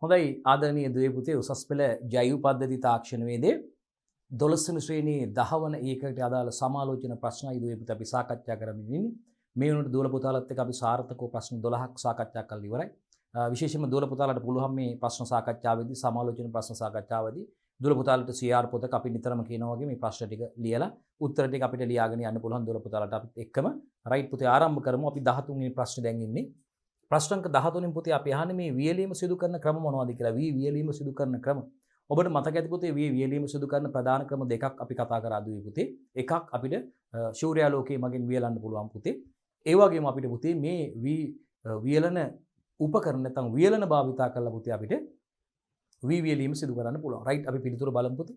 හොඳයි ආදරණීය දුවේ පුතේ උසස් පෙළ ජෛව පද්ධති තාක්ෂණවේදයේ 12 වෙනි ශ්‍රේණියේ 10 වන ඒකකට අදාළ සමාලෝචන ප්‍රශ්නයි දුවේ පුතේ අපි සාකච්ඡා කරමින් ඉන්නේ. මේ වෙනකොට දුවල පුතාලත් එක්ක අපි සාර්ථකව ප්‍රශ්න 12ක් සාකච්ඡා කරලා ඉවරයි. විශේෂයෙන්ම දුවල පුතාලට පුළුවන් මේ ප්‍රශ්න සාකච්ඡාවේදී සමාලෝචන ප්‍රශ්න සාකච්ඡාවේදී දුවල පුතාලට CR පොතක අපි නිතරම කියනවා වගේ මේ ප්‍රශ්න ටික ලියලා උත්තර ටික අපිට ලියාගෙන යන්න පුළුවන් දුවල පුතාලට අපිත් එක්කම රයිට් පුතේ ආරම්භ කරමු. අපි 13 වෙනි ප්‍රශ්නේ දැන් ඉන්නේ. ප්‍රශ්න අංක 13 පුතේ අපි අහන්නේ මේ වියලීම සිදු කරන ක්‍රම මොනවද කියලා. වියලීම සිදු කරන ක්‍රම. ඔබට මතක ඇති පුතේ වියලීම සිදු කරන ප්‍රධාන ක්‍රම දෙකක් අපි කතා කරා දුවේ පුතේ. එකක් අපිට සූර්යාලෝකයේ මගින් වියලන්න පුළුවන් පුතේ. ඒ වගේම අපිට පුතේ මේ වියලන උපකරණ නැත්නම් වියලන භාවිතා කරලා පුතේ අපිට වියලීම සිදු කරන්න පුළුවන්. රයිට් අපි පිළිතුර බලමු පුතේ.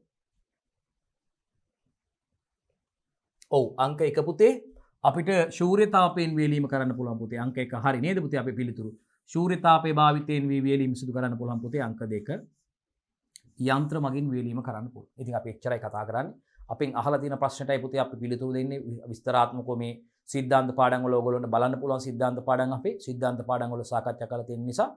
ඔව් අංක 1 පුතේ අපිට ශූන්‍යතාවයෙන් වියලීම කරන්න පුළුවන් පුතේ. අංක 1 හරි නේද පුතේ අපේ පිළිතුරු. ශූන්‍යතාවයේ භාවිතයෙන් වියලීම සිදු කරන්න පුළුවන් පුතේ. අංක 2 යන්ත්‍ර මගින් වියලීම කරන්න පුළුවන්. ඉතින් අපි එච්චරයි කතා කරන්නේ. අපෙන් අහලා තියෙන ප්‍රශ්නටයි පුතේ අපි පිළිතුරු දෙන්නේ විස්තරාත්මකව මේ සිද්ධාන්ත පාඩම් වල ඕගොල්ලන්ට බලන්න පුළුවන් සිද්ධාන්ත පාඩම් අපේ සිද්ධාන්ත පාඩම් වල සාකච්ඡා කරලා තියෙන නිසා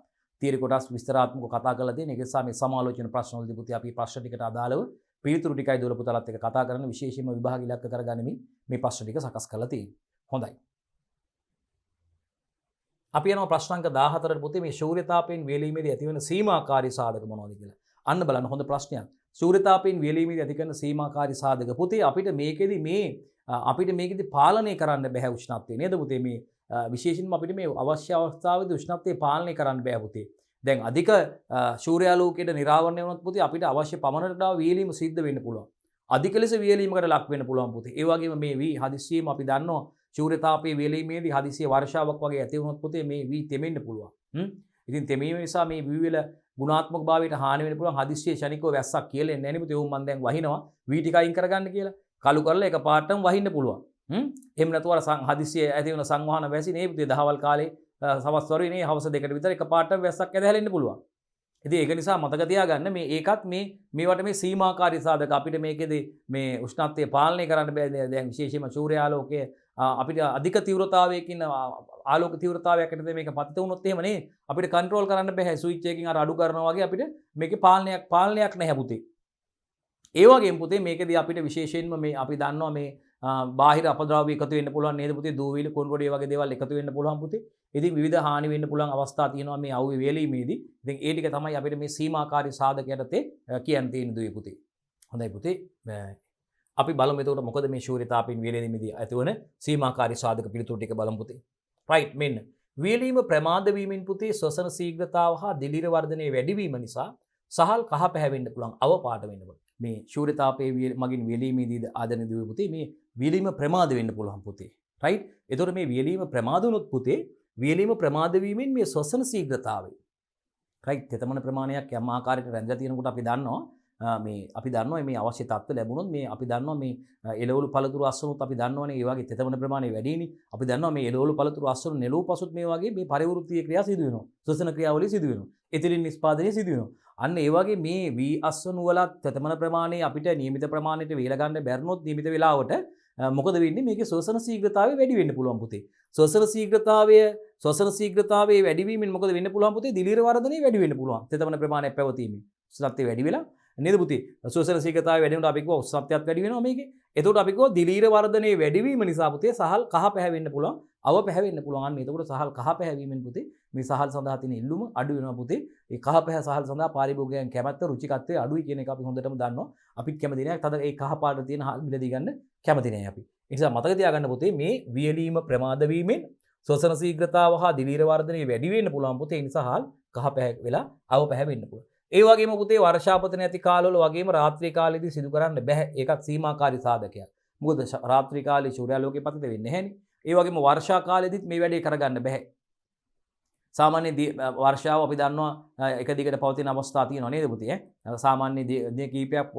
තීරි කොටස් විස්තරාත්මකව කතා කරලා තියෙන. ඒක නිසා මේ සමාලෝචන ප්‍රශ්න වලදී පුතේ අපි ප්‍රශ්න ටිකට අදාළව පිළිතුරු ටිකයි දුවල පුතාලත් එක්ක කතා කරන විශේෂයෙන්ම විභාග ඉලක්ක කරගනිමින් මේ ප්‍රශ්න ටික සකස් කරලා තියෙනවා. හොඳයි. අපි යනවා ප්‍රශ්න අංක 14ට පුතේ මේ ශූන්‍යතාවයෙන් වියලීමේදී ඇතිවන සීමාකාරී සාධක මොනවද කියලා. අන්න බලන්න හොඳ ප්‍රශ්නයක්. ශූන්‍යතාවයෙන් වියලීමේදී ඇති කරන සීමාකාරී සාධක පුතේ අපිට මේකෙදි පාලනය කරන්න බෑ උෂ්ණත්වය නේද පුතේ මේ විශේෂයෙන්ම අපිට මේ අවශ්‍ය අවස්ථාවේදී උෂ්ණත්වය පාලනය කරන්න බෑ පුතේ. දැන් අධික සූර්යාලෝකයට නිරාවරණය වුණොත් පුතේ අපිට අවශ්‍ය පමණට වියලීම සිද්ධ වෙන්න පුළුවන්. අධික ලෙස වියලීමකට ලක් වෙන්න පුළුවන් පුතේ. ඒ වගේම මේ හදිස්සියෙම අපි දන්නවා ශූන්‍යතාවයේ වියලීමේදී හදිසිය වර්ෂාවක් වගේ ඇති වුණොත් පුතේ මේ තෙමෙන්න පුළුවන්. ඉතින් තෙමීම නිසා මේ වල ගුණාත්මක භාවයට හානි වෙන්න පුළුවන්. හදිස්සියේ ශනිකව වැස්සක් කියලා එන්නේ නැහැ නේ පුතේ. උන් මන් දැන් වහිනවා වී ටික අයින් කරගන්න කියලා. කළු කරලා එක පාටම වහින්න පුළුවන්. එහෙම නැතුව අර හදිස්සියේ ඇති වෙන සංවහන වැසි නේ පුතේ දහවල් කාලේ සවස් වරුවේ නේ හවස දෙකට විතර එක පාටම වැස්සක් ඇදහැලෙන්න පුළුවන්. ඉතින් ඒක නිසා මතක තියාගන්න මේකත් මේවට මේ සීමාකාරී සාධක අපිට මේකෙදි මේ උෂ්ණත්වය පාලනය කරන්න බෑ. දැන් විශේෂයෙන්ම සූර්යාලෝකයේ අපිට අධික තීව්‍රතාවයකින් ආලෝක තීව්‍රතාවයකට මේක පතිත වුණොත් එහෙම නේ අපිට කන්ට්‍රෝල් කරන්න බෑ. ස්විච් එකකින් අර අඩු කරනවා වගේ අපිට මේකේ පාලනයක් නැහැ පුතේ. ඒ වගේම පුතේ මේකෙදි අපිට විශේෂයෙන්ම මේ අපි දන්නවා මේ බාහිර අපද්‍රව්‍ය එකතු වෙන්න පුළුවන් නේද පුතේ. දූවිලි කොන්ගොඩිය වගේ දේවල් එකතු වෙන්න පුළුවන් පුතේ. ඉතින් විවිධ හානි වෙන්න පුළුවන් අවස්ථා තියෙනවා මේ අවුවේ වියලීමේදී. ඉතින් ඒ ටික තමයි අපිට මේ සීමාකාරී සාධක යටතේ කියන්න තියෙන දුවේ පුතේ. හොඳයි පුතේ. අපි බලමු එතකොට මොකද මේ ශූන්‍යතාවයෙන් වියලීමේදී ඇතිවන සීමාකාරී සාධක පිළිතුරු ටික බලමු පුතේ. රයිට් මෙන්න. වියලීම ප්‍රමාද වීමෙන් පුතේ ශ්වසන ශීඝ්‍රතාව හා දිලිර වර්ධනයේ වැඩි වීම නිසා සහල් කහ පැහැවෙන්න පුළුවන් අවපාට වෙන්න පුළුවන්. මේ ශූන්‍යතාවයේ මගින් වියලීමේදී ආදරණීය දුවේ පුතේ මේ වියලීම ප්‍රමාද වෙන්න පුළුවන් පුතේ. රයිට්. එතකොට මේ වියලීම ප්‍රමාද වුණොත් පුතේ වියලීම ප්‍රමාද වීමෙන් මේ ශ්වසන ශීඝ්‍රතාවය රයිට් තෙතමන ප්‍රමාණයක් යම් ආකාරයකට රැඳලා තියෙනකොට අපි දන්නවා මේ අවශ්‍ය තත්ත්ව ලැබුණොත් මේ අපි දන්නවා මේ එළවලු පළතුරු අස්වනුත් අපි දන්නවනේ ඒ වගේ තෙතමන ප්‍රමාණය වැඩිනේ. අපි දන්නවා මේ එළවලු පළතුරු අස්වනු නෙළුව පසුත් මේ වගේ මේ පරිවෘත්තීය ක්‍රියා සිදු වෙනවා. ශ්වසන ක්‍රියාවලිය සිදු වෙනවා. එතිලින් නිෂ්පාදනය සිදු වෙනවා. අන්න ඒ වගේ මේ වී අස්වනු වල තෙතමන ප්‍රමාණය අපිට නියමිත ප්‍රමාණයට වේලා ගන්න බැරිනොත් නියමිත වෙලාවට මොකද වෙන්නේ මේකේ ශ්වසන ශීඝ්‍රතාවය වැඩි වෙන්න පුළුවන් පුතේ. ශ්වසන ශීඝ්‍රතාවයේ වැඩි වීමෙන් මොකද වෙන්න පුළුවන් පුතේ? දිලිර වර්ධනය වැඩි වෙන්න පුළුවන්. තෙතමන ප්‍රමාණය පැවතීමෙන්. උෂ්ණත්වය වැඩි වෙලා නේද පුතේ? ශ්වසන ශීඝ්‍රතාවය වැඩි වෙනකොට අපි කිව්වා උෂ්ණත්වයත් වැඩි වෙනවා මේකේ. එතකොට අපි කිව්වා දිලිර වර්ධනයේ වැඩි වීම නිසා පුතේ සහල් කහ පැහැවෙන්න පුළුවන්. අව පැහැවෙන්න පුළුවන්. අන්න එතකොට සහල් කහ පැහැවීමෙන් පුතේ මේ සහල් සඳහා තියෙන ඉල්ලුම අඩු වෙනවා පුතේ. ඒ කහ පැහැ සහල් සඳහා පාරිභෝගිකයන් කැමැත්ත රුචිකත්වය අඩුයි කියන එක අපි හොඳටම දන්නවා. අපිත් කැමති නෑ. තද ඒ කහ පාට තියෙන හල් මිලදී ගන්න කැමති නෑ අපි. ඒ නිසා මතක තියාගන්න පුතේ මේ වියලීම ප්‍රමාද වීමෙන් ශ්වසන ශීඝ්‍රතාව හා දිලිර වර්ධනයේ වැඩි වෙන්න පුළුවන් පුතේ. ඒ නිසා හල් කහ පැහැ වෙලා අව පැහැවෙන්න පුළුවන්. ඒ වගේම පුතේ වර්ෂාපත නැති කාලවල වගේම රාත්‍රී කාලෙදී සිදු කරන්න බෑ. ඒකත් සීමාකාරී සාධකයක්. මොකද රාත්‍රී කාලේ සූර්යාලෝකයේ පතිත වෙන්නේ නැහැනේ. ඒ වගේම වර්ෂා කාලෙදිත් මේ වැඩේ කරගන්න බෑ. සාමාන්‍ය වර්ෂාව අපි දන්නවා එක දිගට පවතින අවස්ථා තියෙනවා නේද පුතේ? සාමාන්‍ය දින කීපයක්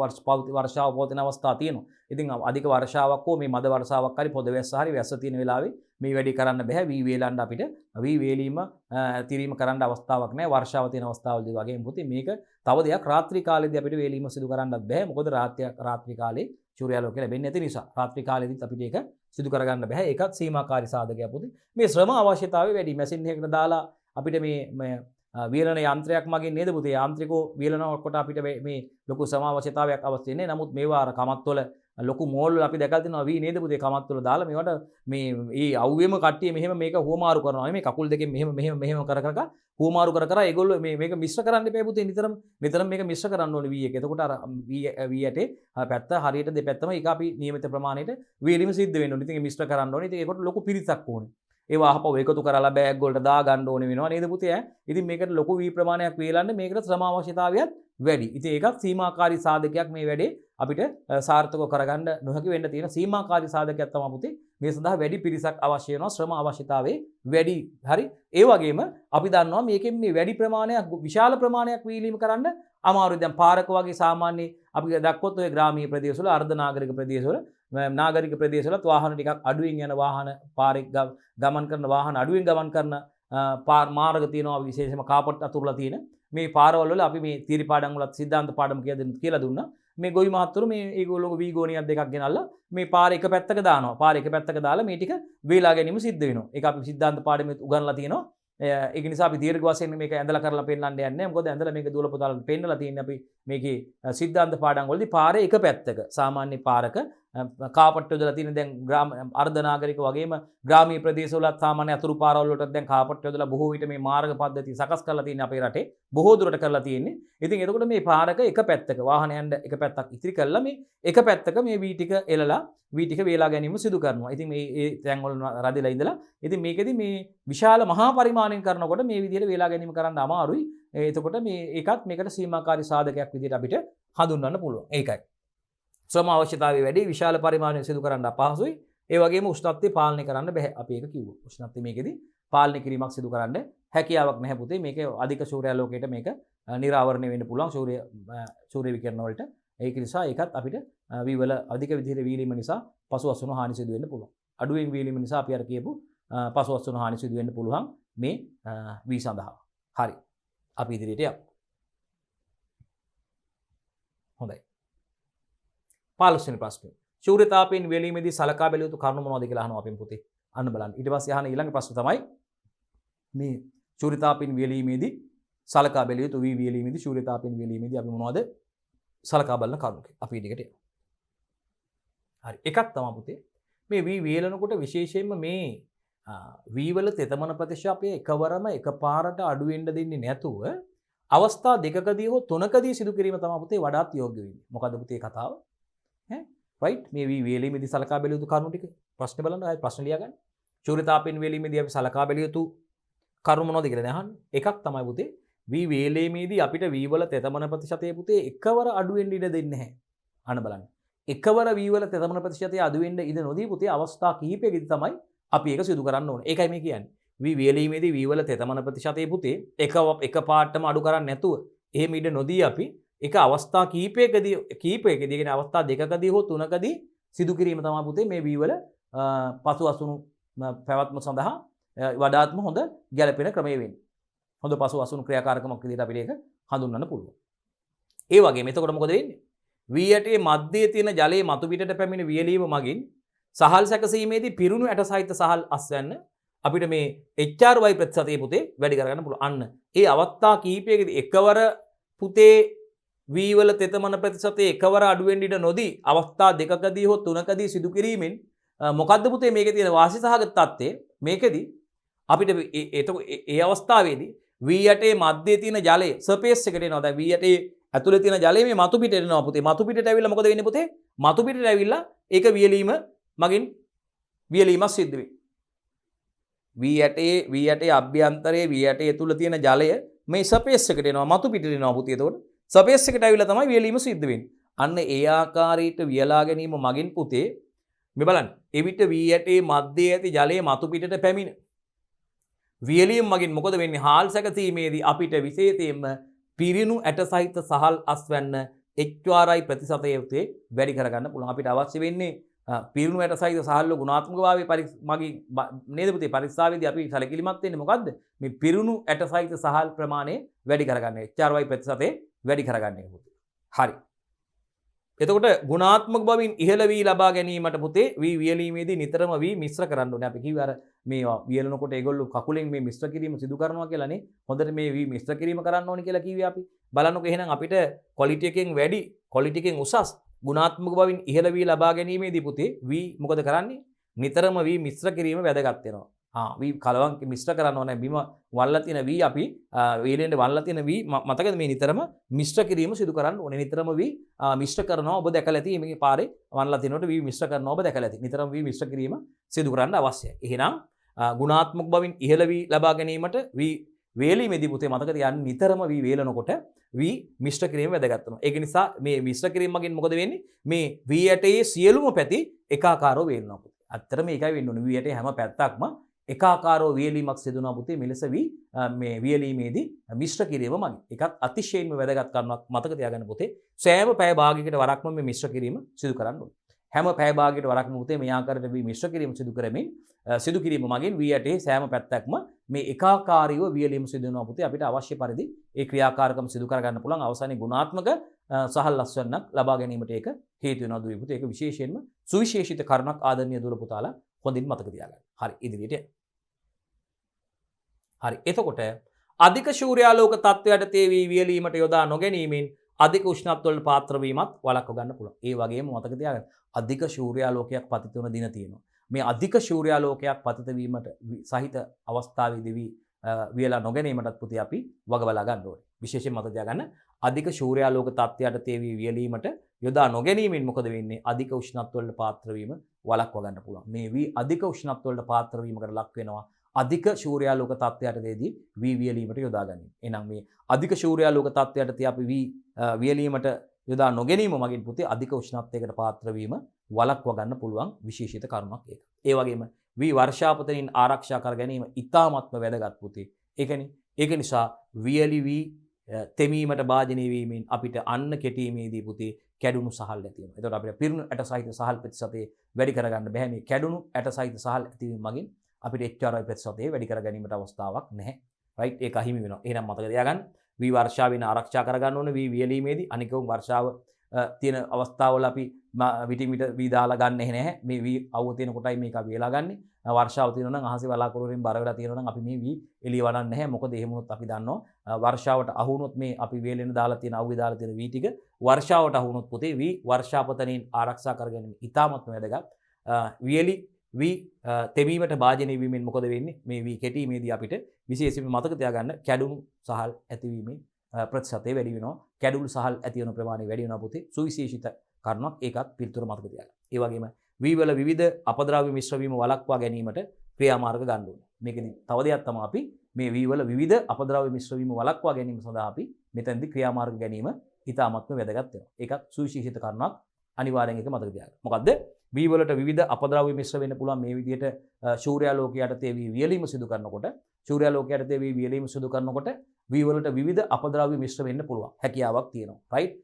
වර්ෂාව පවතින අවස්ථා තියෙනවා. ඉතින් අධික වර්ෂාවක් හෝ මේ මද වර්ෂාවක් හරි පොද වැස්ස හරි වැස්ස තියෙන වෙලාවේ මේ වැඩි කරන්න බෑ. වී වේලන්න අපිට වී වේලීම තිරීම කරන්න අවස්ථාවක් නැහැ. වර්ෂාව තියෙන අවස්ථාවලදී වගේම පුතේ මේක තව දෙයක් රාත්‍රී කාලෙදී අපිට වේලීම සිදු කරන්නත් බෑ. මොකද රාත්‍රී කාලේ සූර්යාලෝකය ලැබෙන්නේ නැති නිසා රාත්‍රී කාලෙදිත් අපිට ඒක සිදු කරගන්න බෑ. ඒකත් සීමාකාරී සාධකයක් පුතේ. මේ ශ්‍රම අවශ්‍යතාවය වැඩි. මැෂින් එකකට දාලා අපිට මේ වියලන යන්ත්‍රයක් මගින් නේද පුතේ යාන්ත්‍රිකව වියලනකොට අපිට මේ ලොකු ශ්‍රම අවශ්‍යතාවයක් අවශ්‍ය නැහැ. නමුත් මේවා අර කමත්වල ලොකු මෝල් වල අපි දැකලා තියෙනවා වී නේද පුතේ කමත්වල දාලා මේවට මේ අවුවෙම කට්ටිය මෙහෙම මේක හුවමාරු කරනවා. මේ කකුල් දෙකෙන් මෙහෙම කර හුවමාරු කර ඒගොල්ලෝ මේක මිශ්‍ර කරන්න එපා පුතේ නිතරම මේක මිශ්‍ර කරන්න ඕනේ වී එක. එතකොට අර වී යටේ පැත්ත හරියට දෙපැත්තම ඒක අපි නියමිත ප්‍රමාණයට වීලිම සිද්ධ වෙන්න ඕනේ. ඉතින් මිශ්‍ර කරන්න ඕනේ. ඉතින් ඒකට ලොකු පිරිසක් ඕනේ. ඒවා අහපව එකතු කරලා බෑග් වලට දා ගන්න ඕනේ වෙනවා නේද පුතේ ඈ. ඉතින් මේකට ලොකු වී ප්‍රමාණයක් වේලන්න මේකට ශ්‍රම අවශ්‍යතාවයත් වැඩි. ඉතින් ඒකත් සීමාකාරී සාධකයක් මේ වැඩේ අපිට සාර්ථකව කරගන්න නොහැකි වෙන්න තියෙන සීමාකාරී සාධකයක් තමයි පුතේ. මේ සඳහා වැඩි පිරිසක් අවශ්‍ය වෙනවා ශ්‍රම අවශ්‍යතාවයේ වැඩි. හරි. ඒ වගේම අපි දන්නවා මේකෙන් මේ වැඩි ප්‍රමාණයක් විශාල ප්‍රමාණයක් වීලීම කරන්න අමාරුයි. දැන් පාරක වගේ සාමාන්‍ය අපි දැක්කොත් ඔය ග්‍රාමීය ප්‍රදේශවල අර්ධ නාගරික ප්‍රදේශවල නාගරික ප්‍රදේශවලත් වාහන ටිකක් අඩුවෙන් යන වාහන පාරේ ගමන් කරන වාහන අඩුවෙන් ගමන් කරන මාර්ග තියෙනවා විශේෂයෙන්ම කාපට් අතුරුලා තියෙන මේ පාරවල් වල අපි මේ තීරි පාඩම් වලත් සිද්ධාන්ත පාඩම් කියලා දුන්නා. මේ ගොවි මහත්තුරු මේ ඒගොල්ලෝ වී ගෝණියක් දෙකක් ගෙනල්ලා මේ පාර එක පැත්තක දානවා. පාර එක පැත්තක දාලා මේ ටික වේලා ගැනීම සිද්ධ වෙනවා. ඒක අපි සිද්ධාන්ත පාඩමේ උගන්ලා තියෙනවා. ඒක නිසා අපි දීර්ඝ වශයෙන් මේක ඇඳලා කරලා පෙන්නන්න යන්නේ නැහැ. මොකද ඇඳලා මේක දුවල පුතාලට පෙන්නලා තියෙන්නේ අපි මේකේ සිද්ධාන්ත පාඩම් වලදී පාරේ එක පැත්තක සාමාන්‍ය පාරක කාපට් යොදලා තියෙන දැන් අර්ධ නාගරික වගේම ග්‍රාමීය ප්‍රදේශවලත් සාමාන්‍ය අතුරු පාරවල් වලට දැන් කාපට් යොදලා බොහෝ විට මේ මාර්ග පද්ධති සකස් කරලා තියෙන අපේ රටේ බොහෝ දුරට කරලා තියෙන්නේ. ඉතින් එතකොට මේ පාරක එක පැත්තක වාහන යන්න එක පැත්තක් ඉතිරි කරලා මේ එක පැත්තක මේ වී ටික එලලා වී ටික වේලා ගැනීම සිදු කරනවා. ඉතින් මේ තැන් වල රැඳිලා ඉඳලා ඉතින් මේකෙදි මේ විශාල මහා පරිමාණයෙන් කරනකොට මේ විදිහට වේලා ගැනීම කරන්න අමාරුයි. එතකොට මේ ඒකත් මේකට සීමාකාරී සාධකයක් විදිහට අපිට හඳුන්වන්න පුළුවන්. ඒකයි. ශ්‍රම අවශ්‍යතාවය වැඩි විශාල පරිමාණයක් සිදු කරන්න අපහසුයි. ඒ වගේම උෂ්ණත්වය පාලනය කරන්න බෑ. අපි ඒක කිව්වා. උෂ්ණත්වය මේකෙදි පාලනය කිරීමක් සිදු කරන්න හැකියාවක් නැහැ පුතේ. මේක අධික සූර්යාලෝකයට මේක නිරාවරණය වෙන්න පුළුවන් සූර්ය විකිරණ වලට. ඒක නිසා ඒකත් අපිට වී වල අධික විදිහට වීලීම නිසා පසු අසුණු හානි සිදු වෙන්න පුළුවන්. අඩුවෙන් වීලීම නිසා අපි අර කියපු පසු අසුණු හානි සිදු වෙන්න පුළුවන් මේ වී සඳහා. හරි. අපි ඉදිරියට යමු. හොඳයි. 15 වෙනි ප්‍රශ්නේ. ශූරතාපයෙන් වේලීමේදී සලකා බැලිය යුතු කරුණු මොනවද කියලා අහනවා අපෙන් පුතේ. අන්න බලන්න. ඊට පස්සේ අහන ඊළඟ ප්‍රශ්න තමයි මේ ශූරතාපයෙන් වේලීමේදී සලකා බැලිය යුතු වී වේලීමේදී ශූරතාපයෙන් වේලීමේදී අපි මොනවද සලකා බලන කරුණු කියලා. අපි ඊට යමු. හරි. එකක් තමයි පුතේ. මේ වී වේලනකොට විශේෂයෙන්ම මේ වී වල තෙතමන ප්‍රතිශතය එකවරම එකපාරට අඩු වෙන්න දෙන්නේ නැතුව අවස්ථා දෙකකදී හෝ තුනකදී සිදු කිරීම තමයි පුතේ වඩාත් යෝග්‍ය වෙන්නේ. මොකද්ද පුතේ කතාව? රයිට් මේ වී වේලීමේදී සලකා බැලිය යුතු කරුණු ටික ප්‍රශ්න බලන්න ආයෙත් ප්‍රශ්න ලියා ගන්න. ශූරතාපයෙන් වේලීමේදී අපි සලකා බැලිය යුතු කරුණු මොනවද කියලා අහන්නේ. එකක් තමයි පුතේ වී වේලීමේදී අපිට වී වල තෙතමන ප්‍රතිශතය පුතේ එකවර අඩු වෙන්න ඉඩ දෙන්නේ නැහැ. අන්න බලන්න. එකවර වී වල තෙතමන ප්‍රතිශතය අඩු වෙන්න ඉඩ නොදී පුතේ අවස්ථා කිහිපයකදී තමයි අපි ඒක සිදු කරන්න ඕනේ. ඒකයි මේ කියන්නේ. වී වේලීමේදී වී වල තෙතමන ප්‍රතිශතය පුතේ එක පාටම අඩු කරන්නේ නැතුව එහෙම ඉඩ නොදී අපි එක අවස්ථා කීපයකදී කියන්නේ අවස්ථා දෙකකදී හෝ තුනකදී සිදු කිරීම තමයි පුතේ මේ වී වල පසු අසුණු පැවැත්ම සඳහා වඩාත්ම හොඳ ගැළපෙන ක්‍රමය වෙන්නේ. හොඳ පසු අසුණු ක්‍රියාකාරකමක් විදිහට අපිට ඒක හඳුන්වන්න පුළුවන්. ඒ වගේම එතකොට මොකද වෙන්නේ? වී යටේ මැද්දේ තියෙන ජලයේ මතු පිටට පැමිණ වියලීම මගින් සහල් සැකසීමේදී පිරුණු ඇට සහිත සහල් අස්වැන්න අපිට මේ HRY ප්‍රතිශතය පුතේ වැඩි කරගන්න පුළුවන්. අන්න ඒ අවස්ථා කීපයකදී එකවර පුතේ වී වල තෙතමන ප්‍රතිශතය එකවර අඩු වෙන්න ඉඩ නොදී අවස්ථා දෙකකදී හෝ තුනකදී සිදු කිරීමෙන් මොකද්ද පුතේ මේකේ තියෙන වාසි සහගත තත්ත්වය? මේකෙදී අපිට ඒ අවස්ථාවේදී වී යටේ මැද්දේ තියෙන ජලය සර්ෆේස් එකට එනවා. දැන් වී යටේ ඇතුලේ තියෙන ජලය මේ මතු පිටට එනවා පුතේ. මතු පිටට ඇවිල්ලා මොකද වෙන්නේ පුතේ? මතු පිටට ඇවිල්ලා ඒක වියලීම මගින් වියලීමක් සිද්ධ වෙයි. වී යටේ අභ්‍යන්තරයේ වී යටේ තුල තියෙන ජලය මේ සර්ෆේස් එකට එනවා මතු පිටට එනවා පුතේ. එතකොට සර්ෆේස් එකට ඇවිල්ලා තමයි වියලීම සිද්ධ වෙන්නේ. අන්න ඒ ආකාරයට වියලා ගැනීම මගින් පුතේ මේ බලන්න. එවිට වී යටේ මැද්දේ ඇති ජලයේ මතු පිටට පැමිණ වියලීම මගින් මොකද වෙන්නේ? හාල් සැකසීමේදී අපිට විශේෂයෙන්ම පිරිණු ඇට සහිත සහල් අස්වැන්න HRI ප්‍රතිශතය උතේ වැඩි කරගන්න පුළුවන්. අපිට අවශ්‍ය වෙන්නේ පිරිණු ඇට සහිත සහල්ල ගුණාත්මකභාවය මගින් නේද පුතේ? පරීක්ෂාවේදී අපි සැලකිලිමත් වෙන්නේ මොකද්ද? මේ පිරිණු ඇට සහිත සහල් ප්‍රමාණය වැඩි කරගන්න. HRI ප්‍රතිශතය වැඩි කරගන්න එක පුතේ. හරි. එතකොට ගුණාත්මක බවින් ඉහළ වී ලබා ගැනීමට පුතේ වී වියලීමේදී නිතරම වී මිශ්‍ර කරන්න ඕනේ. අපි කිව්වේ අර මේවා වියලනකොට ඒගොල්ලෝ කකුලෙන් මේ මිශ්‍ර කිරීම සිදු කරනවා කියලානේ. හොඳට මේ වී මිශ්‍ර කිරීම කරන්න ඕනේ කියලා කිව්වේ අපි. බලන්නකො එහෙනම් අපිට ක්වොලිටි එකෙන් වැඩි, ක්වොලිටි එකෙන් උසස් ගුණාත්මක බවින් ඉහළ වී ලබා ගැනීමේදී පුතේ වී මොකද කරන්නේ? නිතරම වී මිශ්‍ර කිරීම වැදගත් වෙනවා. වී කලවම් මිශ්‍ර කරන්න ඕනේ. බිම වල්ලා තියෙන වී අපි වේලෙන්ද වල්ලා තියෙන වී මතකද මේ නිතරම මිශ්‍ර කිරීම සිදු කරන්න ඕනේ. නිතරම වී මිශ්‍ර කරනවා. ඔබ දැකලා ඇති මේ පාරේ වල්ලා තියෙනකොට වී මිශ්‍ර කරනවා ඔබ දැකලා ඇති. නිතරම වී මිශ්‍ර කිරීම සිදු කරන්න අවශ්‍යයි. එහෙනම් ගුණාත්මක බවින් ඉහළ වී ලබා ගැනීමට වී වේලීමේදී පුතේ මතක තියාගන්න නිතරම වී වේලනකොට වී මිශ්‍ර කිරීම වැදගත් වෙනවා. ඒක නිසා මේ මිශ්‍ර කිරීම මගින් මොකද වෙන්නේ? මේ වී ඇටයේ සියලුම පැති එකාකාරව වේලනවා. ඇත්තටම මේකයි වෙන්න ඕනේ. වී ඇටේ හැම පැත්තක්ම එකාකාරෝ වියලීමක් සිදුවනවා පුතේ. මෙලෙස මේ වියලීමේදී මිශ්‍ර කිරීම මගින්. ඒකත් අතිශයින්ම වැදගත් කරුණක් මතක තියාගන්න පුතේ. සෑම පැය භාගයකට වරක්ම මේ මිශ්‍ර කිරීම සිදු කරන්න ඕනේ. හැම පැය භාගයකට වරක්ම පුතේ මේ ආකාරයට වී මිශ්‍ර කිරීම සිදු කිරීම මගින් වී ඇටේ සෑම පැත්තක්ම මේ එකාකාරීව වියලීම සිදු වෙනවා පුතේ. අපිට අවශ්‍ය පරිදි ඒ ක්‍රියාකාරකම් සිදු කරගන්න පුළුවන්. අවසානයේ ගුණාත්මක සහල් ලස්සනක් ලබා ගැනීමට ඒක හේතු වෙනවා දුවේ පුතේ. ඒක විශේෂයෙන්ම සුවිශේෂිත කරුණක් ආදරණීය දුර පුතාලා හොඳින් මතක තියාගන්න. හරි ඉදිරියට යන්න. හරි. එතකොට අධික සූර්යාලෝක තත්ත්වයට තේ වී වියලීමට යොදා නොගැනීමෙන් අධික උෂ්ණත්ව වලට පාත්‍ර වීමත් වළක්ව ගන්න පුළුවන්. ඒ වගේම මතක තියාගන්න අධික සූර්යාලෝකයක් පතිත වන දින තියෙනවා. මේ අධික සූර්යාලෝකයක් පතිත වීමට සහිත අවස්ථාවේදී වියලා නොගැනීමටත් පුතේ අපි වග බලා ගන්න ඕනේ. විශේෂයෙන් මතක තියාගන්න අධික සූර්යාලෝක තත්ත්වයට තේ වී වියලීමට යොදා නොගැනීමෙන් මොකද වෙන්නේ? අධික උෂ්ණත්ව වලට පාත්‍ර වීම වළක්ව ගන්න පුළුවන්. මේ වී අධික උෂ්ණත්ව වලට පාත්‍ර වීමකට ලක් වෙනවා. අධික සූර්යාලෝක තත්ත්වයටදී වී වියලීමට යොදා ගැනීම. එහෙනම් මේ අධික සූර්යාලෝක තත්ත්වයටදී අපි වී වියලීමට යොදා නොගැනීම මගින් පුතේ අධික උෂ්ණත්වයකට පාත්‍ර වීම වළක්ව ගන්න පුළුවන් විශේෂිත කරුණක් ඒක. ඒ වගේම වී වර්ෂාපතනින් ආරක්ෂා කර ගැනීම ඉතාමත්ම වැදගත් පුතේ. ඒක නිසා වියලි වී තෙමීමට භාජනය වීමෙන් අපිට අන්න කෙටීමේදී පුතේ කැඩුණු සහල් ඇති වෙනවා. එතකොට අපිට පිරුණු ඇට සහිත සහල් ප්‍රතිශතය වැඩි කරගන්න බෑ. මේ කැඩුණු ඇට සහිත සහල් ඇතිවීම මගින් අපිට HRI ප්‍රතිශතය වැඩි කර ගැනීමට අවස්ථාවක් නැහැ. රයිට් ඒක අහිමි වෙනවා. එහෙනම් මතක තියාගන්න වී වර්ෂාවෙන් ආරක්ෂා කරගන්න ඕනේ වී වියලීමේදී. අනිකවම වර්ෂාව තියෙන අවස්ථාවල අපි විටින් විට වී දාලා ගන්නෙ නැහැ. මේ වී අවුව තියෙන කොටයි මේක අපි වෙලා ගන්නෙ. වර්ෂාව තියෙනවා නම් අහසේ වලාකුළු වලින් බර වෙලා තියෙනවා නම් අපි මේ වී එළිය වඩන්නේ නැහැ. මොකද එහෙම වුණොත් අපි දන්නවා වර්ෂාවට අහු වුණොත් මේ අපි වේලෙන දාලා තියෙන අවුවේ දාලා තියෙන වී ටික වර්ෂාවට අහු වුණොත් පුතේ වී වර්ෂාපතනෙන් ආරක්ෂා කර ගැනීම ඉතාමත්ම වැදගත්. වියලි වී තෙමීමට භාජනය වීමෙන් මොකද වෙන්නේ? මේ වී කෙටීමේදී අපිට විශේෂයෙන්ම මතක තියාගන්න කැඩුණු සහල් ඇතිවීමේ ප්‍රතිශතය වැඩි වෙනවා. කැඩුණු සහල් ඇති වෙන ප්‍රමාණය වැඩි වෙනවා පුතේ. සුවිශේෂිත කරුණක් ඒකත් පිළිතුර මතක තියාගන්න. ඒ වගේම වී වල විවිධ අපද්‍රව්‍ය මිශ්‍ර වීම වළක්වා ගැනීමට ක්‍රියාමාර්ග ගන්න ඕනේ. මේකෙදි තව දෙයක් තමයි අපි මේ වී වල විවිධ අපද්‍රව්‍ය මිශ්‍ර වීම වළක්වා ගැනීම සඳහා අපි මෙතෙන්දී ක්‍රියාමාර්ග ගැනීම ඉතාමත්ම වැදගත් වෙනවා. ඒකත් සුවිශේෂිත කරුණක් අනිවාර්යෙන් ඒක මතක තියාගන්න. මොකද්ද? වී වලට විවිධ අපද්‍රව්‍ය මිශ්‍ර වෙන්න පුළුවන්. මේ විදිහට සූර්යාලෝකයට තේ වී වියලීම සිදු කරනකොට සූර්යාලෝකයට තේ වී වියලීම සිදු කරනකොට වී වලට විවිධ අපද්‍රව්‍ය මිශ්‍ර වෙන්න පුළුවන් හැකියාවක් තියෙනවා. රයිට්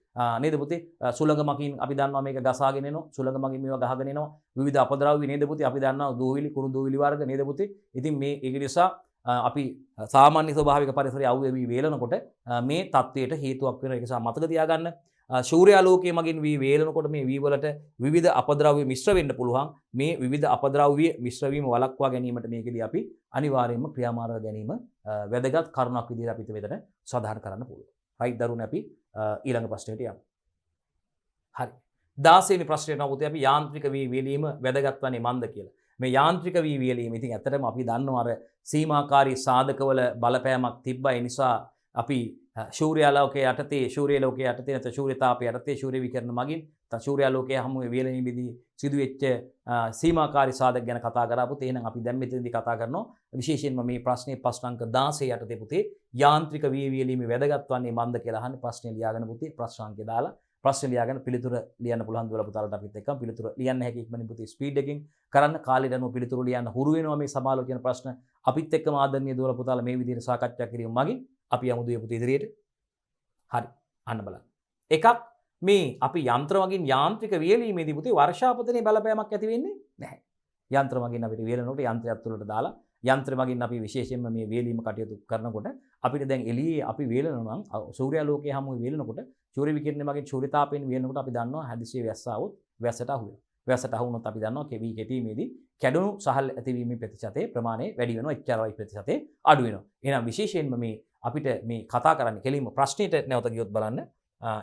නේද පුතේ? සුළඟ මකින් අපි දන්නවා මේක ගසාගෙන එනවා. සුළඟ මකින් මේවා ගහගෙන එනවා. විවිධ අපද්‍රව්‍ය නේද පුතේ? අපි දන්නවා දූවිලි කුණු දූවිලි වර්ග නේද පුතේ? ඉතින් මේ ඒක නිසා අපි සාමාන්‍ය ස්වභාවික පරිසරයේ අවුවේ වී වේලනකොට මේ තත්වයට හේතුවක් වෙන එක නිසා මතක තියාගන්න. සූර්යාලෝකයේ මගින් වී වේලනකොට මේ වී වලට විවිධ අපද්‍රව්‍ය මිශ්‍ර වෙන්න පුළුවන්. මේ විවිධ අපද්‍රව්‍ය මිශ්‍ර වීම වළක්වා ගැනීමට මේකෙදී අපි අනිවාර්යයෙන්ම ක්‍රියාමාර්ග ගැනීම වැදගත් කරුණක් විදිහට අපිට මෙතන සඳහන් කරන්න පුළුවන්. රයිට් දරුවනේ අපි ඊළඟ ප්‍රශ්නයට යමු. හරි. 16 වෙනි ප්‍රශ්නයට නමුත් අපි යාන්ත්‍රික වී වියලීම වැදගත් වන්නේ මන්ද කියලා. මේ යාන්ත්‍රික වී වියලීම ඉතින් ඇත්තටම අපි දන්නවා අර සීමාකාරී සාධකවල බලපෑමක් තිබ්බා. ඒ නිසා අපි සූර්යාලෝකයේ යටතේ සූර්යාලෝකයේ යටතේ නැත්නම් සූර්යතාපයේ යටතේ සූර්ය විකිරණ මගින් සූර්යාලෝකයේ හමුවේ වියලීමේදී සිදුවෙච්ච සීමාකාරී සාධක ගැන කතා කරා පුතේ. එහෙනම් අපි දැන් මෙතනදී කතා කරනවා විශේෂයෙන්ම මේ ප්‍රශ්නේ ප්‍රශ්න අංක 16 යටතේ පුතේ යාන්ත්‍රික වී වියලීමේ වැදගත් වන්නේ මන්ද කියලා අහන්නේ. ප්‍රශ්නේ ලියාගෙන පුතේ ප්‍රශ්න අංකය දාලා ප්‍රශ්න ලියාගෙන පිළිතුර ලියන්න පුළුවන් දුවලා පුතාලට අපිත් එක්ක පිළිතුර ලියන්න හැකි ඉක්මනින් පුතේ ස්පීඩ් එකකින් කරන්න. කාලෙට අනුව පිළිතුරු ලියන්න හුරු වෙනවා. මේ සමාලෝචන ප්‍රශ්න අපිත් එක්කම ආදරණීය දුවලා පුතාලා මේ විදිහට සාකච්ඡා කිරීම මගින් අපි යමු දුවේ පුතේ ඉදිරියට. හරි අන්න බලන්න. එකක් මේ අපි යන්ත්‍ර මගින් යාන්ත්‍රික වියලීමේදී පුතේ වර්ෂාපතනයේ බලපෑමක් ඇති වෙන්නේ නැහැ. යන්ත්‍ර මගින් අපිට වියලනකොට යන්ත්‍රයත් තුළට දාලා යන්ත්‍ර මගින් අපි විශේෂයෙන්ම මේ වියලීම කටයුතු කරනකොට අපිට දැන් එළියේ අපි වේලනවා නම් සූර්යාලෝකයේ හැමෝම වේලනකොට සූර්ය විකිරණය මගින් සූර්යතාපයෙන් වේලනකොට අපි දන්නවා හදිසියේ වැස්ස આવොත් වැස්සට අහු වෙනවා. වැස්සට අහු වුණොත් අපි දන්නවා කෙවි කෙටීමේදී කැඩුණු සහල් ඇතිවීමේ ප්‍රතිශතයේ ප්‍රමාණය වැඩි වෙනවා. එච්චරයි ප්‍රතිශතය අඩු වෙනවා. එහෙනම් විශේෂයෙන්ම මේ අපිට මේ කතා කරන්නේ කෙලින්ම ප්‍රශ්නෙට නැවත ගියොත් බලන්න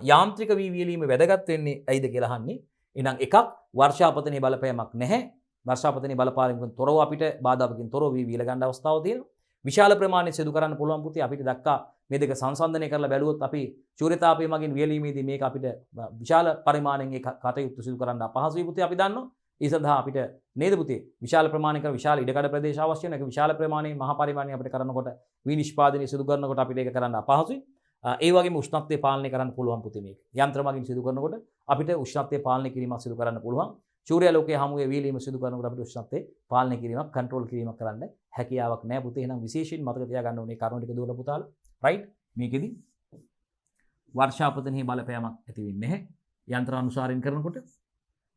යාන්ත්‍රික වී වියලීම වැදගත් වෙන්නේ ඇයිද කියලා අහන්නේ. එහෙනම් එකක් වර්ෂාපතනයේ බලපෑමක් නැහැ. වර්ෂාපතනයේ බලපාරමින් තොරව අපිට බාධාවකින් තොරව වී වියල ගන්න අවස්ථාවක් තියෙනවා. විශාල ප්‍රමාණයක් සිදු කරන්න පුළුවන් පුතේ අපිට දැක්කා මේ දෙක සංසන්දනය කරලා බැලුවොත් අපි සූර්යතාපය මගින් වියලීමේදී මේක අපිට විශාල පරිමාණයෙන් ඒ කටයුතු සිදු කරන්න අපහසුයි පුතේ අපි දන්නවා. ඒ සඳහා අපිට නේද පුතේ විශාල ප්‍රමාණයක විශාල ඉඩකඩ ප්‍රදේශ අවශ්‍ය වෙනවා. ඒක විශාල ප්‍රමාණයේ මහා පරිමාණය අපිට කරනකොට වී නිෂ්පාදනය සිදු කරනකොට අපිට ඒක කරන්න අපහසුයි. ඒ වගේම උෂ්ණත්වය පාලනය කරන්න පුළුවන් පුතේ මේක. යන්ත්‍ර මගින් සිදු කරනකොට අපිට උෂ්ණත්වය පාලනය කිරීමක් සිදු කරන්න පුළුවන්. සූර්යාලෝකයේ හමුවේ වීලීම සිදු කරනකොට අපිට උෂ්ණත්වය පාලනය කිරීමක් කන්ට්‍රෝල් කිරීමක් කරන්න හැකියාවක් නැහැ පුතේ. එහෙනම් විශේෂයෙන් මතක තියාගන්න ඕනේ කරුණු ටික දුවලා පුතාලා. රයිට්? මේකෙදි වර්ෂාපතනයේ බලපෑමක් ඇති වෙන්නේ නැහැ. යන්ත්‍ර අනුසාරයෙන් කරනකොට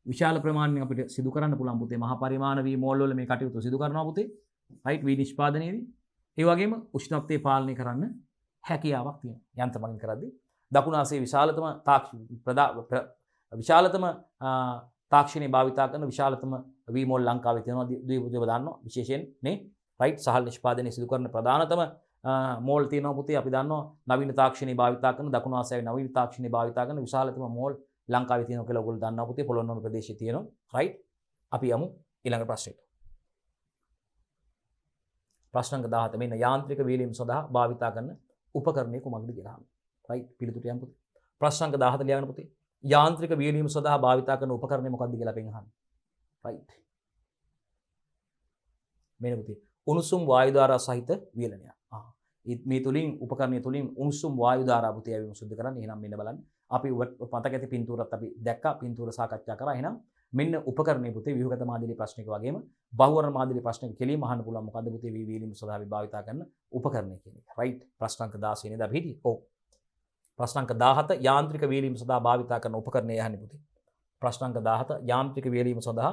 විශාල ප්‍රමාණයක් අපිට සිදු කරන්න පුළුවන් පුතේ. මහා පරිමාණ වී මෝල් වල මේ කටයුතු සිදු කරනවා පුතේ. රයිට්? වී නිෂ්පාදනයේදී. ඒ වගේම උෂ්ණත්වය පාලනය කරන්න හැකියාවක් තියෙනවා. යන්ත්‍ර මගින් කරද්දී දකුණු ආසියාවේ විශාලතම තාක්ෂණය භාවිතා කරන විශාලතම වී මෝල් ලංකාවේ තියෙනවා. දීපුදේව දන්නවා විශේෂයෙන් නේ. රයිට්? සහල් නිෂ්පාදනය සිදු කරන ප්‍රධානතම මෝල් තියෙනවා පුතේ. අපි දන්නවා නවීන තාක්ෂණය භාවිතා කරන දකුණු ආසියාවේ නවීන තාක්ෂණය භාවිතා කරන විශාලතම මෝල් ලංකාවේ තියෙනවා කියලා ඔයගොල්ලෝ දන්නවා පුතේ. පොළොන්නරුව ප්‍රදේශයේ තියෙනවා. රයිට්? අපි යමු ඊළඟ ප්‍රශ්නෙට. ප්‍රශ්න අංක 17 මෙන්න යාන්ත්‍රික වීලීම සඳහා භාවිතා කරන උපකරණය කුමක්ද කියලා අහනවා. රයිට්? පිළිතුරට යමු පුතේ. ප්‍රශ්න අංක 17 ලියන්න පුතේ. යාන්ත්‍රික වීලීම සඳහා භාවිතා කරන උපකරණය මොකක්ද කියලා අපෙන් අහන්න. රයිට්? මෙන්න පුතේ. උණුසුම් වායු ධාරා සහිත වියලනයක්. මේ තුලින් උපකරණය තුලින් උණුසුම් වායු ධාරා පුතේ යවීම සිදු කරන්නේ. එහෙනම් මෙන්න බලන්න. අපි මතක ඇති පින්තූරත් අපි දැක්කා. පින්තූර සාකච්ඡා කරා. එහෙනම් මෙන්න උපකරණය පුතේ ව්‍යුහගත මාදිලි ප්‍රශ්නයක වගේම බහුවර්ණ මාදිලි ප්‍රශ්නයක කෙලින්ම අහන්න පුළුවන් මොකද්ද පුතේ වීලීම සඳහා අපි භාවිතා කරන උපකරණය කියන එක. රයිට්? ප්‍රශ්න අංක 16 නේද අපි හිටියේ? ඔව්. ප්‍රශ්න අංක 17 යාන්ත්‍රික වීලීම සඳහා භාවිතා කරන උපකරණය යහන්නේ පුතේ. ප්‍රශ්න අංක 17 යාන්ත්‍රික වීලීම සඳහා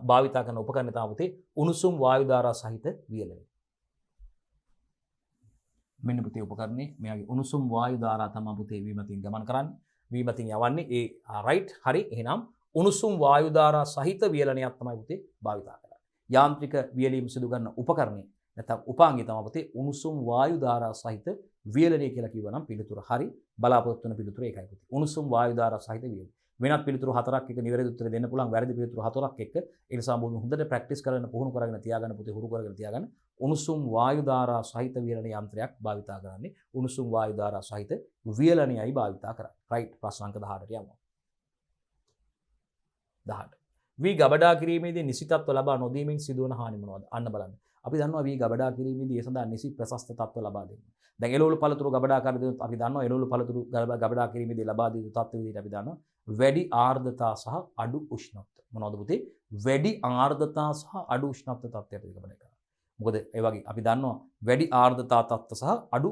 භාවිතා කරන උපකරණය තමයි පුතේ උණුසුම් වායු ධාරා සහිත වියලනය. මෙන්න පුතේ උපකරණේ මෙයාගේ උණුසුම් වායු ධාරා තමයි පුතේ වීමතින් ගමන් කරන්නේ. වීමතින් යවන්නේ ඒ රයිට්? හරි. එහෙනම් උණුසුම් වායු ධාරා සහිත වියලනයක් තමයි පුතේ භාවිතා කරන්නේ. යාන්ත්‍රික වියලීම සිදු කරන උපකරණේ නැත්නම් උපාංගය තමයි පුතේ උණුසුම් වායු ධාරා සහිත වියලනය කියලා කිව්වනම් පිළිතුර හරි. බලාපොරොත්තු වෙන පිළිතුර ඒකයි පුතේ. උණුසුම් වායු ධාරා සහිත වියලනය. වෙනත් පිළිතුරු හතරක් එක නිවැරදි උත්තර දෙන්න පුළුවන්. වැරදි පිළිතුරු හතරක් එක්ක ඒ නිසා හොඳට ප්‍රැක්ටිස් කරගෙන පුහුණු කරගෙන තියාගන්න පුතේ. හුරු කරගෙන තියාගන්න. උණුසුම් වායු ධාරා සහිත වියලන යන්ත්‍රයක් භාවිතා කරන්නේ. උණුසුම් වායු ධාරා සහිත වියලනයයි භාවිතා කරන්නේ. රයිට්? ප්‍රශ්න අංක 18ට යමු. 18. වී ගබඩා කිරීමේදී නිසි තත්ත්ව ලබා නොදීමෙන් සිදුවන හානි මොනවාද? අන්න බලන්න. අපි දන්නවා වී ගබඩා කිරීමේදී ඒ සඳහා නිසි ප්‍රශස්ත තත්ත්ව ලබා දෙන්න. දැන් එළවලු පළතුරු ගබඩා කර දෙනොත් අපි දන්නවා එළවලු පළතුරු ගබඩා කිරීමේදී ලබා දී යුතු තත්ත්ව විදිහට අපි දන්නවා වැඩි ආර්ද්‍රතා සහ අඩු උෂ්ණත්ව. මොනවද පුතේ? වැඩි ආර්ද්‍රතා සහ අඩු උෂ්ණත්ව තත්ත්වයට ගබඩා කරනවා. මොකද ඒ වගේ අපි දන්නවා වැඩි ආර්ද්‍රතා තත්ත්ව සහ අඩු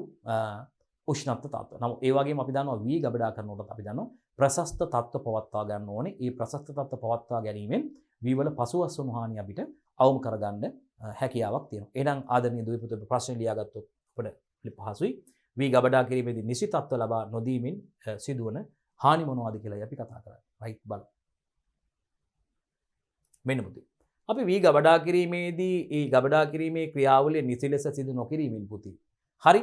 උෂ්ණත්ව තත්ත්ව. නමුත් ඒ වගේම අපි දන්නවා වී ගබඩා කරනකොට අපි දන්නවා ප්‍රශස්ත තත්ත්ව පවත්වා ගන්න ඕනේ. ඒ ප්‍රශස්ත තත්ත්ව පවත්වා ගැනීමෙන් වී වල පසුවස්සුණු හානිය අපිට අවම කරගන්න හැකියාවක් තියෙනවා. එහෙනම් ආදරණීය දුවේ පුතේ ප්‍රශ්න ලියාගත්තොත් අපිට පහසුයි. වී ගබඩා කිරීමේදී නිසි තත්ත්ව ලබා නොදීමෙන් සිදුවන හානි මොනවද කියලා අපි කතා කරන්නේ. රයිට්? බලන්න. මෙන්න පුතේ. අපි වී ගබඩා කිරීමේදී ඒ ගබඩා කිරීමේ ක්‍රියාවලිය නිසි ලෙස සිදු නොකිරීමෙන් පුතේ. හරි?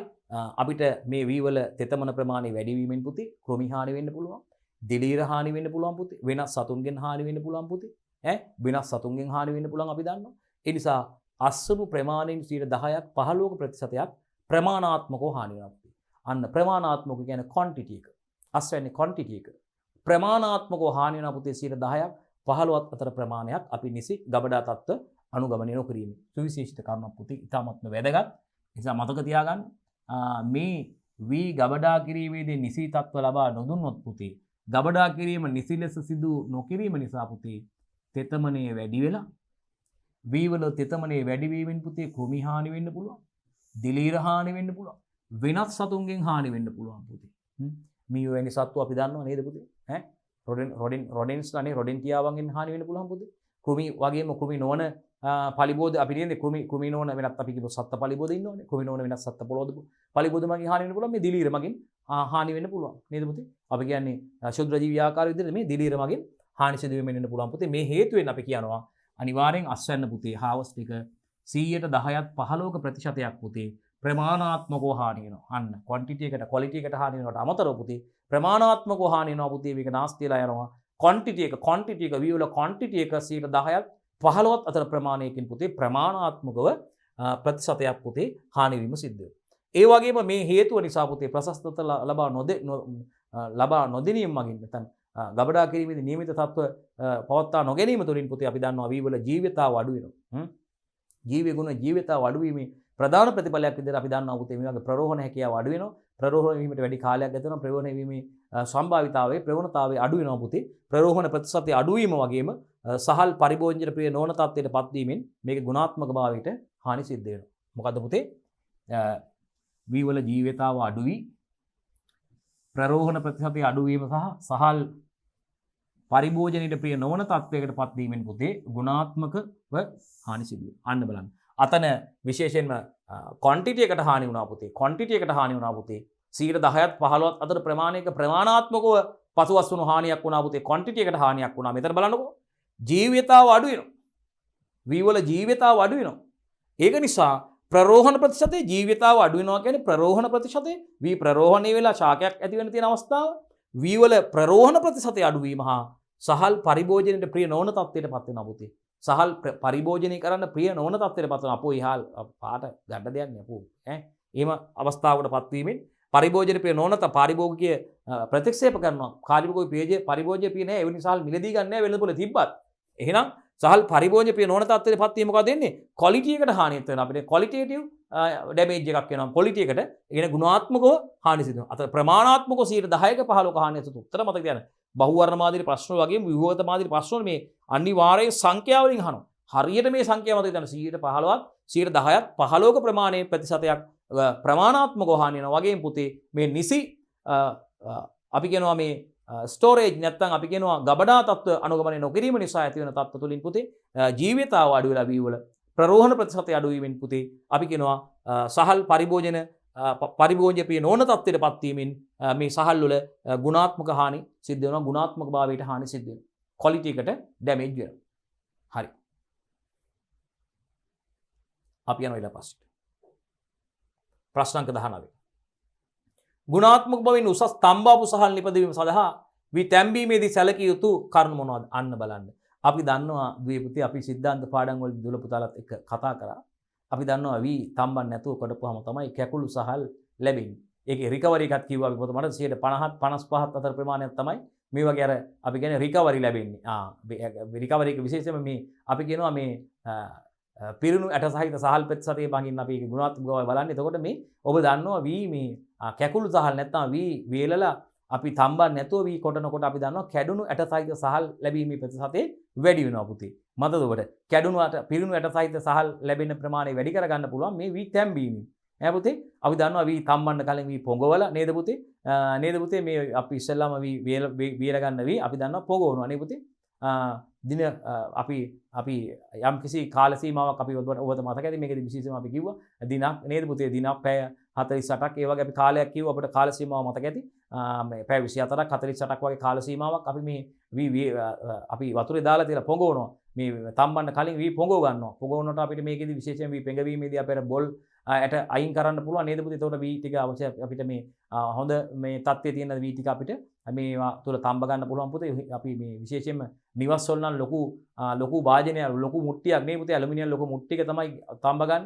අපිට මේ වී වල තෙතමන ප්‍රමාණය වැඩි වීමෙන් පුතේ කෘමි හානි වෙන්න පුළුවන්. දිලීර හානි වෙන්න පුළුවන් පුතේ. වෙනස් සතුන්ගෙන් හානි වෙන්න පුළුවන් පුතේ. වෙනස් සතුන්ගෙන් හානි වෙන්න පුළුවන් අපි දන්නවා. ඒ නිසා අස්සනු ප්‍රමාණයෙන් 10ක් 15ක ප්‍රතිශතයක් ප්‍රමාණාත්මකව හානි වෙනවා පුතේ. අන්න ප්‍රමාණාත්මක කියන්නේ ක්වොන්ටිටි එක. අස් වෙන්නේ ක්වොන්ටිටි එක. ප්‍රමාණාත්මකව හානි වෙනවා පුතේ 10ක් 15ක් අතර ප්‍රමාණයක් අපි නිසි ගබඩා තත්ත්ව අනුගමනය නොකිරීම. සුවිශේෂිත කරුණක් පුතේ. ඉතාමත්ම වැදගත්. නිසා මතක තියාගන්න මේ වී ගබඩා කිරීමේදී නිසි තත්ත්ව ලබා නොදුන්නොත් පුතේ ගබඩා කිරීම නිසි ලෙස සිදු නොකිරීම නිසා පුතේ තෙතමනේ වැඩි වෙලා වී වල තෙතමනේ වැඩි වීමෙන් පුතේ කෘමි හානි වෙන්න පුළුවන්. දිලීර හානි වෙන්න පුළුවන්. වෙනත් සතුන්ගෙන් හානි වෙන්න පුළුවන් පුතේ. මේ වෙනි සත්තු අපි දන්නවා නේද පුතේ? රොඩෙන්ස් අනේ රොඩෙන්ටියාවන්ගෙන් හානි වෙන්න පුළුවන් පුතේ. කෘමි වගේම කෘමි නොවන පලිබෝධ අපි කියන්නේ කෘමිනෝන වෙනත් අපි කියමු සත්ත්ව පලිබෝධ ඉන්නෝනේ. කෘමිනෝන වෙනත් සත්ත්ව පලිබෝධ මගින් හානි වෙන්න පුළුවන්. මේ දිලීර මගින් හානි වෙන්න පුළුවන්. නේද පුතේ? අපි කියන්නේ ශුද්‍ර ජීවී ආකාර විදිහට මේ දිලීර මගින් හානි සිදු වෙමින් වෙන්න පුළුවන් පුතේ. මේ හේතුවෙන් අපි කියනවා අනිවාර්යෙන් අස්වැන්න පුතේ හාවස් ටික 100ට 10ත් 15ක ප්‍රතිශතයක් පුතේ ප්‍රමාණාත්මකව හානි වෙනවා. අන්න ක්වොන්ටිටි එකට ක්වොලිටි එකට හානි වෙනවට අමතරව පුතේ ප්‍රමාණාත්මකව හානි වෙනවා පුතේ. මේක නාස්ති වෙලා යනවා. ක්වොන්ටිටි එක වී වල ක්වොන්ටිටි එක 10ත් 15ත් අතර ප්‍රමාණයකින් පුතේ ප්‍රමාණාත්මකව ප්‍රතිශතයක් පුතේ හානි වීම සිද්ධ වෙනවා. ඒ වගේම මේ හේතුව නිසා පුතේ ප්‍රශස්තත ලබා නොදැනීම මගින් නැත්නම් ගබඩා කිරීමේදී නියමිත තත්ත්ව පවත්වා නොගැනීම තුළින් පුතේ අපි දන්නවා වී වල ජීවිතාව අඩු වෙනවා. ජීවී ගුණ ජීවිතාව අඩු වීමේ ප්‍රධාන ප්‍රතිඵලයක් විදිහට අපි දන්නවා පුතේ මේ වගේ ප්‍රරෝහණ හැකියාව අඩු වෙනවා. ප්‍රරෝහණ වීමට වැඩි කාලයක් ගත වෙනවා. ප්‍රරෝහණ වීමේ සම්භාවිතාවයේ ප්‍රවණතාවය අඩු වෙනවා පුතේ. ප්‍රරෝහණ ප්‍රතිශතය අඩු වීම වගේම සහල් පරිභෝජන ප්‍රිය නොවන තත්ත්වයට පත් වීමෙන් මේකේ ගුණාත්මක භාවයට හානි සිද්ධ වෙනවා. මොකද්ද පුතේ? වී වල ජීවිතාව අඩු වී ප්‍රරෝහණ ප්‍රතිශතය අඩු වීම සහ සහල් පරිභෝජනයට ප්‍රිය නොවන තත්ත්වයකට පත් වීමෙන් පුතේ ගුණාත්මකව හානි සිදු වෙනවා. අන්න බලන්න. අතන විශේෂයෙන්ම ක්වොන්ටිටි එකට හානි වුණා පුතේ. ක්වොන්ටිටි එකට හානි වුණා පුතේ. 10ත් 15ත් අතර ප්‍රමාණයක ප්‍රමාණාත්මකව පසුවස් වුණු හානියක් වුණා පුතේ. ක්වොන්ටිටි එකට හානියක් වුණා. මෙතන බලන්නකෝ. ජීවිතාව අඩු වෙනවා. වී වල ජීවිතාව අඩු වෙනවා. ඒක නිසා ප්‍රරෝහණ ප්‍රතිශතයේ ජීවිතාව අඩු වෙනවා කියන්නේ ප්‍රරෝහණ ප්‍රතිශතයේ වී ප්‍රරෝහණය වෙලා ශාකයක් ඇති වෙන තියෙන අවස්ථාව. වී වල ප්‍රරෝහණ ප්‍රතිශතය අඩු වීම හා සහල් පරිභෝජනයට ප්‍රිය නොවන තත්ත්වයට පත් වෙනවා පුතේ. සහල් පරිභෝජනය කරන්න ප්‍රිය නොවන තත්ත්වයට පත් වෙනවා. අපෝ ඉහාල් පාට ගන්න දෙයක් නෑ අපෝ. එහෙම අවස්ථාවකට පත් වීමෙන් පරිභෝජන ප්‍රිය නොවන පාරිභෝගිකය ප්‍රතික්ෂේප කරනවා. පරිභෝජ්‍ය ප්‍රිය නෑ. ඒ නිසා මිලදී ගන්න නෑ වෙළඳපොළ තිබ්බත්. එහෙනම් සහල් පරිභෝජ්‍ය ප්‍රිය නොවන තත්ත්වයට පත් වීම මොකද වෙන්නේ? ක්වොලිටි එකට හානියක් වෙනවා. අපිට ක්වොලිටේටිව් ඩැමේජ් එකක් වෙනවා. ක්වොලිටි එකට ඒ කියන්නේ ගුණාත්මකව හානි සිදු වෙනවා. අත ප්‍රමාණාත්මකව 10ක 15ක හානිය සිදු. උත්තර මතක තියාගන්න. බහුවර්ණ මාදිරි ප්‍රශ්න වගේම විභවත මාදිරි ප්‍රශ්න මේ අනිවාර්යයෙන් සංඛ්‍යා වලින් අහනවා. හරියට මේ සංඛ්‍යාව මතක තියාගන්න 100ට 15ත් 10ක ප්‍රමාණයේ ප්‍රතිශතයක් ප්‍රමාණාත්මකව හානි වෙනවා. වගේම පුතේ මේ නිසි අපි කියනවා මේ ස්ටෝරේජ් නැත්නම් අපි කියනවා ගබඩා තත්ත්ව අනුගමනය නොකිරීම නිසා ඇති වෙන තත්ත්ව තුලින් පුතේ ජීවිතාව අඩු වෙලා වී වල ප්‍රරෝහණ ප්‍රතිශතය අඩු වීමෙන් පුතේ අපි කියනවා සහල් පරිභෝජ්‍ය ප්‍රිය නොවන තත්ත්වයට පත් වීමෙන් මේ සහල් වල ගුණාත්මක හානි සිද්ධ වෙනවා. ගුණාත්මක භාවයට හානි සිද්ධ වෙනවා. ක්වොලිටි එකට ඩැමේජ් වෙනවා. හරි. අපි යනවා ඊළඟ ප්‍රශ්නට. ප්‍රශ්න අංක 19. ගුණාත්මක බවින් උසස් තම්බාපු සහල් නිපදවීම සඳහා වී තැම්බීමේදී සැලකිය යුතු කරුණු මොනවද? අන්න බලන්න. අපි දන්නවා දුවේ පුතේ අපි සිද්ධාන්ත පාඩම් වල දුල පුතාලත් එක්ක කතා කරා. අපි දන්නවා වී තම්බන් නැතුව කොටපුවාම තමයි කැකුළු සහල් ලැබෙන්නේ. ඒකේ රිකවරි එකක් කිව්වා අපි පොතේ මට 50ත් 55ත් අතර ප්‍රමාණයක් තමයි මේ වගේ අර අපි කියන්නේ රිකවරි ලැබෙන්නේ. රිකවරි එක විශේෂයෙන්ම මේ අපි කියනවා මේ පිරුණු ඇට සහිත සහල් ප්‍රතිශතයේ බංගින් අපි ඒක ගුණාත්මක බව බලන්නේ. එතකොට මේ ඔබ දන්නවා වී මේ කැකුළු සහල් නැත්නම් වී වේලලා අපි තම්බන් නැතුව වී කොටනකොට අපි දන්නවා කැඩුණු ඇට සහිත සහල් ලැබීමේ ප්‍රතිශතය වැඩි වෙනවා පුතේ. මතකද ඔබට? පිරුණු ඇට සහිත සහල් ලැබෙන ප්‍රමාණය වැඩි කරගන්න පුළුවන් මේ වී තැම්බීමෙන්. ඈ පුතේ අපි දන්නවා වී තම්බන්න කලින් වී පොඟවලා නේද පුතේ? නේද පුතේ මේ අපි ඉස්සෙල්ලාම වී වේල ගන්න වී අපි දන්නවා පොඟවනවා නේ පුතේ. දින අපි යම් කිසි කාල සීමාවක් අපි ඔබට මතක ඇති මේකදී විශේෂයෙන්ම අපි කිව්වා දිනක් නේද පුතේ දිනක් පැය 48ක් ඒ වගේ අපි කාලයක් කිව්වා අපිට කාල සීමාව මතක ඇති මේ පැය 24ක් 48ක් වගේ කාල සීමාවක් අපි මේ අපි වතුරේ දාලා තියලා පොඟවනවා මේ තම්බන්න කලින් වී පොඟව ගන්නවා පොඟවනකොට අපිට මේකෙදි විශේෂයෙන් වී පෙඟවීමේදී අපේ බොල් ඇට අයින් කරන්න පුළුවන් නේද පුතේ එතකොට වී ටික අවශ්‍ය අපිට මේ හොඳ මේ තත්ත්වයේ තියෙන වී ටික අපිට මේවා තුල තම්බ ගන්න පුළුවන් පුතේ අපි මේ විශේෂයෙන්ම නිවස් වල නම් ලොකු වාජනය ලොකු මුට්ටියක් නේ පුතේ ඇලුමිනියම් ලොකු මුට්ටියක තමයි තම්බ ගන්න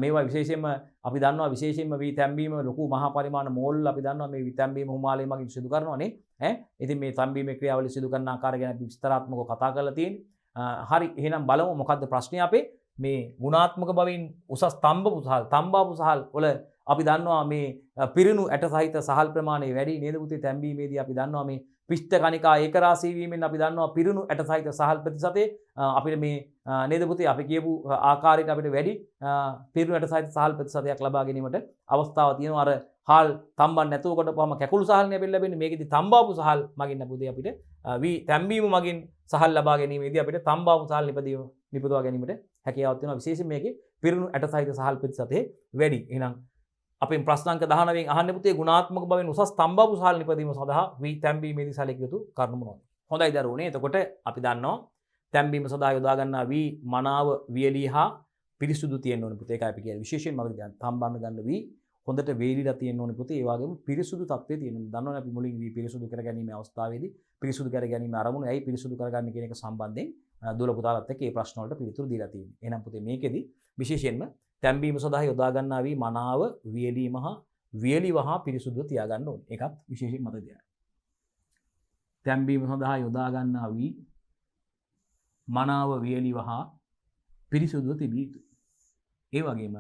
මේවා විශේෂයෙන්ම අපි දන්නවා විශේෂයෙන්ම වී තැම්බීම ලොකු මහා පරිමාණ මෝල් අපි දන්නවා මේ වී තැම්බීම හුමාලය මගින් සිදු කරනවා නේ ඈ ඉතින් මේ තැම්බීමේ ක්‍රියාවලිය සිදු කරන ආකාරය ගැන අපි විස්තරාත්මකව කතා කරලා තියෙන්නේ හරි එහෙනම් බලමු මොකද්ද ප්‍රශ්නේ අපේ මේ ගුණාත්මක බවින් උසස් තම්බාපු සහල් වල අපි දන්නවා මේ පිරුණු ඇට සහිත සහල් ප්‍රමාණය වැඩි නේද පුතේ තැම්බීමේදී අපි දන්නවා මේ පිෂ්ඨ කණිකා ඒකරාශී වීමෙන් අපි දන්නවා පිරුණු ඇට සහිත සහල් ප්‍රතිශතේ අපිට මේ නේද පුතේ අපි කියපු ආකාරයට අපිට වැඩි පිරුණු ඇට සහිත සහල් ප්‍රතිශතයක් ලබා ගැනීමට අවස්ථාවක් තියෙනවා අර හාල් තම්බන් නැතුව කොටපුවම කැකුළු සහල්නේ අපිට ලැබෙන්නේ මේකෙදි තම්බාපු සහල් මගින් පුතේ අපිට වී තැම්බීම මගින් සහල් ලබා ගැනීමේදී අපිට තම්බාපු සහල් නිපදවා ගැනීමට හැකියාවක් තියෙනවා. විශේෂයෙන් මේකේ පිරුණු ඇට සහිත සහල් ප්‍රතිශතය වැඩි. එහෙනම් අපෙන් ප්‍රශ්නාංක 19න් අහන්නේ පුතේ ගුණාත්මක බවෙන් උසස් තම්බපු සහල් නිපදවීම සඳහා වී තැම්බීමේදී සැලකිය යුතු කරුණු මොනවාද? හොඳයි දරුවනේ. එතකොට අපි දන්නවා තැම්බීම සඳහා යොදා ගන්නා වී මනාව වියලී හා පිරිසුදු තියෙන්න ඕනේ පුතේ. ඒකයි අපි කියන්නේ විශේෂයෙන්ම අපි කියන්නේ තම්බන්න ගන්න වී හොඳට වේලිලා තියෙන්න ඕනේ පුතේ. ඒ වගේම පිරිසුදු තත්ත්වයේ තියෙන්න ඕනේ. දන්නවනේ අපි මුලින් වී පිරිසුදු කර ගැනීම අවස්ථාවේදී පිරිසුදු කර ගැනීම අරමුණ ඇයි පිරිසුදු කරගන්නේ කියන එක සම්බන්ධයෙන් දුවල පුතාලත් එක්ක මේ ප්‍රශ්න වලට පිළිතුරු දීලා තියෙන්නේ. එහෙනම් පුතේ මේකෙදි විශේෂයෙන්ම තැම්බීම සඳහා යොදා ගන්නා වී මනාව වියලීම හා වියලිව හා පිරිසුදුව තියාගන්න ඕනේ. ඒකත් විශේෂයෙන් මතක තියාගන්න. තැම්බීම සඳහා යොදා ගන්නා වී මනාව වියලිව හා පිරිසුදුව තිබිය යුතුයි. ඒ වගේම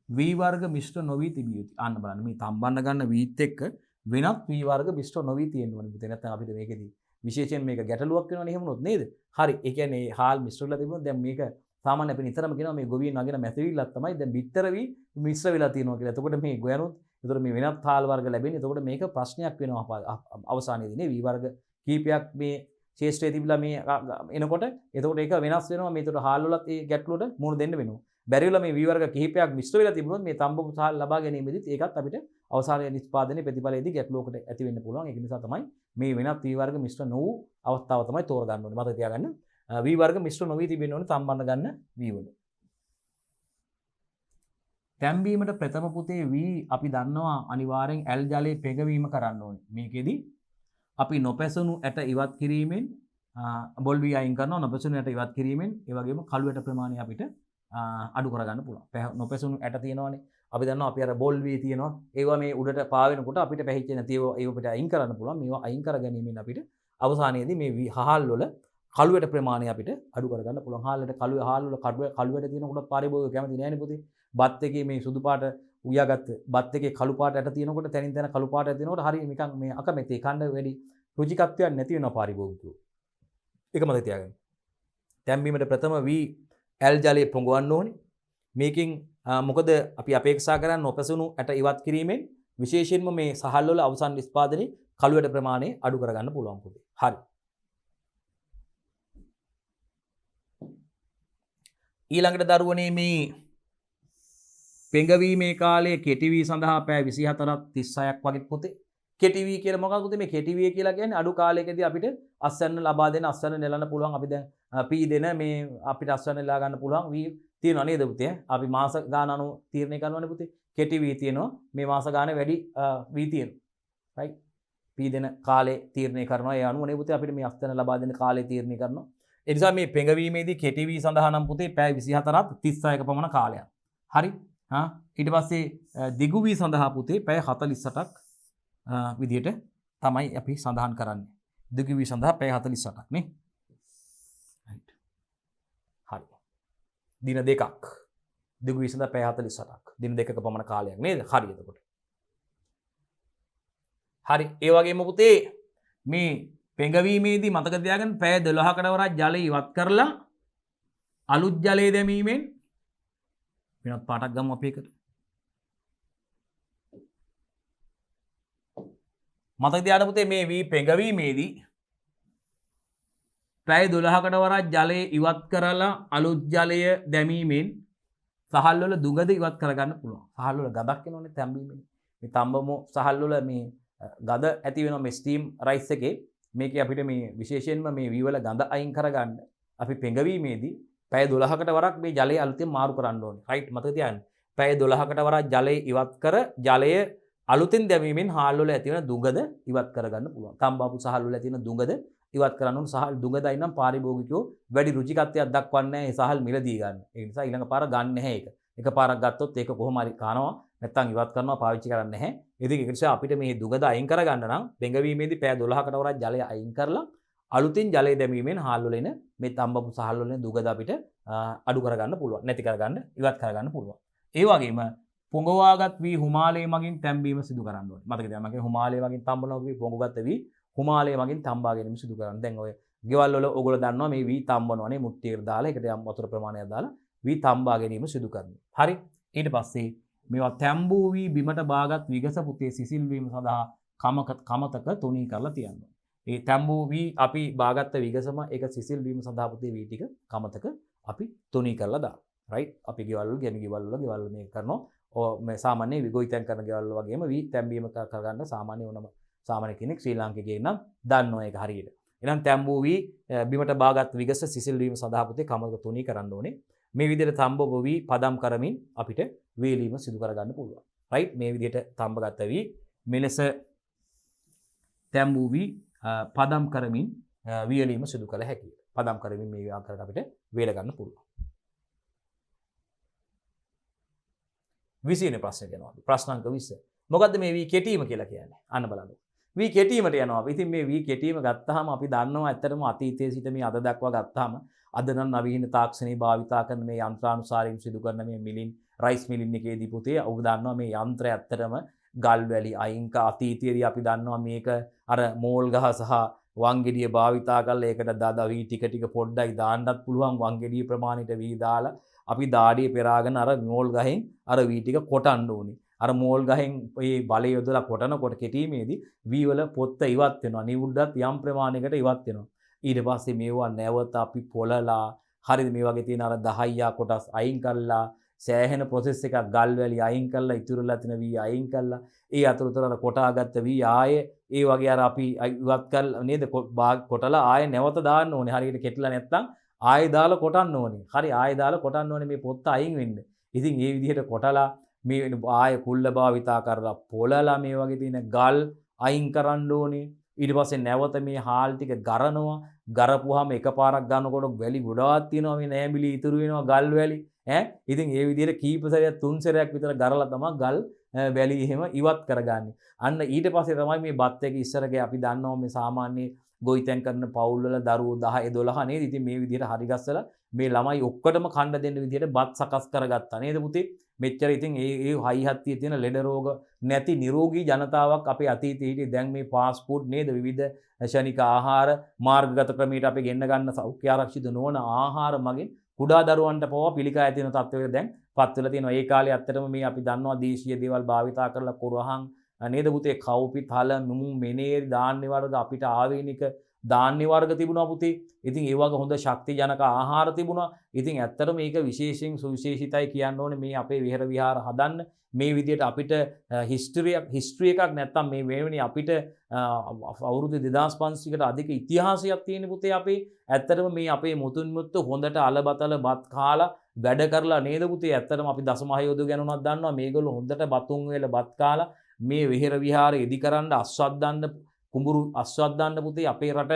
වී වර්ග මිශ්‍ර නොවී තිබිය යුතුයි. අන්න බලන්න මේ තම්බන්න ගන්න වීත් එක්ක වෙනත් වී වර්ග මිශ්‍ර නොවී තියෙන්න ඕනේ පුතේ. නැත්නම් අපිට මේකෙදී විශේෂයෙන් මේක ගැටලුවක් වෙනවනේ එහෙම වුණොත් නේද? හරි. ඒ කියන්නේ හාල් මිශ්‍ර වෙලා තිබුණොත් දැන් මේක සාමාන්‍ය අපි නිතරම කියනවා මේ ගොවියෙන් නගින මැතිවිල්ලක් තමයි දැන් බිත්තර වී මිශ්‍ර වෙලා තියෙනවා කියලා. එතකොට මේ ගොයනොත් එතකොට මේ වෙනත් හාල් වර්ග ලැබෙන්නේ. එතකොට මේක ප්‍රශ්නයක් වෙනවා අවසානයේදී නේ වී වර්ග කීපයක් මේ ශේෂ්ත්‍රයේ තිබිලා මේ එනකොට එතකොට ඒක වෙනස් වෙනවා. මේ එතකොට හාල් වලත් ඒ ගැටලුවට මුහුණ දෙන්න වෙනවා. බැරි වෙලා මේ වී වර්ග කිහිපයක් මිශ්‍ර වෙලා තිබුණොත් මේ තම්බපු සහල් ලබා ගැනීමෙදිත් ඒකත් අපිට අවසානයේ නිෂ්පාදනයේ ප්‍රතිඵලයේදී ගැටලුවකට ඇති වෙන්න පුළුවන්. ඒක නිසා තමයි මේ වෙනත් වී වර්ග මිශ්‍ර නොවූ අවස්ථාව තමයි තෝරගන්න ඕනේ. මතක තියාගන්න. වී වර්ග මිශ්‍ර නොවී තිබෙන්න ඕනේ තම්බන්න ගන්න වී වල. තැම්බීමට ප්‍රථම පුතේ වී අපි දන්නවා අනිවාර්යෙන් ඇල් ජලයේ පෙඟවීම කරන්න ඕනේ. මේකෙදි අපි නොපැසුණු ඇට ඉවත් කිරීමෙන් බොල් වී අයින් කරනවා. නොපැසුණු ඇට ඉවත් කිරීමෙන් ඒ වගේම කළු ඇට ප්‍රමාණය අපිට අඩු කරගන්න පුළුවන්. නොපැසුණු ඇට තියෙනවානේ. අපි දන්නවා අපි අර බොල් වී තියෙනවා. ඒවා මේ උඩට පාවෙනකොට අපිට පැහිච්ච නැති ඒවා අපිට අයින් කරන්න පුළුවන්. මේවා අයින් කර ගැනීමෙන් අපිට අවසානයේදී මේ හාල් වල කළු ඇට ප්‍රමාණය අපිට අඩු කරගන්න පුළුවන්. හාල් වල කළු ඇට තියෙනකොට පාරිභෝගිකයෝ කැමති නෑනේ පුතේ. බත් එකේ මේ සුදු පාට උයාගත්ත බත් එකේ කළු පාට ඇට තියෙනකොට තනින් තන කළු පාට ඇට තියෙනකොට හරිය නිකන් මේ අකමැති කන්න වැඩි රුචිකත්වයක් නැති වෙනවා පාරිභෝගිකයෝ. ඒක මතක තියාගන්න. තැම්බීමට ප්‍රථම වී ඇල් ජලයේ පොඟවන්න ඕනේ. මේකෙන් මොකද අපි අපේක්ෂා කරන්නේ නොපැසුණු ඇට ඉවත් කිරීමෙන් විශේෂයෙන්ම මේ සහල් වල අවසන් නිෂ්පාදනයේ කළු ඇට ප්‍රමාණය අඩු කරගන්න පුළුවන් පුතේ. හරි. ඊළඟට දරුවනේ මේ පෙඟවීමේ කාලය කෙටි වී සඳහා පැය 24ක් 36ක් වගේ පුතේ. කෙටි වී කියලා මොකක්ද පුතේ? මේ කෙටි වී කියලා කියන්නේ අඩු කාලයකදී අපිට අස්වැන්න ලබා දෙන අස්වැන්න නෙලන්න පුළුවන්. අපි දැන් පී දෙන මේ අපිට අස්වැන්න නෙලා ගන්න පුළුවන් වී තියෙනවා නේද පුතේ? අපි මාස ගාන අනුව තීරණය කරනවානේ පුතේ. කෙටි වී තියෙනවා. මේ මාස ගානේ වැඩි වී තියෙනවා. රයිට්. පී දෙන කාලේ තීරණය කරනවා. ඒ අනුව නේ පුතේ අපිට මේ අස්වැන්න ලබා දෙන කාලේ තීරණය කරනවා. ඒ නිසා මේ පෙඟවීමේදී කෙටි වී සඳහා නම් පුතේ පැය 24ක් 36ක පමණ කාලයක්. හරි. ඊට පස්සේ දිගු වී සඳහා පුතේ පැය 48ක් විදියට තමයි අපි සඳහන් කරන්නේ. දිගු වී සඳහා පැය 48ක් නේ. රයිට්. හරි. දින දෙකක්. දිගු වී සඳහා පැය 48ක්. දින දෙකක පමණ කාලයක් නේද? හරි එතකොට. හරි. ඒ වගේම පුතේ මේ පෙඟවීමේදී මතක තියාගන්න පැය 12කට වරක් ජලය ඉවත් කරලා අලුත් ජලය දැමීමෙන් වෙනත් පාටක් ගමු අපි එකට. මතක තියාගන්න පුතේ මේ වී පෙඟවීමේදී පැය 12කට වරක් ජලය ඉවත් කරලා අලුත් ජලය දැමීමෙන් සහල් වල දුගඳ ඉවත් කරගන්න පුළුවන්. සහල් වල ගඳක් එනවනේ තැම්බීමෙන්. මේ තම්බමු සහල් වල මේ ගඳ ඇති වෙනවා මේ ස්ටීම් රයිස් එකේ. මේකේ අපිට මේ විශේෂයෙන්ම මේ වී වල ගඳ අයින් කරගන්න අපි පෙඟවීමේදී පැය 12කට වරක් මේ ජලය අලුතෙන් මාරු කරන්න ඕනේ. රයිට් මතක තියාගන්න. පැය 12කට වරක් ජලය ඉවත් කර ජලය අලුතෙන් දැමීමෙන් හාල් වල ඇති වෙන දුගඳ ඉවත් කරගන්න පුළුවන්. තම්බාපු සහල් වල ඇති වෙන දුගඳ ඉවත් කරන්න ඕන. සහල් දුගඳයි නම් පාරිභෝගිකයෝ වැඩි රුචිකත්වයක් දක්වන්නේ නැහැ. ඒ සහල් මිලදී ගන්න. ඒ නිසා ඊළඟ පාර ගන්න නැහැ ඒක. එකපාරක් ගත්තොත් ඒක කොහොම හරි කනවා. නැත්තම් ඉවත් කරනවා පාවිච්චි කරන්නේ නැහැ. ඉතින් ඒක නිසා අපිට මේ දුගඳ අයින් කරගන්න නම් පෙඟවීමේදී පැය 12කට වරක් ජලය අයින් කරලා අලුතින් ජලය දැමීමෙන් හාල් වල එන මේ තම්බපු සහල් වල එන දුගඳ අපිට අඩු කරගන්න පුළුවන්. නැති කරගන්න ඉවත් කරගන්න පුළුවන්. ඒ වගේම පොඟවාගත් වී හුමාලය මගින් තැම්බීම සිදු කරන්න ඕනේ. මතක තියාගන්න. මගේ හුමාලය මගින් තම්බනවා වී පොඟගත් වී හුමාලය මගින් තම්බා ගැනීම සිදු කරන්න. දැන් ඔය ගෙවල් වල ඔයගොල්ලෝ දන්නවා මේ වී තම්බනවානේ මුට්ටියකට දාලා ඒකට යම් වතුර ප්‍රමාණයක් දාලා වී තම්බා ගැනීම සිදු කරනවා. හරි. ඊට පස්සේ මේවා තැම්බූ වී බිමට බාගත් විගස පුතේ සිසිල් වීම සඳහා කමතක තුනී කරලා තියන්න. ඒ තැම්බූ වී අපි බාගත්ත විගසම ඒක සිසිල් වීම සඳහා පුතේ වී ටික කමතක අපි තුනී කරලා දානවා. රයිට්? අපි ගෙවල් වල ගෙවල් වල මේක කරනවා. මේ සාමාන්‍ය විගොවිතැන් කරන ගෙවල් වගේම වී තැම්බීම කරගන්න සාමාන්‍ය ඕනම සාමාන්‍ය කෙනෙක් ශ්‍රී ලාංකිකයෙක් නම් දන්නවා ඒක හරියට. එහෙනම් තැම්බූ වී බිමට බාගත් විගස සිසිල් වීම සඳහා පුතේ කමක තුනී කරන්න ඕනේ. මේ විදිහට තඹ වී පදම් කරමින් අපිට වේලීම සිදු කරගන්න පුළුවන්. රයිට්? මේ විදිහට තඹගත වී මෙලෙස තැම්බූ වී පදම් කරමින් වියලීම සිදු කළ හැකියි. පදම් කරමින් මේ ආකාරයට අපිට වේල ගන්න පුළුවන්. 20 වෙනි ප්‍රශ්නේ දෙනවා. ප්‍රශ්න අංක 20. මොකද්ද මේ වී කෙටීම කියලා කියන්නේ? අන්න බලන්න. වී කෙටීමට යනවා. ඉතින් මේ වී කෙටීම ගත්තාම අපි දන්නවා ඇත්තටම අතීතයේ සිට මේ අද දක්වා ගත්තාම අද නම් නවීන තාක්ෂණයේ භාවිතා කරන මේ යන්ත්‍රානුසාරයෙන් සිදු කරන මේ මිලින් රයිස් මිලින් එකේදී පුතේ ඔබ දන්නවා මේ යන්ත්‍රය ඇත්තටම ගල් වැලි අයින්ක අතීතයේදී අපි දන්නවා මේක අර මෝල් ගහ සහ වංගෙඩිය භාවිතා කරලා ඒකට දද වී ටික පොඩ්ඩයි දාන්නත් පුළුවන් වංගෙඩිය ප්‍රමාණයට වී දාලා අපි දාඩිය පෙරාගෙන අර මෝල් ගහෙන් අර වී ටික කොටන්න ඕනේ. අර මෝල් ගහෙන් මේ බලය යොදලා කොටනකොට කෙටීමේදී වී වල පොත්ත ඉවත් වෙනවා. නිවුඩ්ඩත් යම් ප්‍රමාණයකට ඉවත් වෙනවා. ඊට පස්සේ මේවා නැවත අපි පොළලා හරිද මේ වගේ තියෙන අර 10 කොටස් අයින් කරලා සෑහෙන ප්‍රොසෙස් එකක් ගල් වැලි අයින් කරලා ඉතුරුලා තියෙන වී අයින් කරලා ඒ අතරතුර අර කොටාගත්ත වී ආයේ ඒ වගේ අර අපි ඉවත් කරලා නේද කොටලා ආයේ නැවත දාන්න ඕනේ. හරියට කෙටලා නැත්තම් ආයේ දාලා කොටන්න ඕනේ. හරි ආයේ දාලා කොටන්න ඕනේ මේ පොත්ත අයින් වෙන්න. ඉතින් මේ විදිහට කොටලා මේ ආයේ කුල්ල භාවිතා කරලා පොළලා මේ වගේ තියෙන ගල් අයින් කරන්න ඕනේ. ඊට පස්සේ නැවත මේ හාල් ටික ගරනවා. ගරපුවාම එකපාරක් ගන්නකොට වැලි ගොඩාක් තියෙනවා මේ නෑඹිලි ඉතුරු වෙනවා ගල් වැලි. ඉතින් ඒ විදිහට කීප සැරයක් 3 සැරයක් විතර ගරලා තමයි ගල් වැලි එහෙම ඉවත් කරගන්නේ. අන්න ඊට පස්සේ තමයි මේ බත් එක ඉස්සරගේ අපි දන්නවා මේ සාමාන්‍ය ගොවිතැන් කරන පවුල් වල දරුවෝ 10 12 නේද? ඉතින් මේ විදිහට හරි ගස්සලා මේ ළමයි ඔක්කොටම කන්න දෙන්න විදිහට බත් සකස් කරගත්තා නේද පුතේ? මෙච්චර ඉතින් ඒ හයි හත්තිය තියෙන ලෙඩ රෝග නැති නිරෝගී ජනතාවක් අපේ අතීතයේ හිටියේ. දැන් මේ ෆාස්ට් ෆුඩ් නේද? විවිධ ශනික ආහාර මාර්ගගත ක්‍රමයට අපි ගෙන්න ගන්න සෞඛ්‍ය ආරක්ෂිත නොවන ආහාර මගින් කුඩා දරුවන්ට පවා පිළිකා ඇති වෙන තත්ත්වයකට දැන් පත් වෙලා තියෙනවා. ඒ කාලේ ඇත්තටම මේ අපි දන්නවා දේශීය දේවල් භාවිතා කරලා කුරහන් නේද පුතේ කව්පි තල මුමු මෙනේරි ධාන්‍ය වර්ග අපිට ආවේනික ධාන්‍ය වර්ග තිබුණා පුතේ. ඉතින් ඒ වගේ හොඳ ශක්තිජනක ආහාර තිබුණා. ඉතින් ඇත්තටම මේක විශේෂයෙන් සුවිශේෂිතයි කියන්න ඕනේ මේ අපේ විහෙර විහාර හදන්න. මේ විදිහට අපිට හිස්ටරි එකක් නැත්තම් මේ වෙනි අපිට අවුරුදු 2500කට අධික ඉතිහාසයක් තියෙන පුතේ අපේ. ඇත්තටම මේ අපේ මුතුන් මුත්තු හොඳට අලබතල බත් කාලා වැඩ කරලා නේද පුතේ. ඇත්තටම අපි දසමහා යෝධ ගැන උනත් දන්නවා. මේගොල්ලෝ හොඳට බතුන් වේල බත් කාලා මේ විහෙර විහාර ඉදි කරන්න අස්වද්දන්න කුඹුරු අස්වද්දන්න පුතේ අපේ රට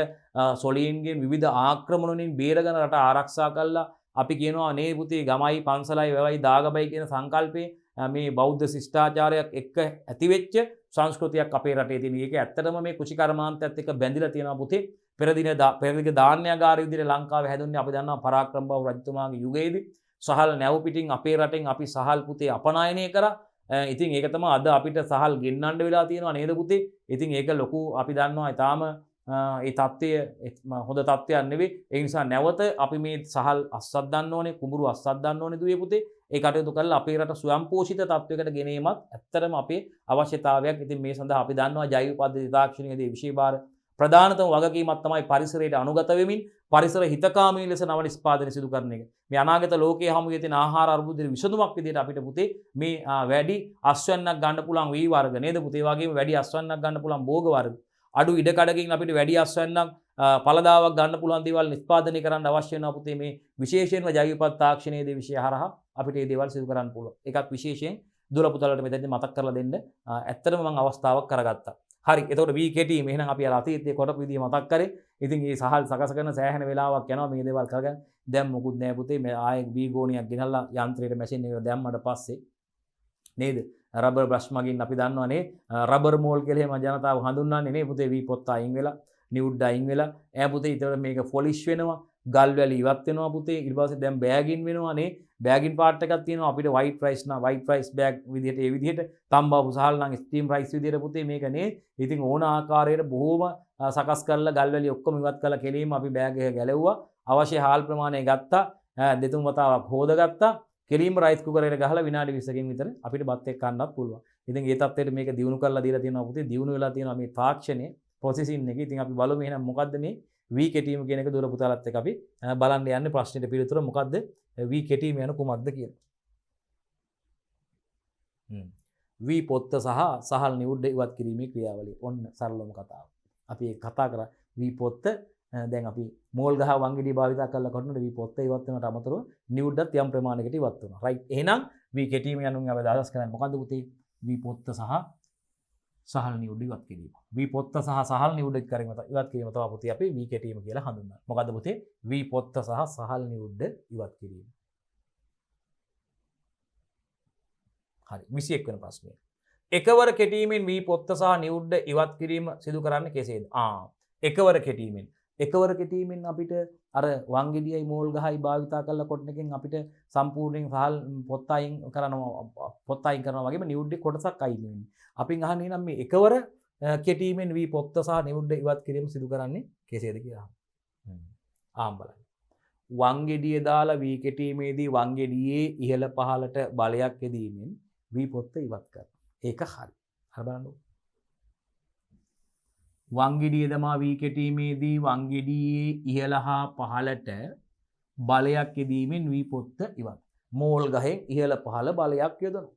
සොලීන්ගේ විවිධ ආක්‍රමණ වලින් බේරගෙන රට ආරක්ෂා කළා. අපි කියනවා නේ පුතේ ගමයි පන්සලයි වැවයි දාගබයි කියන සංකල්පේ මේ බෞද්ධ ශිෂ්ටාචාරයක් එක්ක ඇතිවෙච්ච සංස්කෘතියක් අපේ රටේ තියෙන. ඒක ඇත්තටම මේ කුෂි කර්මාන්තයත් එක්ක බැඳිලා තියෙනවා පුතේ. පෙරදිග ධාන්‍යාගාර විදිහට ලංකාවේ හැදුන්නේ අපි දන්නවා පරාක්‍රම බහු රජතුමාගේ යුගයේදී. සහල් නැව් පිටින් අපේ රටෙන් අපි සහල් පුතේ අපනයනය කරා. ඉතින් ඒක තමයි අද අපිට සහල් ගෙන්නන්න වෙලා තියෙනවා නේද පුතේ. ඉතින් ඒක ලොකු අපි දන්නවා ඊටාම ඒ தත්ත්වය හොඳ තත්ත්වයක් නෙවෙයි. ඒ නිසා නැවත අපි මේ සහල් අස්වද්දන්න ඕනේ, කුඹුරු අස්වද්දන්න ඕනේ දුවේ පුතේ. ඒ කටයුතු කරලා අපේ රට ස්වයංපෝෂිත තත්ත්වයකට ගෙනීමත් ඇත්තටම අපේ අවශ්‍යතාවයක්. ඉතින් මේ සඳහා අපි දන්නවා ජෛව පද්ධති තාක්ෂණයේදී විශේෂ භාර ප්‍රධානතම වගකීමක් තමයි පරිසරයට අනුගත වෙමින් පරිසර හිතකාමී ලෙස නව නිෂ්පාදනය සිදු කරන එක. මේ අනාගත ලෝකයේ හමුවේ තියෙන ආහාර අර්බුදයේ විසඳුමක් විදිහට අපිට පුතේ මේ වැඩි අස්වැන්නක් ගන්න පුළුවන් වී වර්ග නේද පුතේ. ඒ වගේම වැඩි අස්වැන්නක් ගන්න පුළුවන් භෝග වර්ග. අඩු ඉඩකඩකින් අපිට වැඩි අස්වැන්නක් පළදාවක් ගන්න පුළුවන් දේවල් නිෂ්පාදනය කරන්න අවශ්‍ය වෙනවා පුතේ. මේ විශේෂයෙන්ම ජෛව පද්ධති තාක්ෂණයේදී විශේෂ හරහා අපිට මේ දේවල් සිදු කරන්න පුළුවන්. ඒකත් විශේෂයෙන් දුර පුතලට මෙතනදී මතක් කරලා දෙන්න ඇත්තටම මම අවස්ථාවක් කරගත්තා. හරි. එතකොට වී කෙටීම එහෙනම් අපි අර අතීතයේ කොටපු විදිය මතක් කරේ. ඉතින් මේ සහල් සකස කරන සෑහෙන වෙලාවක් යනවා මේ දේවල් කරගෙන. දැන් මොකුත් නෑ පුතේ. මේ ආයේ වී ගෝණියක් ගෙනල්ලා යන්ත්‍රයට මැෂින් එකට දැම්මට පස්සේ නේද? රබර් බ්‍රෂ් මගින් අපි දන්නවනේ රබර් මෝල් කියලා එහෙම ජනතාව හඳුන්වන්නේ නේ පුතේ. වී පොත්ත අයින් වෙලා නිවුඩ් අයින් වෙලා පුතේ ඊට මේක පොලිෂ් වෙනවා. ගල් වැලි ඉවත් වෙනවා පුතේ. ඊට පස්සේ දැන් බෑගින් වෙනවා නේ. බෑගින් පාර්ට් එකක් තියෙනවා අපිට වයිට් රයිස් නා වයිට් රයිස් බෑග් විදිහට ඒ විදිහට තම්බාපු සහල් නම් ස්ටීම් රයිස් විදිහට පුතේ මේක නේ. ඉතින් ඕන ආකාරයට බොහොම සකස් කරලා ගල් වැලි ඔක්කොම ඉවත් කරලා කෙලීම අපි බෑග් එක ගැලෙව්වා. අවශ්‍ය හාල් ප්‍රමාණය ගත්තා. දෙතුන් වතාවක් හොදගත්තා. කෙලීම රයිස් කුකරේට ගහලා විනාඩි 20කින් විතර අපිට බත් එක්ක කන්නත් පුළුවන්. ඉතින් ඒ තත්ත්වයට මේක දියුණු කරලා දීලා තියෙනවා පුතේ. දියුණු වෙලා තියෙනවා මේ තාක්ෂණයේ ප්‍රොසෙසින් එක. ඉතින් අපි බලමු එහෙනම් මොකද්ද මේ V කෙටීම කියන එක දුර පුතාලත් එක්ක අපි බලන්න යන්නේ ප්‍රශ්නෙට පිළිතුර මොකද්ද V කෙටීම යන කුමක්ද කියලා. V පොත්ත සහ සහල් නිවුඩ ඉවත් කිරීමේ ක්‍රියාවලිය. ඔන්න සරලම කතාව. අපි ඒක කතා කරා V පොත්ත දැන් අපි මෝල් ගහ වංගෙඩිය භාවිතා කරලා කරනකොට V පොත්ත ඉවත් වෙනවට අමතරව නිවුඩත් යම් ප්‍රමාණයකට ඉවත් වෙනවා. රයිට්. එහෙනම් V කෙටීම යනුවෙන් අපි අදහස් කරන්නේ මොකද්ද පුතේ? V පොත්ත සහ සහල් නිවුඩ ඉවත් කිරීම. V පොත්ත සහ සහල් නිවුඩ ඉවත් කිරීම තමයි පුතේ අපි V කෙටීම කියලා හඳුන්වන්නේ. මොකද්ද පුතේ? V පොත්ත සහ සහල් නිවුඩ ඉවත් කිරීම. හරි 21 වෙනි ප්‍රශ්නය. එකවර කෙටීමෙන් V පොත්ත සහ නිවුඩ ඉවත් කිරීම සිදු කරන්නේ කෙසේද? එකවර කෙටීමෙන්. එකවර කෙටීමෙන් අපිට අර වංගෙඩියයි මෝල් ගහයි භාවිතා කරලා කොටන එකෙන් අපිට සම්පූර්ණයෙන් සහල් පොත්ත අයින් කරනවා වගේම නිවුඩ් කොටසක් අයින් වෙන්නේ. අපින් අහන්නේ නම් මේ එකවර කෙටීමෙන් V පොත්ත සහ නිවුඩ ඉවත් කිරීම සිදු කරන්නේ කෙසේද කියලා. බලන්න. වංගෙඩිය දාලා V කෙටීමේදී වංගෙඩියේ ඉහළ පහළට බලයක් යෙදීමෙන් V පොත්ත ඉවත් කරනවා. ඒක හරි. හරි බලන්න. වංගෙඩිය දමා V කෙටීමේදී වංගෙඩියේ ඉහළ හා පහළට බලයක් යෙදීමෙන් V පොත්ත ඉවත්. මෝල් ගහෙන් ඉහළ පහළ බලයක් යොදනවා.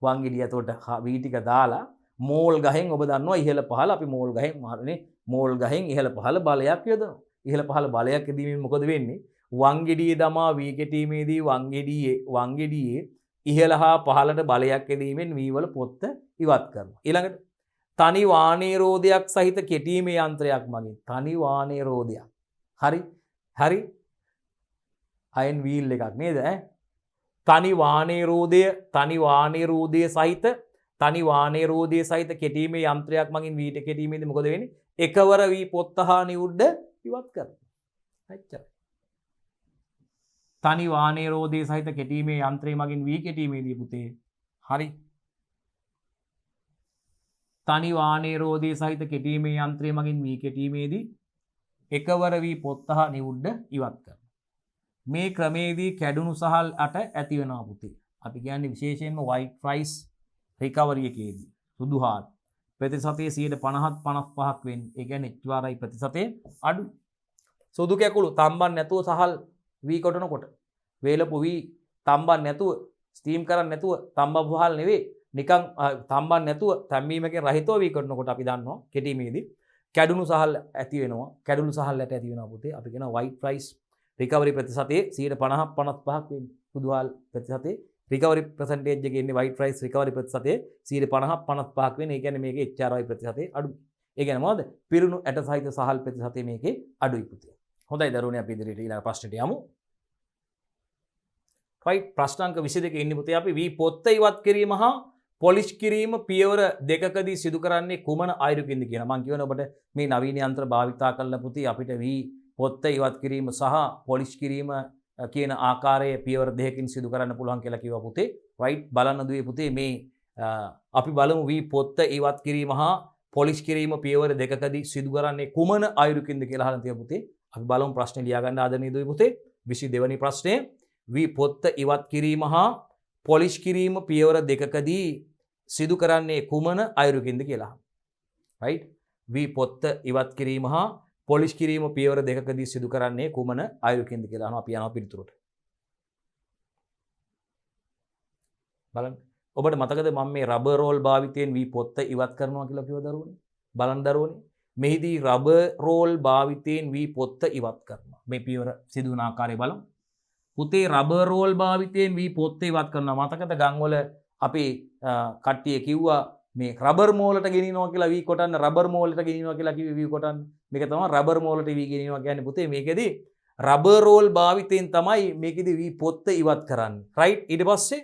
වංගෙඩිය එතකොට V ටික දාලා මෝල් ගහෙන් ඔබ දන්නවා ඉහළ පහළ අපි මෝල් ගහෙන් මාරනේ මෝල් ගහෙන් ඉහළ පහළ බලයක් යොදනවා. ඉහළ පහළ බලයක් යෙදීමෙන් මොකද වෙන්නේ? වංගෙඩිය දමා V කෙටීමේදී වංගෙඩියේ ඉහළ හා පහළට බලයක් යෙදීමෙන් V වල පොත්ත ඉවත් කරනවා. ඊළඟට තනි වානේරෝධයක් සහිත කෙටීමේ යන්ත්‍රයක් මගින් තනි වානේරෝධයක්. හරි? හරි? අයන් වීල් එකක් නේද ඈ? තනි වානේරෝධය සහිත කෙටීමේ යන්ත්‍රයක් මගින් V කෙටීමේදී මොකද වෙන්නේ? එකවර V පොත්ත හා නිවුඩ ඉවත් කරනවා. එච්චරයි. තනි වානේරෝධය සහිත කෙටීමේ යන්ත්‍රය මගින් V කෙටීමේදී පුතේ හරි තනි වානේරෝධය සහිත කෙටීමේ යන්ත්‍රය මගින් V කෙටීමේදී එකවර V පොත්ත හා නිවුඩ ඉවත් කරනවා. මේ ක්‍රමේදී කැඩුණු සහල් අට ඇති වෙනවා පුතේ. අපි කියන්නේ විශේෂයෙන්ම white rice recovery එකේදී සුදු හාල් ප්‍රතිශතයේ 50-55ක් වෙන්නේ. ඒ කියන්නේ HRI ප්‍රතිශතයේ අඩු. සුදු කැකුළු තම්බන් නැතුව සහල් V කොටනකොට වේලපු V තම්බන් නැතුව ස්ටීම් කරන්නේ නැතුව තම්බපු සහල් නෙවෙයි නිකන් තම්බන් නැතුව තැම්බීමකින් රහිතව V කොටනකොට අපි දන්නවා කෙටීමේදී කැඩුණු සහල් ඇති වෙනවා. කැඩුණු සහල් ඇට ඇති වෙනවා පුතේ. අපි කියනවා white rice recovery ප්‍රතිශතයේ 50-55ක් වෙන්නේ. සුදු හාල් ප්‍රතිශතයේ recovery percentage එකේ ඉන්නේ white rice recovery ප්‍රතිශතයේ 50-55ක් වෙන්නේ. ඒ කියන්නේ මේකේ HRI ප්‍රතිශතයේ අඩු. ඒ කියන්නේ මොකද? පිරුණු ඇට සහිත සහල් ප්‍රතිශතයේ මේකේ අඩුයි පුතේ. හොඳයි දරුවනේ අපි ඉදිරියට ඊළඟ ප්‍රශ්නෙට යමු. right ප්‍රශ්න අංක 22 ඉන්නේ පුතේ අපි V පොත්ත ඉවත් කිරීම හා පොලිෂ් කිරීම පියවර දෙකකදී සිදු කරන්නේ කුමන අයුරකින්ද කියලා. මම කියවන ඔබට මේ නවීන යන්ත්‍ර භාවිතා කරලා පුතේ අපිට V පොත්ත ඉවත් කිරීම සහ පොලිෂ් කිරීම කියන ආකාරයේ පියවර දෙකකින් සිදු කරන්න පුළුවන් කියලා කිව්වා පුතේ. right බලන්න දුවේ පුතේ මේ අපි බලමු V පොත්ත ඉවත් කිරීම හා පොලිෂ් කිරීම පියවර දෙකකදී සිදු කරන්නේ කුමන අයුරකින්ද කියලා අහලා තියෙනවා පුතේ. අපි බලමු ප්‍රශ්නේ ලියා ගන්න ආදරණීය දුවේ පුතේ. 22 වෙනි ප්‍රශ්නය V පොත්ත ඉවත් කිරීම හා පොලිෂ් කිරීම පියවර දෙකකදී සිදු කරන්නේ කුමන අයුරකින්ද කියලා. right V පොත්ත ඉවත් කිරීම හා පොලිෂ් කිරීම පියවර දෙකකදී සිදු කරන්නේ කුමන අයුරකින්ද කියලා අහනවා. අපි යනවා පිළිතුරට. බලන්න. ඔබට මතකද මම මේ රබර් රෝල් භාවිතයෙන් V පොත්ත ඉවත් කරනවා කියලා කිව්ව දරුවනේ? බලන්න දරුවනේ. මෙහිදී රබර් රෝල් භාවිතයෙන් V පොත්ත ඉවත් කරනවා. මේ පියවර සිදු වන ආකාරය බලමු. පුතේ රබර් රෝල් භාවිතයෙන් V පොත්ත ඉවත් කරනවා. මතකද ගම් වල අපි කට්ටිය කිව්වා මේ රබර් මෝලට ගෙනියනවා කියලා V කොටන්න රබර් මෝලට ගෙනියනවා කියලා කිව්වේ V කොටන්න. මේක තමයි රබර් මෝලට V ගෙනියනවා කියන්නේ පුතේ. මේකෙදි රබර් රෝල් භාවිතයෙන් තමයි මේකෙදි V පොත්ත ඉවත් කරන්නේ. right ඊට පස්සේ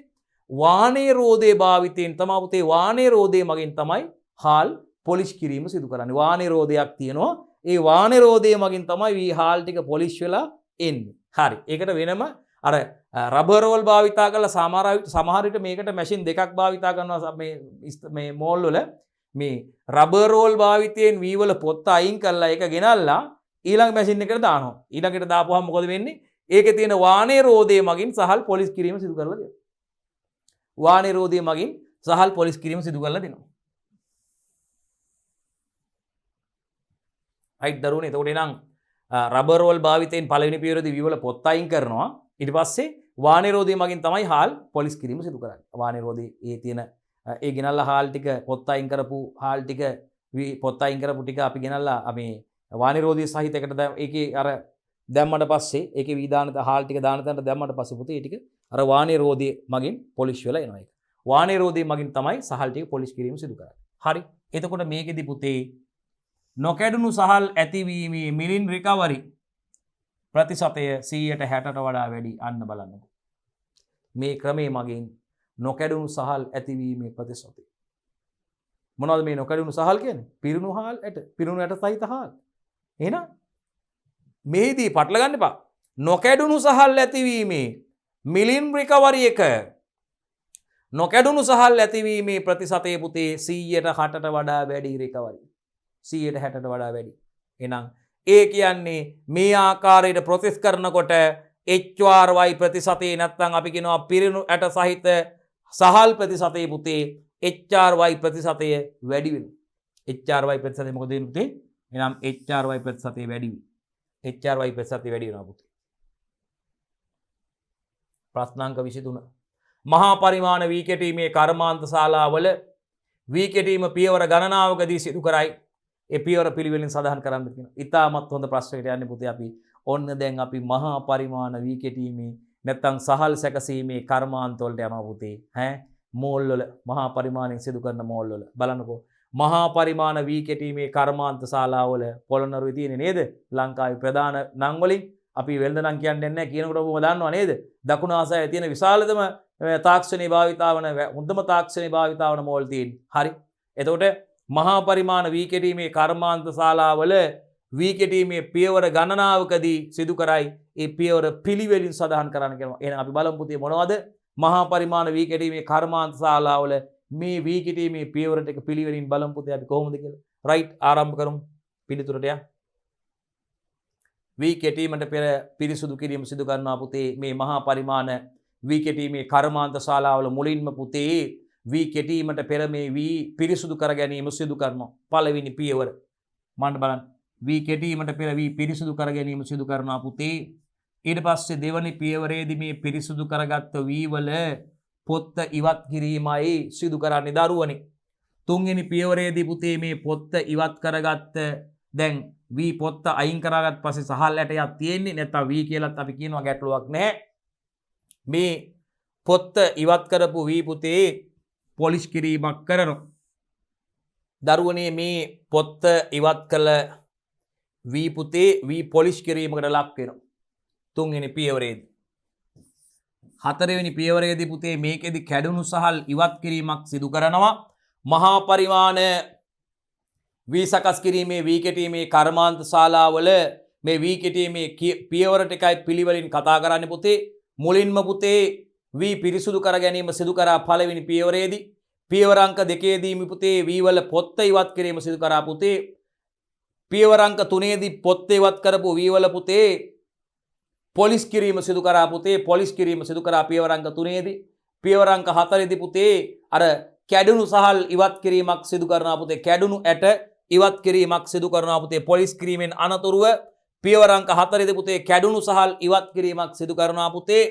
වානේ රෝදේ භාවිතයෙන් තමයි පුතේ වානේ රෝදේ මගින් තමයි හාල් පොලිෂ් කිරීම සිදු කරන්නේ. වානේ රෝදයක් තියෙනවා. ඒ වානේ රෝදේ මගින් තමයි V හාල් ටික පොලිෂ් වෙලා එන්නේ. හරි. ඒකට වෙනම අර රබර් රෝල් භාවිතා කරලා සමහර විට මේකට මැෂින් දෙකක් භාවිතා කරනවා මේ මෝල් වල මේ රබර් රෝල් භාවිතයෙන් V වල පොත්ත අයින් කරලා ඒක ගෙනල්ලා ඊළඟ මැෂින් එකට දානවා. ඊළඟට දාපුවාම මොකද වෙන්නේ? ඒකේ තියෙන වානේ රෝදේ මගින් සහල් පොලිෂ් කිරීම සිදු කරලා දෙනවා. වානේ රෝදේ මගින් සහල් පොලිෂ් කිරීම සිදු කරලා දෙනවා. right දරුවනේ එතකොට එනම් රබර් රෝල් භාවිතයෙන් පළවෙනි පියවරේදී වී වල පොත් අයින් කරනවා. ඊට පස්සේ වාහන නිරෝධය මගින් තමයි හාල් පොලිස් කිරීම සිදු කරන්නේ. වාහන නිරෝධයේ ඒ තියෙන ඒ ගෙනල්ලා හාල් ටික පොත් අයින් කරපු හාල් ටික පොත් අයින් කරපු ටික අපි ගෙනල්ලා මේ වාහන නිරෝධය සහිත එකට ඒකේ අර දැම්මට පස්සේ ඒකේ වී දාන හාල් ටික දාන තැනට දැම්මට පස්සේ පුතේ ඒ ටික අර වාහන නිරෝධය මගින් පොලිෂ් වෙලා එනවා ඒක. වාහන නිරෝධය මගින් තමයි සහල් ටික පොලිෂ් කිරීම සිදු කරන්නේ. හරි. එතකොට මේකෙදි පුතේ නොකැඩුණු සහල් ඇතිවීමේ මිලින් රිකවරි ප්‍රතිශතය 160ට වඩා වැඩි අන්න බලන්නකො. මේ ක්‍රමයේ මගින් නොකැඩුණු සහල් ඇතිවීමේ ප්‍රතිශතය. මොනවද මේ නොකැඩුණු සහල් කියන්නේ? පිරුණු හාල් ඇට, පිරුණු ඇට සහිත හාල්. එහෙනම් මේදී පටල ගන්න එපා. නොකැඩුණු සහල් ඇතිවීමේ මිලින් රිකවරි එක නොකැඩුණු සහල් ඇතිවීමේ ප්‍රතිශතය පුතේ 160ට වඩා වැඩි රිකවරි. 160ට වඩා වැඩි. එහෙනම් ඒ කියන්නේ මේ ආකාරයට ප්‍රොසෙස් කරනකොට HRY ප්‍රතිශතේ නැත්නම් අපි කියනවා පිරුණු ඇට සහිත සහල් ප්‍රතිශතේ පුතේ HRY ප්‍රතිශතය වැඩි වෙනවා. HRY ප්‍රතිශතය මොකද වෙන්නේ පුතේ? එහෙනම් HRY ප්‍රතිශතය වැඩි වෙනවා. HRY ප්‍රතිශතය වැඩි වෙනවා පුතේ. ප්‍රශ්නාංක 23. මහා පරිමාණ වී කෙටීමේ කර්මාන්ත ශාලාවල වී කෙටීම පියවර ගණනාවකදී සිදු කරයි. ඒ පියවර පිළිවෙලින් සඳහන් කරන්න කියනවා. ඉතාමත් හොඳ ප්‍රශ්නයකට යන්නේ පුතේ අපි. ඔන්න දැන් අපි මහා පරිමාණ වී කෙටීමේ නැත්නම් සහල් සැකසීමේ කර්මාන්ත වලට යනවා පුතේ. මෝල් වල මහා පරිමාණයෙන් සිදු කරන මෝල් වල බලන්නකෝ. මහා පරිමාණ වී කෙටීමේ කර්මාන්ත ශාලාවල පොළොන්නරුවේ තියෙන්නේ නේද? ලංකාවේ ප්‍රධාන නම් වලින් අපි වෙළඳ නම් කියන්නේ නැහැ කියනකොට ඔබම දන්නවා නේද? දකුණු ආසියාවේ තියෙන විශාලතම තාක්ෂණයේ භාවිතාවන හොඳම තාක්ෂණයේ භාවිතාවන මෝල් තියෙන්නේ. හරි. එතකොට මහා පරිමාණ වී කෙටීමේ කර්මාන්ත ශාලාවල වී කෙටීමේ පියවර ගණනාවකදී සිදු කරයි. ඒ පියවර පිළිවෙලින් සඳහන් කරන්න කියනවා. එහෙනම් අපි බලමු පුතේ මොනවද? මහා පරිමාණ වී කෙටීමේ කර්මාන්ත ශාලාවල මේ වී කෙටීමේ පියවර ටික පිළිවෙලින් බලමු පුතේ අපි කොහොමද කියලා. රයිට් ආරම්භ කරමු. පිළිතුරට යන්න. වී කෙටීමට පෙර පිරිසුදු කිරීම සිදු කරනවා පුතේ මේ මහා පරිමාණ වී කෙටීමේ කර්මාන්ත ශාලාවල මුලින්ම පුතේ වී කෙටීමට පෙර මේ වී පිරිසුදු කර ගැනීම සිදු කරනවා. පළවෙනි පියවර. මන්න බලන්න. වී කෙටීමට පෙර වී පිරිසුදු කර ගැනීම සිදු කරනවා පුතේ. ඊට පස්සේ දෙවනි පියවරේදී මේ පිරිසුදු කරගත්ත වී වල පොත්ත ඉවත් කිරීමයි සිදු කරන්නේ දරුවනේ. තුන්වෙනි පියවරේදී පුතේ මේ පොත්ත ඉවත් කරගත්ත දැන් වී පොත්ත අයින් කරගත් පස්සේ සහල් ඇටයක් තියෙන්නේ නැත්නම් වී කියලාත් අපි කියනවා ගැටලුවක් නැහැ. මේ පොත්ත ඉවත් කරපු වී පුතේ පොලිෂ් කිරීමක් කරනවා. දරුවනේ මේ පොත්ත ඉවත් කළ වී පුතේ වී පොලිෂ් කිරීමකට ලක් වෙනවා. තුන්වෙනි පියවරේදී. හතරවෙනි පියවරේදී පුතේ මේකෙදි කැඩුණු සහල් ඉවත් කිරීමක් සිදු කරනවා. මහා පරිමාණ වී සකස් කිරීමේ වී කෙටීමේ කර්මාන්ත ශාලාවල මේ වී කෙටීමේ පියවර ටිකයි පිළිවෙලින් කතා කරන්නේ පුතේ. මුලින්ම පුතේ වී පිරිසුදු කර ගැනීම සිදු කරා පළවෙනි පියවරේදී. පියවර අංක 2දී පුතේ වී වල පොත්ත ඉවත් කිරීම සිදු කරා පුතේ. පියවර අංක 3දී පොත්ත ඉවත් කරපු වී වල පුතේ පොලිස් කිරීම සිදු කරා පුතේ. පොලිස් කිරීම සිදු කරා පියවර අංක 3දී. පියවර අංක 4දී පුතේ අර කැඩුණු සහල් ඉවත් කිරීමක් සිදු කරනවා පුතේ. කැඩුණු ඇට ඉවත් කිරීමක් සිදු කරනවා පුතේ. පොලිස් කිරීමෙන් අනතුරුව පියවර අංක 4දී පුතේ කැඩුණු සහල් ඉවත් කිරීමක් සිදු කරනවා පුතේ.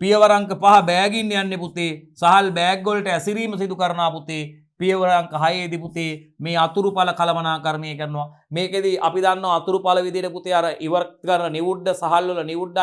පියවර අංක 5 බෑගින් යන්නේ පුතේ. සහල් බෑග් වලට ඇසිරීම සිදු කරනවා පුතේ. පියවර අංක 6දී පුතේ මේ අතුරුඵල කළමනාකරණය කරනවා. මේකෙදී අපි දන්නවා අතුරුඵල විදිහට පුතේ අර ඉවත් කරන නිවුඩ්ඩ සහල් වල නිවුඩ්ඩ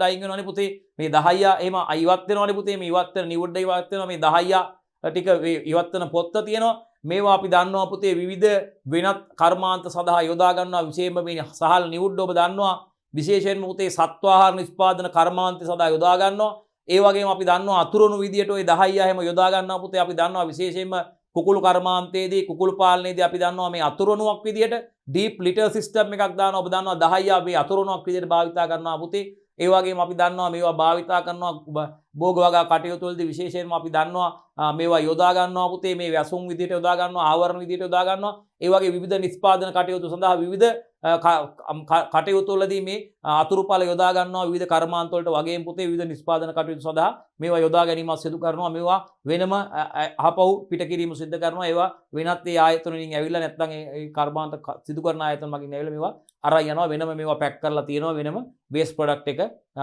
අයින් වෙනවනේ පුතේ. මේ 10 එහෙම ඉවත් වෙනවනේ පුතේ. මේ ඉවත් වෙන නිවුඩ්ඩ ඉවත් වෙනවා. මේ 10 ටික ඉවත් වෙන පොත්ත තියෙනවා. මේවා අපි දන්නවා පුතේ විවිධ වෙනත් කර්මාන්ත සඳහා යොදා ගන්නවා. විශේෂයෙන්ම මේ සහල් නිවුඩ්ඩ ඔබ දන්නවා. විශේෂයෙන්ම පුතේ සත්වාහාර නිෂ්පාදන කර්මාන්ත සඳහා යොදා ගන්නවා. ඒ වගේම අපි දන්නවා අතුරුණු විදියට ওই 10 හැම යොදා ගන්නවා පුතේ. අපි දන්නවා විශේෂයෙන්ම කුකුළු කර්මාන්තයේදී කුකුළු පාලනයේදී අපි දන්නවා මේ අතුරුණුවක් විදියට ඩීප් ලිටර් සිස්ටම් එකක් දානවා. ඔබ දන්නවා 10 මේ අතුරුණුවක් විදියට භාවිතා කරනවා පුතේ. ඒ වගේම අපි දන්නවා මේවා භාවිතා කරනවා භෝග වගා කටයුතු වලදී විශේෂයෙන්ම අපි දන්නවා මේවා යොදා ගන්නවා පුතේ මේ වැසුම් විදියට යොදා ගන්නවා ආවරණ විදියට යොදා ගන්නවා ඒ වගේ විවිධ නිෂ්පාදන කටයුතු සඳහා විවිධ කටයුතු වලදී මේ අතුරුඵල යොදා ගන්නවා විවිධ කර්මාන්ත වලට වගේම පුතේ විවිධ නිෂ්පාදන කටයුතු සඳහා මේවා යොදා ගැනීමක් සිදු කරනවා මේවා වෙනම අහපව් පිට කිරීම සිදු කරනවා ඒවා වෙනත් ඒ ආයතන වලින් ඇවිල්ලා නැත්නම් ඒ කර්මාන්ත සිදු කරන ආයතන මගින් ඇවිල්ලා මේවා අරන් යනවා වෙනම මේවා පැක් කරලා තියෙනවා වෙනම බේස් ප්‍රොඩක්ට් එක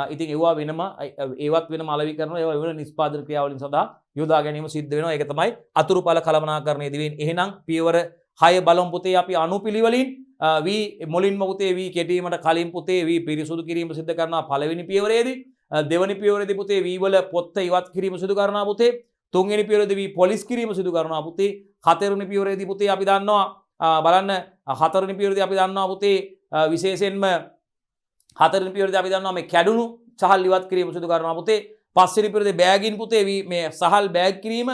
ඉතින් ඒවා වෙනම ඒවත් වෙනම අලෙවි කරනවා ඒවා වෙන නිෂ්පාදන ක්‍රියාවලින් සඳහා යොදා ගැනීම සිද්ධ වෙනවා ඒක තමයි අතුරුඵල කළමනාකරණයේදී වෙන්නේ එහෙනම් පියවර 6 බලමු පුතේ අපි අනුපිළිවෙලින් වී මුලින්ම පුතේ වී කෙටීමට කලින් පුතේ වී පිරිසුදු කිරීම සිදු කරනවා පළවෙනි පියවරේදී දෙවෙනි පියවරේදී පුතේ වී වල පොත්ත ඉවත් කිරීම සිදු කරනවා පුතේ තුන්වෙනි පියවරේදී වී පොලිස් කිරීම සිදු කරනවා පුතේ හතරවෙනි පියවරේදී පුතේ අපි දන්නවා බලන්න හතරවෙනි පියවරේදී අපි දන්නවා පුතේ විශේෂයෙන්ම හතරවෙනි පියවරේදී අපි දන්නවා මේ කැඩුණු සහල් ඉවත් කිරීම සිදු කරනවා පුතේ පස්වෙනි පියවරේදී බෑගින් පුතේ මේ සහල් බෑග් කිරීම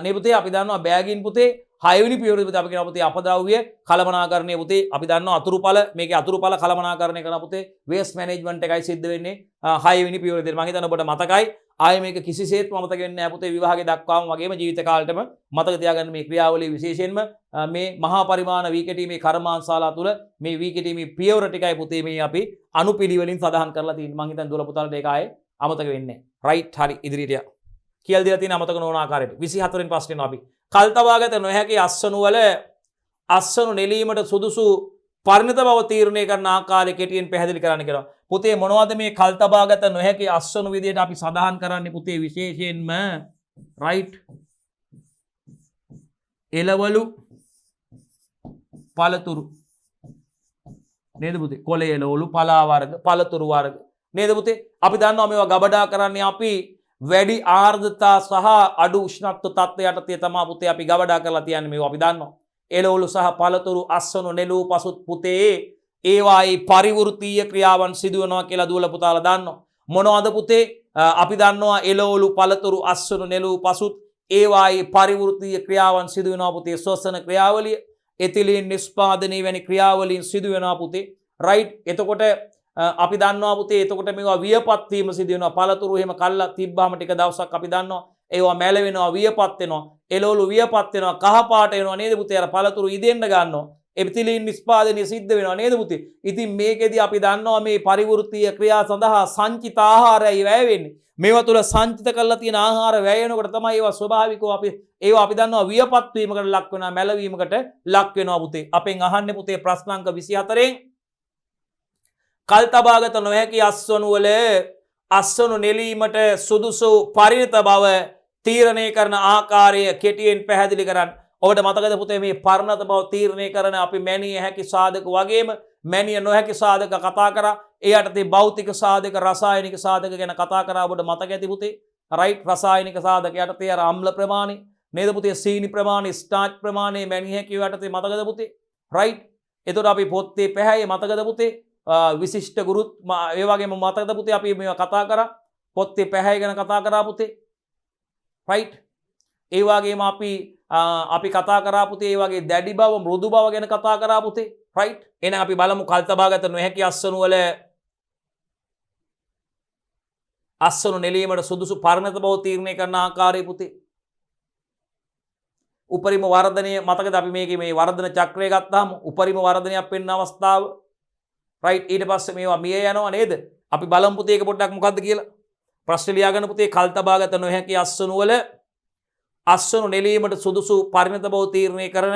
නේ පුතේ අපි දන්නවා බෑගින් පුතේ හයවෙනි පියවරේදී පුතේ අපි කියනවා පුතේ අපද්‍රව්‍ය කළමනාකරණය පුතේ අපි දන්නවා අතුරුඵල මේකේ අතුරුඵල කළමනාකරණය කරන පුතේ වේස්ට් මැනේජ්මන්ට් එකයි සිද්ධ වෙන්නේ හයවෙනි පියවරේදී මම හිතන්නේ ඔබට මතකයි ආයේ මේක කිසිසේත් මතක වෙන්නේ නැහැ පුතේ විවාහයේ දක්වාම වගේම ජීවිත කාලෙටම මතක තියාගන්න මේ ක්‍රියාවලිය විශේෂයෙන්ම මේ මහා පරිමාණ වී කෙටීමේ කර්මාන්තශාලා තුල මේ වී කෙටීමේ පියවර ටිකයි පුතේ මේ අපි අනුපිළිවෙලින් සඳහන් කරලා තියෙන්නේ මම හිතන්නේ දුවල පුතාලට ඒක ආයේ අමතක වෙන්නේ නැහැ රයිට් හරි ඉදිරියට යන්න කියලා දීලා තියෙන අමතක නොවන ආකාරයට 24 වෙනි ප්‍රශ්නේ අපි කල්තවාගත නොහැකි අස්වනු වල අස්වනු නෙලීමට සුදුසු පරිණත බව තීරණය කරන ආකාරය කෙටියෙන් පැහැදිලි කරන්න කියලා. පුතේ මොනවද මේ කල්තවාගත නොහැකි අස්වනු විදියට අපි සඳහන් කරන්නේ පුතේ විශේෂයෙන්ම රයිට් එළවලු පළතුරු නේද පුතේ කොළේ එළවලු පලා වර්ග පළතුරු වර්ග නේද පුතේ අපි දන්නවා මේවා ගබඩා කරන්නේ අපි වැඩි ආර්ද්‍රතා සහ අඩු උෂ්ණත්ව තත්ත්වයට යටතේ තමයි පුතේ අපි ගබඩා කරලා තියන්නේ මේවා අපි දන්නවා එළවලු සහ පළතුරු අස්වනු නෙළූ පසුත් පුතේ ඒවායි පරිවෘත්තීය ක්‍රියාවන් සිදු වෙනවා කියලා දුවල පුතාලා දන්නවා මොනවද පුතේ අපි දන්නවා එළවලු පළතුරු අස්වනු නෙළූ පසුත් ඒවායි පරිවෘත්තීය ක්‍රියාවන් සිදු වෙනවා පුතේ ශ්වසන ක්‍රියාවලිය එතිලීන් නිෂ්පාදනය වැනි ක්‍රියාවලින් සිදු වෙනවා පුතේ රයිට් එතකොට අපි දන්නවා පුතේ එතකොට මේවා වියපත් වීම සිදු වෙනවා පළතුරු එහෙම කල්ලා තිබ්බාම ටික දවසක් අපි දන්නවා ඒවා මැල වෙනවා වියපත් වෙනවා එළවලු වියපත් වෙනවා කහ පාට වෙනවා නේද පුතේ අර පළතුරු ඉදෙන්න ගන්නවා එපිතිලීන් නිෂ්පාදනය සිද්ධ වෙනවා නේද පුතේ ඉතින් මේකෙදි අපි දන්නවා මේ පරිවෘත්තීය ක්‍රියා සඳහා සංචිත ආහාරය වැය වෙන්නේ මේවා තුල සංචිත කරලා තියෙන ආහාර වැය වෙනකොට තමයි ඒවා ස්වභාවිකව අපි දන්නවා වියපත් වීමකට ලක් වෙනවා මැල වීමකට ලක් වෙනවා පුතේ අපෙන් අහන්නේ පුතේ ප්‍රශ්න අංක 24න් කල්තබාගත නොහැකි අස්වනු වල අස්වනු නෙලීමට සුදුසු පරිණත බව තීරණය කරන ආකාරය කෙටියෙන් පැහැදිලි කරන්න. ඔබට මතකද පුතේ මේ පරිණත බව තීරණය කරන අපි මැනිය හැකි සාධක වගේම මැනිය නොහැකි සාධක කතා කරා. ඒ යටතේ භෞතික සාධක රසායනික සාධක ගැන කතා කරා. ඔබට මතක ඇති පුතේ. රයිට් රසායනික සාධක යටතේ අර අම්ල ප්‍රමාණය නේද පුතේ සීනි ප්‍රමාණය ස්ටාර්ච් ප්‍රමාණය මැනිය හැකි යටතේ මතකද පුතේ. රයිට්. එතකොට අපි පොත්තේ පැහැයේ මතකද පුතේ විශිෂ්ට ගුරුත් ඒ වගේම මතකද පුතේ අපි මේවා කතා කරා පොත්තේ පැහැය ගැන කතා කරා පුතේ රයිට් ඒ වගේම අපි කතා කරා පුතේ ඒ වගේ දැඩි බව මෘදු බව ගැන කතා කරා පුතේ රයිට් එහෙනම් අපි බලමු කල්තබාගත නොහැකි අස්වනු වල අස්වනු නෙලීමට සුදුසු පරිණත බව තීරණය කරන ආකාරය පුතේ උපරිම වර්ධනය මතකද අපි මේකේ මේ වර්ධන චක්‍රය ගත්තාම උපරිම වර්ධනයක් වෙන්න අවස්ථාව රයිට් ඊට පස්සේ මේවා මිය යනවා නේද අපි බලමු පුතේ ඒක පොඩ්ඩක් මොකද්ද කියලා ප්‍රශ්න ලියාගන්න පුතේ කල්තබාගත නොහැකි අස්වනු වල අස්වනු නෙලීමට සුදුසු පරිණත බව තීරණය කරන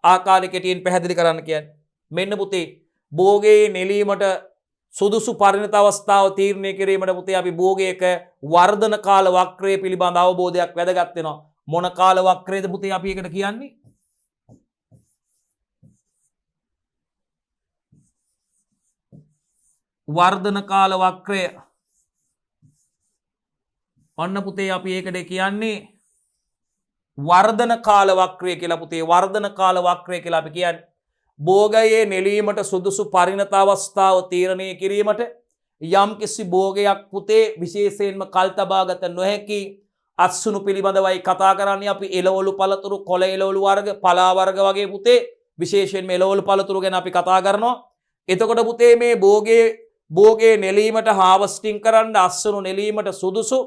ආකාරය කෙටියෙන් පැහැදිලි කරන්න කියන්නේ මෙන්න පුතේ භෝගයේ නෙලීමට සුදුසු පරිණත අවස්ථාව තීරණය කිරීමට පුතේ අපි භෝගයක වර්ධන කාල වක්‍රය පිළිබඳ අවබෝධයක් වැදගත් වෙනවා මොන කාල වක්‍රයේද පුතේ අපි ඒකට කියන්නේ වර්ධන කාල වක්‍රය ඔන්න පුතේ අපි ඒකට කියන්නේ වර්ධන කාල වක්‍රය කියලා පුතේ වර්ධන කාල වක්‍රය කියලා අපි කියන්නේ භෝගයේ නෙලීමට සුදුසු පරිණත අවස්ථාව තීරණය කිරීමට යම්කිසි භෝගයක් පුතේ විශේෂයෙන්ම කල්තබාගත නොහැකි අස්වනු පිළිබඳවයි කතා කරන්නේ අපි එළවලු පළතුරු කොළ එළවලු වර්ග පලා වර්ග වගේ පුතේ විශේෂයෙන්ම එළවලු පළතුරු ගැන අපි කතා කරනවා එතකොට පුතේ මේ භෝගයේ නෙලීමට හාවස්ටිං කරන්න අස්වනු නෙලීමට සුදුසු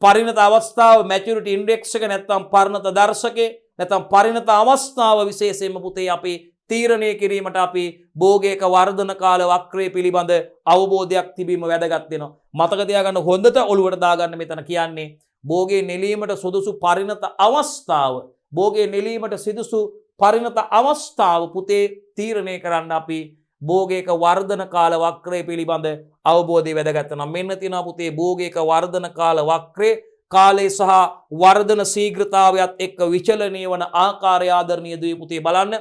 පරිණත අවස්ථාව මැචියුරිටි ඉන්ඩෙක්ස් එක නැත්නම් පරිණත දර්ශකේ නැත්නම් පරිණත අවස්ථාව විශේෂයෙන්ම පුතේ අපි තීරණය කිරීමට අපි භෝගයක වර්ධන කාල වක්‍රය පිළිබඳ අවබෝධයක් තිබීම වැදගත් වෙනවා. මතක තියාගන්න හොඳට ඔළුවට දාගන්න මෙතන කියන්නේ භෝගයේ නෙලීමට සුදුසු පරිණත අවස්ථාව. භෝගයේ නෙලීමට සුදුසු පරිණත අවස්ථාව පුතේ තීරණය කරන්න අපි භෝගයක වර්ධන කාල වක්‍රය පිළිබඳ අවබෝධය වැදගත් වෙනවා. මෙන්න තියෙනවා පුතේ භෝගයක වර්ධන කාල වක්‍රය කාලය සහ වර්ධන ශීඝ්‍රතාවයත් එක්ක විචලනය වන ආකාරය ආදරණීය දුවේ පුතේ බලන්න.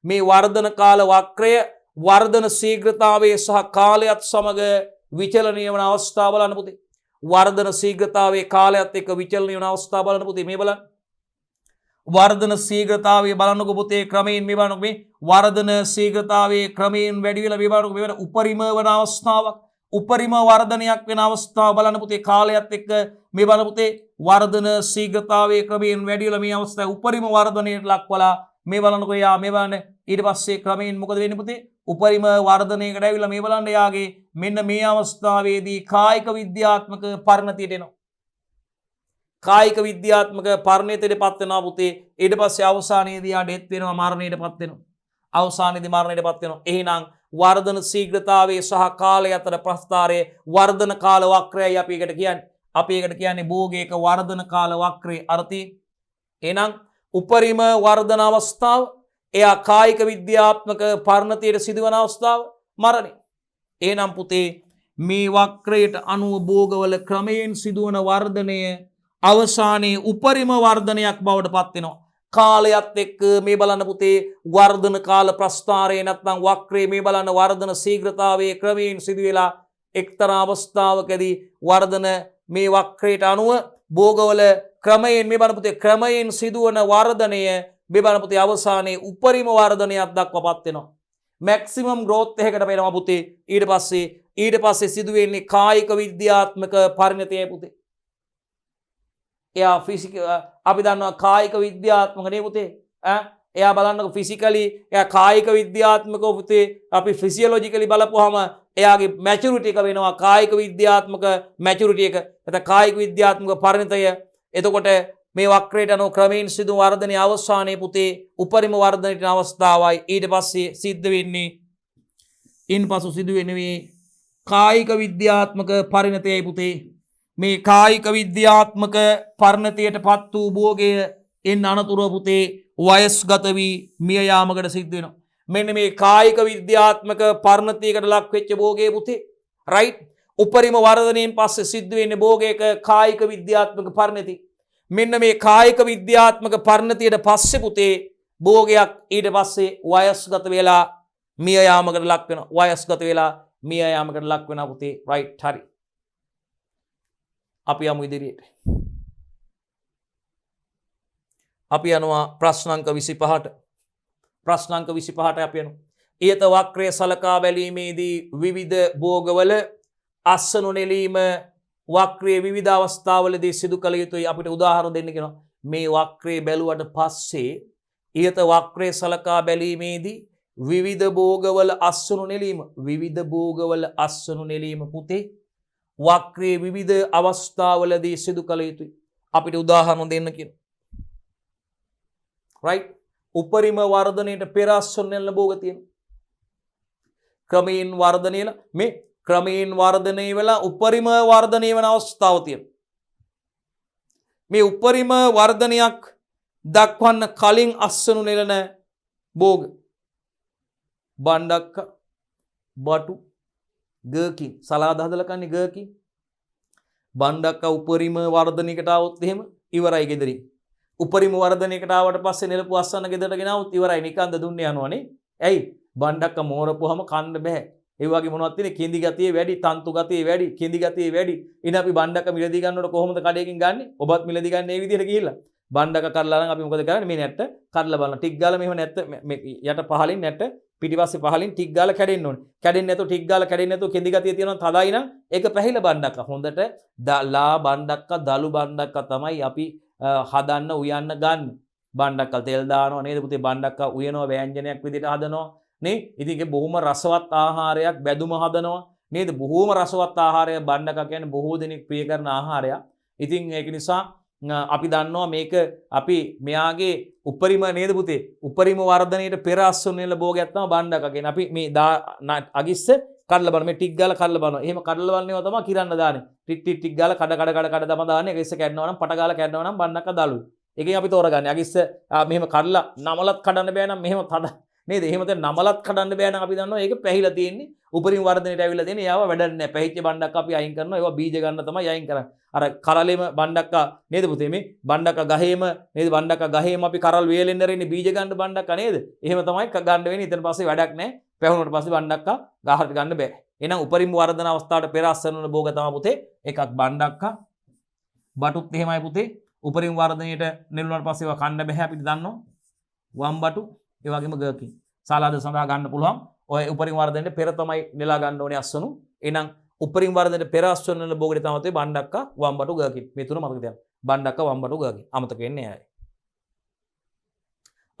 මේ වර්ධන කාල වක්‍රය වර්ධන ශීඝ්‍රතාවයේ සහ කාලයත් සමග විචලනය වන අවස්ථාව බලන්න පුතේ. වර්ධන ශීඝ්‍රතාවයේ කාලයත් එක්ක විචලනය වන අවස්ථාව බලන්න පුතේ මේ බලන්න. වර්ධන ශීඝ්‍රතාවය බලන්නකො පුතේ ක්‍රමයෙන් මේ බලන්නකො මේ වර්ධන ශීඝ්‍රතාවයේ ක්‍රමයෙන් වැඩි වෙලා මේ බලන්නකො මේ වෙන උපරිම වන අවස්ථාවක් උපරිම වර්ධනයක් වෙන අවස්ථාව බලන්න පුතේ කාලයත් එක්ක මේ බලන්න පුතේ වර්ධන ශීඝ්‍රතාවයේ ක්‍රමයෙන් වැඩි වෙලා මේ අවස්ථාවේ උපරිම වර්ධනයට ලක්වලා මේ බලන්නකො යා මේ බලන්න ඊට පස්සේ ක්‍රමයෙන් මොකද වෙන්නේ පුතේ උපරිම වර්ධනයකට ඇවිල්ලා මේ බලන්න යාගේ මෙන්න මේ අවස්ථාවේදී කායික විද්‍යාත්මක පරිණතියට එනවා. කායික විද්‍යාත්මක පරිණතයටපත් වෙනවා පුතේ. ඊට පස්සේ අවසානයේදී යා ඩෙත් වෙනවා මරණයටපත් වෙනවා. අවසානයේදී මරණයටපත් වෙනවා. එහෙනම් වර්ධන ශීඝ්‍රතාවයේ සහ කාලය අතර ප්‍රස්ථාරයේ වර්ධන කාල වක්‍රයයි අපි එකට කියන්නේ. අපි එකට කියන්නේ භෝගයක වර්ධන කාල වක්‍රයේ අර්ථය. එහෙනම් උපරිම වර්ධන අවස්ථාව එයා කායික විද්‍යාත්මක පරිණතයට සිදුවන අවස්ථාව මරණය. එහෙනම් පුතේ මේ වක්‍රයට අනුව භෝගවල ක්‍රමයෙන් සිදුවන වර්ධනය අවසානයේ උපරිම වර්ධනයක් බවට පත් වෙනවා. කාලයත් එක්ක මේ බලන්න පුතේ වර්ධන කාල ප්‍රස්ථාරයේ නැත්නම් වක්‍රයේ මේ බලන්න වර්ධන ශීඝ්‍රතාවයේ ක්‍රමයෙන් සිදුවෙලා එක්තරා අවස්ථාවකදී වර්ධන මේ වක්‍රයට අනුව භෝගවල ක්‍රමයෙන් මේ බලන්න පුතේ ක්‍රමයෙන් සිදුවන වර්ධනය මේ බලන්න පුතේ අවසානයේ උපරිම වර්ධනයක් දක්වාපත් වෙනවා. මැක්සිමම් ග්‍රෝත් එකකට වෙනවා පුතේ. ඊට පස්සේ සිදුවෙන්නේ කායික විද්‍යාත්මක පරිණතයයි පුතේ. එයා අපි දන්නවා කායික විද්‍යාත්මක නේ පුතේ. එයා බලන්නකො ෆිසිකලි එයා කායික විද්‍යාත්මකව පුතේ අපි ෆිසියොලොජිකලි බලපුවාම එයාගේ මැචුරිටි එක වෙනවා කායික විද්‍යාත්මක මැචුරිටි එක. නැත්නම් කායික විද්‍යාත්මක පරිණතය. එතකොට මේ වක්‍රයට අනුව ක්‍රමයෙන් සිදු වර්ධනයේ අවසානයේ පුතේ උපරිම වර්ධනයට අවස්ථාවයි. ඊට පස්සේ සිද්ධ වෙන්නේ ඉන්පසු සිදු වෙන්නේ කායික විද්‍යාත්මක පරිණතයයි පුතේ. මේ කායික විද්‍යාත්මක පරිණතයට පත් වූ භෝගය එන් අනතුරුව පුතේ වයස්ගත වී මිය යාමකට සිද්ධ වෙනවා. මෙන්න මේ කායික විද්‍යාත්මක පරිණතයකට ලක් වෙච්ච භෝගයේ පුතේ රයිට් උපරිම වර්ධනයෙන් පස්සේ සිද්ධ වෙන්නේ භෝගයක කායික විද්‍යාත්මක පරිණතිය. මෙන්න මේ කායික විද්‍යාත්මක පරිණතියට පස්සේ පුතේ භෝගයක් ඊට පස්සේ වයස්ගත වෙලා මිය යාමකට ලක් වෙනවා. වයස්ගත වෙලා මිය යාමකට ලක් වෙනවා පුතේ රයිට් හරි. අපි යමු ඉදිරියට. අපි යනවා ප්‍රශ්නාංක 25ට. ප්‍රශ්නාංක 25ට අපි යනවා. ඊත වක්‍රය සලකා බැලීමේදී විවිධ භෝගවල අස්සනු නෙලීම වක්‍රයේ විවිධ අවස්ථාවලදී සිදු කළ යුතුයි. අපිට උදාහරණ දෙන්න කියනවා. මේ වක්‍රය බැලුවට පස්සේ ඊත වක්‍රය සලකා බැලීමේදී විවිධ භෝගවල අස්සනු නෙලීම පුතේ වක්‍රයේ විවිධ අවස්ථාවලදී සිදු කළ යුතුයි. අපිට උදාහරණ දෙන්න කියන. රයිට්. උපරිම වර්ධනයට පෙර අස්සනු නෙලන භෝග තියෙනවා. ක්‍රමයෙන් වර්ධනය මේ ක්‍රමයෙන් වර්ධනය වෙලා උපරිම වර්ධනය වෙන අවස්ථාව තියෙනවා. මේ උපරිම වර්ධනයක් දක්වන්න කලින් අස්සනු නෙලන භෝග බණ්ඩක්ක බටු ගකින් සලාද හදලා කන්නේ ගකින් බණ්ඩක්ක උපරිම වර්ධනයකට આવොත් එහෙම ඉවරයි ගෙදරින්. උපරිම වර්ධනයකට ආවට පස්සේ නෙලපු අස්සන්න ගෙදරට ගෙනාවොත් ඉවරයි නිකන්ද දුන්නේ යනවනේ. ඇයි? බණ්ඩක්ක මෝරපුවම කන්න බෑ. ඒ වගේ මොනවද තියෙන්නේ? කෙඳි ගතිය වැඩි, තන්තු ගතිය වැඩි, කෙඳි ගතිය වැඩි. ඉතින් අපි බණ්ඩක්ක මිලදී ගන්නකොට කොහොමද කඩේකින් ගන්නෙ? ඔබත් මිලදී ගන්න මේ විදිහට ගිහිල්ලා. බණ්ඩක්ක කඩලා නම් අපි මොකද කරන්නේ? මේ නැට්ට කඩලා බලන්න. ටික් ගාලා මෙහෙම නැත්ත යට පහලින් නැට්ට පිටිපස්සේ පහලින් ටික් ගාලා කැඩෙන්න ඕනේ. කැඩෙන්නේ නැතුව ටික් ගාලා කැඩෙන්නේ නැතුව කෙඳි ගතිය තියෙනවා තදයි නම් ඒක පැහිලා බණ්ඩක්ක. හොඳට ලා බණ්ඩක්ක දලු බණ්ඩක්ක තමයි අපි හදන්න උයන්න ගන්න. බණ්ඩක්ක තෙල් දානවා නේද පුතේ? බණ්ඩක්ක උයනවා ව්‍යංජනයක් විදිහට හදනවා නේ. ඉතින් ඒක බොහොම රසවත් ආහාරයක් බැදුම හදනවා නේද? බොහොම රසවත් ආහාරයක් බණ්ඩක්ක කියන්නේ බොහෝ දෙනෙක් ප්‍රිය කරන ආහාරයක්. ඉතින් ඒක නිසා අපි දන්නවා මේක අපි මෙයාගේ උපරිම නේද පුතේ උපරිම වර්ධනයේට පෙර අස්වැන්නේල භෝගයක් තමයි බණ්ඩක්ක කියන්නේ. අපි මේ අගිස්ස කඩලා බලන මේ ටික් ගාලා කඩලා බලනවා. එහෙම කඩලා බලන්නේවා තමයි කිරන්න දාන්නේ. ටික් ටික් ටික් ගාලා කඩ තම දාන්නේ. අගිස්ස කැඩනවා නම් පට ගාලා කැඩනවා නම් බණ්ඩක්ක දලුයි. ඒකෙන් අපි තෝරගන්නේ අගිස්ස මෙහෙම කඩලා නමලත් කඩන්න බෑ නම් මෙහෙම තද නේද? එහෙම දැන් නමලත් කඩන්න බෑ නම් අපි දන්නවා ඒක පැහිලා තියෙන්නේ. උපරිම වර්ධනයට ඇවිල්ලා තියෙන්නේ. යාව වැඩක් නැහැ. පැහිච්ච බණ්ඩක්ක අපි අයින් කරනවා. ඒවා බීජ ගන්න තමයි අයින් කරන්නේ. අර කරලෙම බණ්ඩක්ක නේද පුතේ මේ බණ්ඩක්ක ගහේම නේද බණ්ඩක්ක ගහේම අපි කරල් වේලෙන් ඉන්නේ බීජ ගන්න බණ්ඩක්ක නේද? එහෙම තමයි ගන්න වෙන්නේ. ඊට පස්සේ වැඩක් නැහැ. පැහුනට පස්සේ බණ්ඩක්ක ගහට ගන්න බෑ. එහෙනම් උපරිම වර්ධන අවස්ථාවට පෙර අස්වැන්න භෝග තමයි පුතේ එකක් බණ්ඩක්ක. බටුත් එහෙමයි පුතේ. උපරිම වර්ධනයට නෙළුණාට පස්සේ ඒවා කන්න බෑ අපිට දන්නවා. වම් බටු ඒ වගේම ගර්කින්. සලාද සඳහා ගන්න පුළුවන්. ඔය උපරිම වර්ධනයට පෙර තමයි නෙලා ගන්න ඕනේ අස්වැන්නු. එහෙනම් උපරිම වර්ධනයට පෙර අස්වැන්න භෝගෙට තමයි බණ්ඩක්ක වම් බටු ගර්කින්. මේ තුන මතක තියාගන්න. බණ්ඩක්ක වම් බටු ගර්කින්. අමතක වෙන්නේ නැහැ.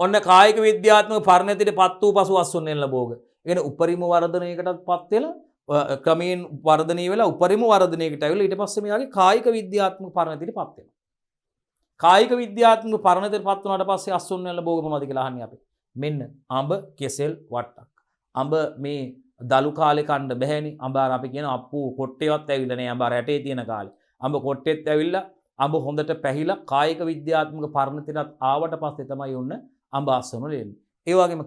ඔන්න කායික විද්‍යාත්මක පරිණතියටපත් වූ පසු අස්වැන්න භෝග. එන උපරිම වර්ධනයකටපත් වෙලා ක්‍රමයෙන් වර්ධනය වෙලා උපරිම වර්ධනයකට ඇවිල්ලා ඊට පස්සේ මෙයාගේ කායික විද්‍යාත්මක පරිණතියටපත් වෙනවා. කායික විද්‍යාත්මක පරිණතියටපත් වුණාට පස්සේ අස්වැන්න භෝග මොනවද කියලා අහන්නේ අපි. මෙන්න අඹ කෙසෙල් වට්ටක්. අඹ මේ දලු කාලේ කන්න බැහැනේ. අඹ අර අපි කියන අප්පු කොට්ටේවත් ඇවිල්ලා නෑ. අඹ රැටේ තියෙන කාලේ. අඹ කොට්ටෙත් ඇවිල්ලා අඹ හොඳට පැහිලා කායික විද්‍යාත්මක පරිණතියට ආවට පස්සේ තමයි ඔන්න අඹ අස්වැන්න ලෙන්නේ. ඒ වගේම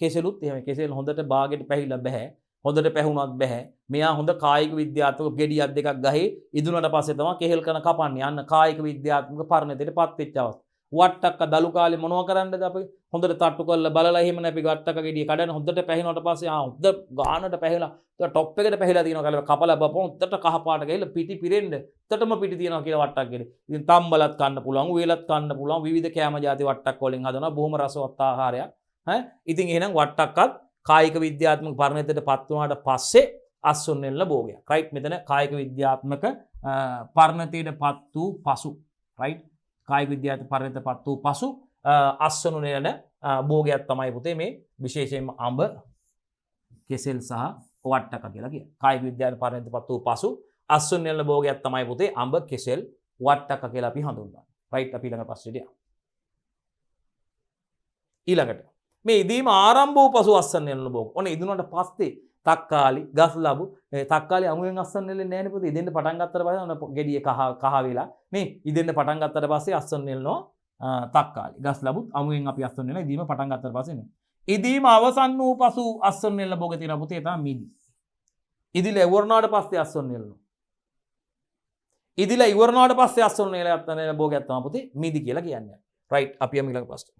කෙසෙලුත් එහෙමයි. කෙසෙල් හොඳට බාගෙට පැහිලා බෑ. හොඳට පැහුණත් බෑ. මෙයා හොඳ කායික විද්‍යාත්මක ගෙඩියක් දෙකක් ගහේ ඉදුණට පස්සේ තමයි කෙහෙල් කන කපන්නේ. අන්න කායික විද්‍යාත්මක පරිණතියටපත් වෙච්ච අවස්ථාව. වට්ටක්ක දලු කාලේ මොනව කරන්නද අපි හොඳට තට්ටු කරලා බලලා එහෙම නැපි වට්ටක්ක ගෙඩිය කඩන හොඳට පැහිනවට පස්සේ හොඳ ගානට පැහිලා ටොප් එකට පැහිලා තියෙනවා කියලා කපලා බපුවම හොඳට කහ පාට ගිහලා පිටි පිරෙන්න උඩටම පිටි තියෙනවා කියලා වට්ටක් ගෙඩිය. ඉතින් තම්බලත් කන්න පුළුවන්, වේලත් කන්න පුළුවන්, විවිධ කෑම ಜಾති වට්ටක් වලින් හදනවා. බොහොම රසවත් ආහාරයක්. ඉතින් එහෙනම් වට්ටක්කත් කායික විද්‍යාත්මක පරිණතියටපත් වුණාට පස්සේ අස්වැන්න භෝගයක්. රයිට් මෙතන කායික විද්‍යාත්මක පරිණතියටපත් වූ පසු රයිට් කායික විද්‍යාත්මක පරිණතියටපත් වූ පසු අස්වැන්න භෝගයක් තමයි පුතේ මේ විශේෂයෙන්ම අඹ කෙසෙල් සහ වට්ටක කියලා කියන්නේ. කායික විද්‍යාත්මක පරිණතියටපත් වූ පසු අස්වැන්න භෝගයක් තමයි පුතේ අඹ කෙසෙල් වට්ටක කියලා අපි හඳුන්වන්නේ. රයිට් අපි ළඟ පස්සේට යමු. ඊළඟට මේ ඉදීම ආරම්භ වූ පසු අස්වැන්න භෝග. ඔන්න ඉදුණාට පස්සේ තක්කාලි ගස් ලැබු තක්කාලි අමුයෙන් අස්වැන්න වෙන්නේ නැහැ නේ පුතේ. ඉදෙන්න පටන් ගත්තට පස්සේ ඔන්න ගෙඩිය කහ වෙලා නේ ඉදෙන්න පටන් ගත්තට පස්සේ අස්වැන්න වෙනවා තක්කාලි ගස් ලැබුත් අමුයෙන් අපි අස්වැන්න වෙනවා ඉදීම පටන් ගත්තට පස්සේ නේ. ඉදීම අවසන් වූ පසු අස්වැන්න භෝග තියෙනවා පුතේ තමයි මිදි. ඉදිලා ඉවරනාට පස්සේ අස්වැන්න වෙනවා. ඉදිලා ඉවරනාට පස්සේ අස්වැන්න වෙන භෝගයක් තමයි පුතේ මිදි කියලා කියන්නේ. රයිට් අපි යමු ඊළඟ ප්‍රශ්නේ.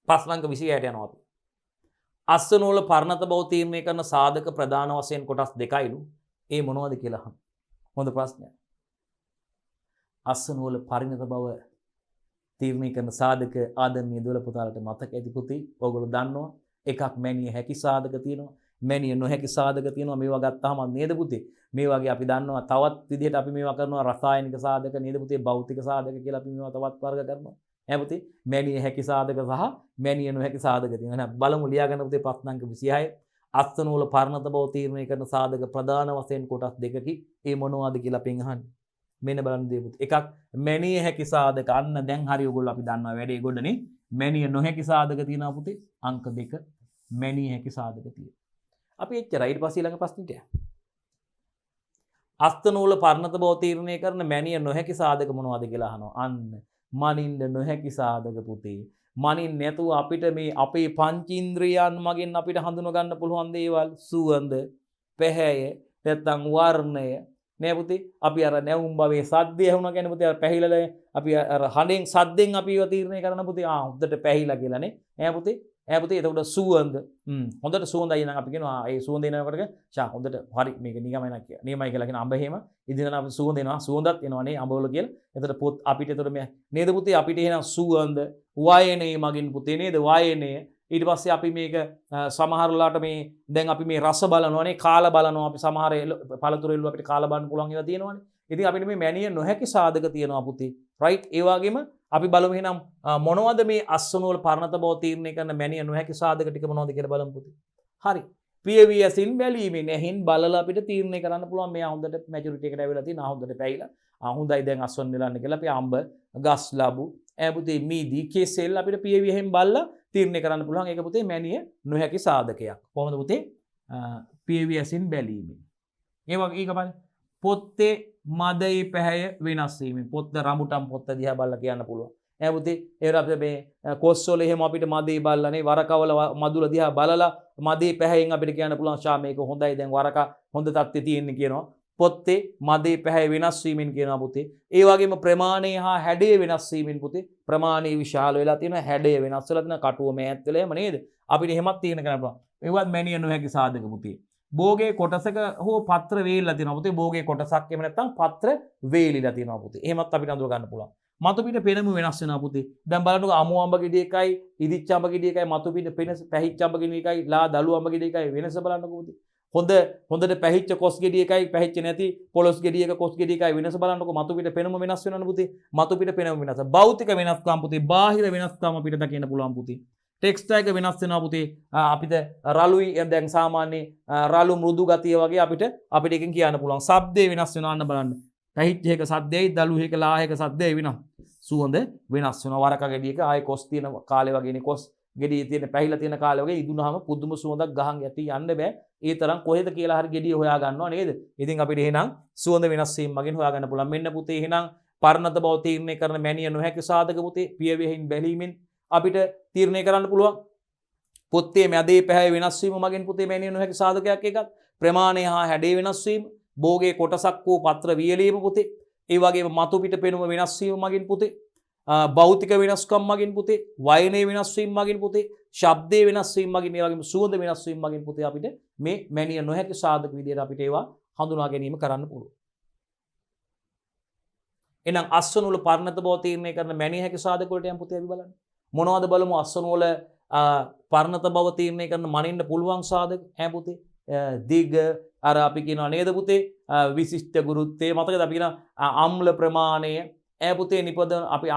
ප්‍රශ්නාංක 26ට යනවා අපි. අස්වැන්න වල පරිණත බව තීරණය කරන සාධක ප්‍රධාන වශයෙන් කොටස් දෙකයිලු. ඒ මොනවද කියලා අහන්න. හොඳ ප්‍රශ්නයක්. අස්වැන්න වල පරිණත බව තීරණය කරන සාධක ආදරණීය දොළ පුතාලට මතක ඇති පුතේ. ඔයගොල්ලෝ දන්නවා. එකක් මැනිය හැකි සාධක තියෙනවා. මැනිය නොහැකි සාධක තියෙනවා. මේවා ගත්තාම නේද පුතේ? මේ වගේ අපි දන්නවා තවත් විදිහට අපි මේවා කරනවා රසායනික සාධක නේද පුතේ? භෞතික සාධක කියලා අපි මේවා තවත් වර්ග කරනවා. පුතේ මැනිය හැකි සාධක සහ මැනිය නොහැකි සාධක තියෙනවා. එහෙනම් බලමු ලියා ගන්න පුතේ ප්‍රශ්නාංක 26. අස්වැන්න වල පරිණත බව තීරණය කරන සාධක ප්‍රධාන වශයෙන් කොටස් දෙකකි. ඒ මොනවද කියලා අපෙන් අහන්න. මෙන්න බලන්න දෙය පුතේ. එකක් මැනිය හැකි සාධක. අන්න දැන් හරි ඔයගොල්ලෝ අපි දන්නවා වැඩේ ගොඩනේ. මැනිය නොහැකි සාධක තියෙනවා පුතේ. අංක 2. මැනිය හැකි සාධක තියෙනවා. අපි එච්චරයි. ඊට පස්සේ ළඟ ප්‍රශ්නෙට යමු. අස්වැන්න වල පරිණත බව තීරණය කරන මැනිය නොහැකි සාධක මොනවද කියලා අහනවා. අන්න මනින්න නොහැකි සාධක පුතේ. මනින් නැතුව අපිට මේ අපේ පංචේන්ද්‍රයන් මගෙන් අපිට හඳුන ගන්න පුළුවන් දේවල් සුවඳ, පැහැය, නැත්නම් වර්ණය නේ පුතේ. අපි අර නැවුම් භවයේ සද්දය ඇහුණා කියන්නේ පුතේ අර පැහිලා අපි අර හඬෙන් සද්දෙන් අපි ඒව තීරණය කරන පුතේ. හොඳට පැහිලා කියලා නේ. පුතේ. පුතේ එතකොට සුවඳ. හොඳට සුවඳයි නම් අපි කියනවා ඒ සුවඳ එනකොට ෂා හොඳට හරි මේක නිගමනක් කියලා. නියමයි කියලා කියන අඹ එහෙම ඉදිනන අපි සුවඳ එනවා. සුවඳත් එනවා නේ අඹවල කියලා. එතකොට පොත් අපිට එතකොට මේ නේද පුතේ අපිට එහෙනම් සුවඳ වයනේ මගින් පුතේ නේද වයනේ. ඊට පස්සේ අපි මේක සමහරලාට මේ දැන් අපි මේ රස බලනවානේ කාලා බලනවා අපි සමහර පළතුරු එල්ල අපිට කාලා බලන්න පුළුවන් ඒවා තියෙනවානේ. ඉතින් අපිට මේ මැනිය නොහැකි සාධක තියෙනවා පුතේ. රයිට් ඒ වගේම අපි බලමු එහෙනම් මොනවද මේ අස්වැන්න වල පරිණත බව තීරණය කරන මැනිය නොහැකි සාධක ටික මොනවද කියලා බලමු පුතේ. හරි. පියවි ඇසින් බැලීමෙන් ඇහින් බලලා අපිට තීරණය කරන්න පුළුවන් මෙයා හොඳට මැචුරිටි එකට ඇවිල්ලා තියෙනවා හොඳට පැහිලා හොඳයි දැන් අස්වන් වෙලාන්න කියලා අපි අඹ ගස් ලැබු පුතේ මීදී කෙසෙල් අපිට පියවි ඇහින් බලලා තීරණය කරන්න පුළුවන් ඒක පුතේ මැනිය නොහැකි සාධකයක් කොහොමද පුතේ පියවි ඇසින් බැලීමෙන් ඒ වගේ ඊක බලන්න පොත්තේ මදයි පැහැය වෙනස් වීමෙන් පොත්ත රඹුටන් පොත්ත දිහා බලලා කියන්න පුළුවන් පුතේ ඒ අපිට මේ කොස්වල එහෙම අපිට මදේ බලලානේ වරකවල මදුල දිහා බලලා මදේ පැහැයෙන් අපිට කියන්න පුළුවන් ෂා මේක හොඳයි දැන් වරක හොඳ තත්ත්වයේ තියෙන්නේ කියනවා පොත්තේ මදේ පැහැය වෙනස් වීමෙන් කියනවා පුතේ ඒ වගේම ප්‍රමාණය හා හැඩය වෙනස් වීමෙන් පුතේ ප්‍රමාණය විශාල වෙලා තියෙනවා හැඩය වෙනස් වෙලා තියෙනවා කටුව මෑත් වෙලා එහෙම නේද අපිට එහෙමත් තීරණය කරන්න පුළුවන් ඒවත් මැනිය නොහැකි සාධක පුතේ බෝගේ කොටසක හෝ පත්‍ර වේලිලා තියෙනවා පුතේ බෝගේ කොටසක් එහෙම නැත්නම් පත්‍ර වේලිලා තියෙනවා පුතේ එහෙමත් අපිට අඳුර ගන්න පුළුවන් මතු පිට පෙනම වෙනස් වෙනවා පුතේ දැන් බලන්නකො අමු අඹ ගෙඩි එකයි ඉදිච්ච අඹ ගෙඩි එකයි මතු පිට පෙන පැහිච්ච අඹ ගෙඩි එකයි ලා දළු අඹ ගෙඩි එකයි වෙනස බලන්නකො පුතේ හොඳට පැහිච්ච කොස් ගෙඩි එකයි පැහිච්ච නැති පොලොස් ගෙඩි එක කොස් ගෙඩි එකයි වෙනස බලන්නකො මතු පිට පෙනම වෙනස් වෙනවනේ පුතේ මතු පිට පෙනම වෙනස භෞතික වෙනස්කම් පුතේ බාහිර වෙනස්කම් අපිට දකින්න පුළුවන් පුතේ ටෙක්ස්ට් එක වෙනස් වෙනවා පුතේ අපිට රළුයි දැන් සාමාන්‍ය රළු මෘදු ගතිය වගේ අපිට එකෙන් කියන්න පුළුවන් ශබ්දේ වෙනස් වෙනවා අන්න බලන්න පැහිච්ච එක සද්දෙයි දළු එක ලා එක සද්දෙයි වෙනවා සුවඳ වෙනස් වෙනවා වරක ගෙඩි එක ආයේ කොස් තියෙන කාලේ වගේනේ කොස් ගෙඩිය තියෙන පැහිලා තියෙන කාලේ වගේ ඉදුණාම පුදුම සුවඳක් ගහන් යටි යන්න බෑ ඒ තරම් කොහෙද කියලා හරි ගෙඩිය හොයා ගන්නවා නේද ඉතින් අපිට එහෙනම් සුවඳ වෙනස් වීම මගින් හොයා ගන්න පුළුවන් මෙන්න පුතේ එහෙනම් පරණත බව තීරණය කරන මැනිය නොහැකි සාධක පුතේ පියවෙහින් බැලීමෙන් අපිට තීරණය කරන්න පුළුවන් පොත්තේ මැදේ පැහැය වෙනස් වීම මගින් පුතේ මැනිය නොහැකි සාධකයක් එකක් ප්‍රමාණය හා හැඩය වෙනස් වීම බෝගේ කොටසක් වූ පත්‍ර වියලීම පුතේ ඒ වගේම මතු පිට පෙනුම වෙනස් වීම මගින් පුතේ භෞතික වෙනස්කම් මගින් පුතේ වයනේ වෙනස් වීම මගින් පුතේ ශබ්දේ වෙනස් වීම මගින් ඒ වගේම සුවඳ වෙනස් වීම මගින් පුතේ අපිට මේ මැනිය නොහැකි සාධක විදියට අපිට ඒවා හඳුනා ගැනීම කරන්න පුළුවන් එහෙනම් අස්වන වල පරිණත බව තීරණය කරන මැනිය හැකි සාධක වලට යම් පුතේ අපි බලන්න මොනවද බලමු අස්වන වල පරිණත බව තීරණය කරන මනින්න පුළුවන් සාධක පුතේ දිග අර අපි කියනවා නේද පුතේ විශිෂ්ට ගුරුත්වය මතකද අපි කියන අම්ල ප්‍රමාණය පුතේ නිපදවන අපි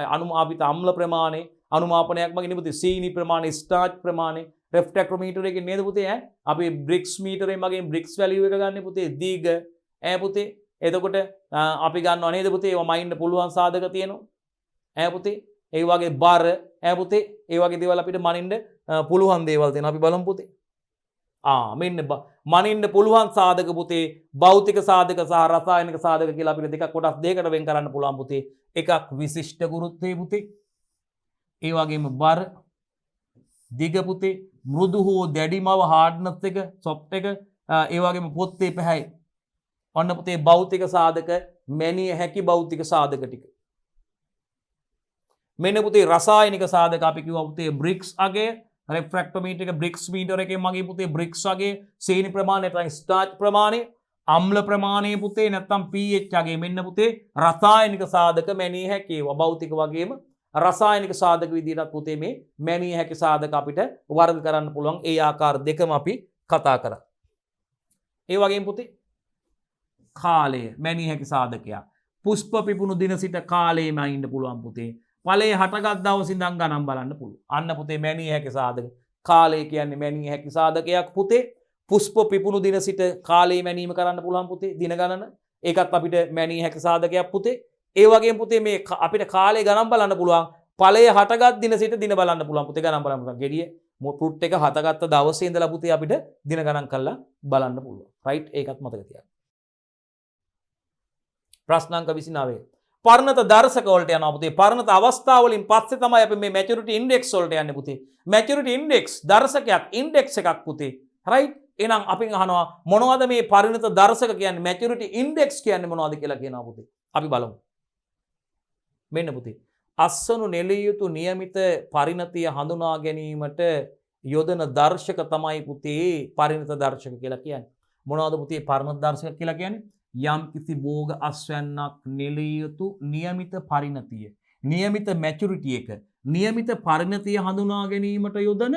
අනුමාපිත අම්ල ප්‍රමාණය අනුමාපනයක් මගින් පුතේ සීනි ප්‍රමාණය ස්ටාර්ච් ප්‍රමාණය රෙෆ්‍රැක්ටෝමීටර් එකේ නේද පුතේ අපි බ්‍රික්ස් මීටරේ මගින් බ්‍රික්ස් වැලියු එක ගන්න පුතේ දිග පුතේ එතකොට අපි ගන්නවා නේද පුතේ ඒවා මයින්න පුළුවන් සාධක තියෙනවා පුතේ ඒ වගේ බර පුතේ ඒ වගේ දේවල් අපිට මනින්න පුළුවන් දේවල් තියෙනවා අපි බලමු පුතේ මෙන්න මනින්න පුළුවන් සාධක පුතේ භෞතික සාධක සහ රසායනික සාධක කියලා අපිට දෙකක් කොටස් දෙකකට වෙන් කරන්න පුළුවන් පුතේ එකක් විශිෂ්ට ගුරුත්වය පුතේ ඒ වගේම බර දිග පුතේ මෘදු හෝ දැඩිමව හાર્ඩ්නස් එක සොෆ්ට් එක ඒ වගේම පොත්තේ පැහැයි ඔන්න පුතේ භෞතික සාධක මැනිය හැකි භෞතික සාධක ටික මෙන්න පුතේ රසායනික සාධක අපි කිව්වා පුතේ බ්‍රික්ස් අගේ රෙෆ්‍රැක්ටෝමීටර් එක බ්‍රික්ස් මීටර එකේ මගේ පුතේ බ්‍රික්ස් වගේ සීනි ප්‍රමාණය නැත්නම් ස්ටාර්ච් ප්‍රමාණය අම්ල ප්‍රමාණය පුතේ නැත්නම් pH වගේ මෙන්න පුතේ රසායනික සාධක මැනිය හැකි ඒවා භෞතික වගේම රසායනික සාධක විදිහට පුතේ මේ මැනිය හැකි සාධක අපිට වර්ග කරන්න පුළුවන් ඒ ආකාර දෙකම අපි කතා කරා ඒ වගේම පුතේ කාලය මැනිය හැකි සාධකයක් පුෂ්ප පිපුණු දින සිට කාලයේම ඉන්න පුළුවන් පුතේ ඵලයේ හටගත් දවස් ඉඳන් ගණන් බලන්න පුළුවන්. අන්න පුතේ මැනිය හැකි සාධක. කාලය කියන්නේ මැනිය හැකි සාධකයක් පුතේ. පුෂ්ප පිපුණු දින සිට කාලයේ මැනීම කරන්න පුළුවන් පුතේ. දින ගණන. ඒකත් අපිට මැනිය හැකි සාධකයක් පුතේ. ඒ වගේම පුතේ මේ අපිට කාලය ගණන් බලන්න පුළුවන්. ඵලයේ හටගත් දින සිට දින බලන්න පුළුවන් පුතේ ගණන් බලන්න පුළුවන්. ගෙඩිය ෆෘට් එක හටගත්ත දවසේ ඉඳලා පුතේ අපිට දින ගණන් කරලා බලන්න පුළුවන්. රයිට් ඒකත් මතක තියාගන්න. ප්‍රශ්න අංක 29. පරණත දර්ශක වලට යනවා පුතේ. පරණත අවස්ථාව වලින් පස්සේ තමයි අපි මේ මැචුරිටි ඉන්ඩෙක්ස් වලට යන්නේ පුතේ. මැචුරිටි ඉන්ඩෙක්ස් දර්ශකයක් ඉන්ඩෙක්ස් එකක් පුතේ. රයිට්? එහෙනම් අපින් අහනවා මොනවද මේ පරිණත දර්ශක කියන්නේ? මැචුරිටි ඉන්ඩෙක්ස් කියන්නේ මොනවද කියලා කියනවා පුතේ. අපි බලමු. මෙන්න පුතේ. අස්වනු නෙලිය යුතු નિયમિત පරිණතිය හඳුනා ගැනීමට යොදන දර්ශක තමයි පුතේ පරිණත දර්ශක කියලා කියන්නේ. මොනවද පුතේ පරිණත දර්ශක කියලා කියන්නේ? යම් කිසි භෝග අස්වැන්නක් නෙලිය යුතු નિયમિત පරිණතිය નિયમિત මැචුරිටි එක નિયમિત පරිණතිය හඳුනා ගැනීමට යොදන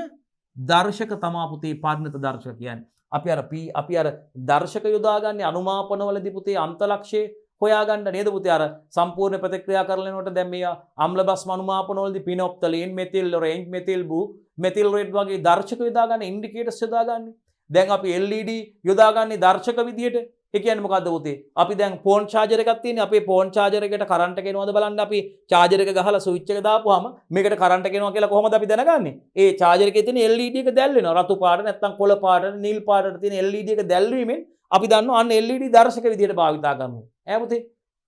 දර්ශක තමයි පුතේ පරිණත දර්ශක කියන්නේ. අපි අර දර්ශක යොදාගන්නේ අනුමාපනවලදී පුතේ අන්තලක්ෂය හොයාගන්න නේද පුතේ අර සම්පූර්ණ ප්‍රතික්‍රියා කරලනකොට දැන් මේ අම්ල බස්ම අනුමාපනවලදී phenolphthalein methyl orange methyl blue methyl red වගේ දර්ශක යොදාගන්න ඉන්ඩිකේටර්ස් යොදාගන්නේ. දැන් අපි LED යොදාගන්නේ දර්ශක විදියට. ඒ කියන්නේ මොකද්ද පුතේ? අපි දැන් ෆෝන් චාර්ජර් එකක් තියෙන්නේ. අපේ ෆෝන් චාර්ජර් එකට කරන්ට් එක එනවද බලන්න අපි චාර්ජර් එක ගහලා ස්විච් එක දාපුවාම මේකට කරන්ට් එක එනවා කියලා කොහොමද අපි දැනගන්නේ? ඒ චාර්ජර් එකේ තියෙන LED එක දැල් වෙනවා. රතු පාට නැත්නම් කොළ පාට නිල් පාටට තියෙන LED එක දැල්වීමෙන් අපි දන්නවා අන්න LED දර්ශක විදියට භාවිතා කරනවා. ඈ පුතේ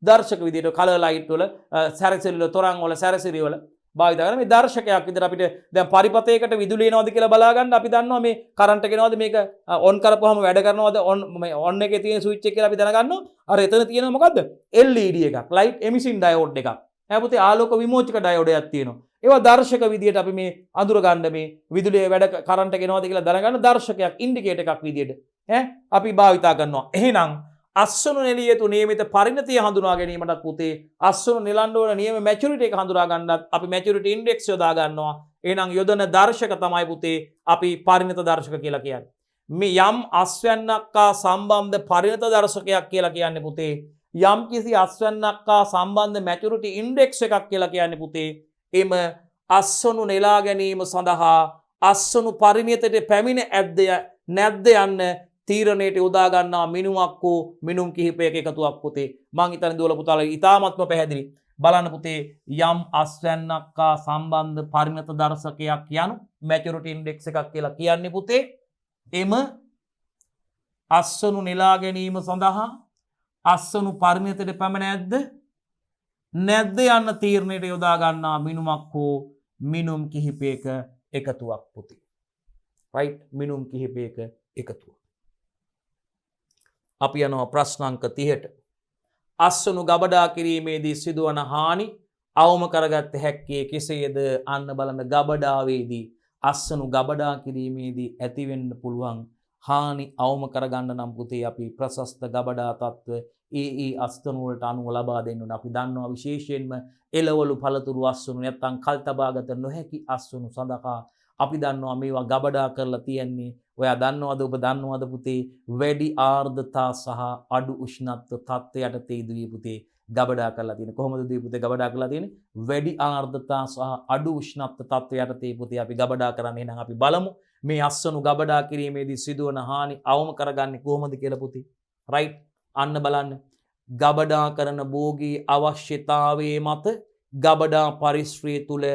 දර්ශක විදියට කලර් ලයිට් වල සැරසිලි වල තොරන් වල සැරසිලි වල භාවිතා කරන මේ දර්ශකයක් විදියට අපිට දැන් පරිපතයකට විදුලිය එනවද කියලා බලා ගන්න අපි දන්නවා මේ කරන්ට් එක එනවද මේක ඔන් කරපුවාම වැඩ කරනවද ඔන් එකේ තියෙන ස්විච් එක කියලා අපි දැනගන්නවා. අර එතන තියෙනවා මොකද්ද? LED එකක් ලයිට් එමිසින් ඩයෝඩ් එකක්. ඈ පුතේ ආලෝක විමෝචක ඩයෝඩයක් තියෙනවා. ඒවා දර්ශක විදියට අපි මේ අඳුර ගන්න මේ විදුලිය වැඩ කරන්ට් එක එනවද කියලා දැනගන්න දර්ශකයක් ඉන්ඩිකේටර් එකක් විදියට අපි භාවිතා කරනවා. එහෙනම් අස්වනු නෙළිය යුතු නියමිත පරිණතිය හඳුනා ගැනීමටත් පුතේ අස්වනු නෙලන්න ඕන නියම මැචුරිටි එක හඳුනා ගන්නත් අපි මැචුරිටි ඉන්ඩෙක්ස් යොදා ගන්නවා. එහෙනම් යොදන දර්ශක තමයි පුතේ අපි පරිණත දර්ශක කියලා කියන්නේ. මේ යම් අස්වැන්නක්කා සම්බන්ධ පරිණත දර්ශකයක් කියලා කියන්නේ පුතේ යම් කිසි අස්වැන්නක්කා සම්බන්ධ මැචුරිටි ඉන්ඩෙක්ස් එකක් කියලා කියන්නේ පුතේ එම අස්වනු නෙලා ගැනීම සඳහා අස්වනු පරිණතයට පැමිණ ඇද්ද නැද්ද යන්න තීරණයට යොදා ගන්නා මිනුමක් හෝ මිනුම් කිහිපයක එකතුවක් පුතේ. මං හිතන්නේ දුවල පුතාලා ඉතාමත්ම පැහැදිලි. බලන්න පුතේ යම් අස්වැන්නක්කා සම්බන්ධ පරිණත දර්ශකයක් යනු මැචුරිටි ඉන්ඩෙක්ස් එකක් කියලා කියන්නේ පුතේ එම අස්වනු නෙලා ගැනීම සඳහා අස්වනු පරිණතයට පැමිණ ඇද්ද නැද්ද යන්න තීරණයට යොදා ගන්නා මිනුමක් හෝ මිනුම් කිහිපයක එකතුවක් පුතේ. රයිට් මිනුම් කිහිපයක එකතුවක්. අපි යනවා ප්‍රශ්නාංක 30ට. අස්වනු ගබඩා කිරීමේදී සිදුවන හානි අවම කරගත්ත හැක්කේ කෙසේද? අන්න බලන්න ගබඩාවේදී අස්වනු ගබඩා කිරීමේදී ඇතිවෙන්න පුළුවන් හානි අවම කරගන්න නම් පුතේ අපි ප්‍රශස්ත ගබඩා තත්ත්ව ඒ අස්වනු වලට අනුව ලබා දෙන්න ඕන. අපි දන්නවා විශේෂයෙන්ම එළවලු පළතුරු අස්වනු නැත්නම් කල් තබාගත නොහැකි අස්වනු සඳහා අපි දන්නවා මේවා ගබඩා කරලා තියෙන්නේ ඔයා දන්නවද ඔබ දන්නවද පුතේ වැඩි ආර්ද්‍රතා සහ අඩු උෂ්ණත්ව තත්ත්වයට තේදුවේ පුතේ ගබඩා කරලා තියෙන. කොහොමද දී පුතේ ගබඩා කරලා තියෙන්නේ? වැඩි ආර්ද්‍රතා සහ අඩු උෂ්ණත්ව තත්ත්වයට තේ පුතේ අපි ගබඩා කරන්නේ. එහෙනම් අපි බලමු මේ අස්වනු ගබඩා කිරීමේදී සිදුවන හානි අවම කරගන්නේ කොහොමද කියලා පුතේ. රයිට් අන්න බලන්න. ගබඩා කරන භෝගී අවශ්‍යතාවයේ මත ගබඩා පරිශ්‍රය තුල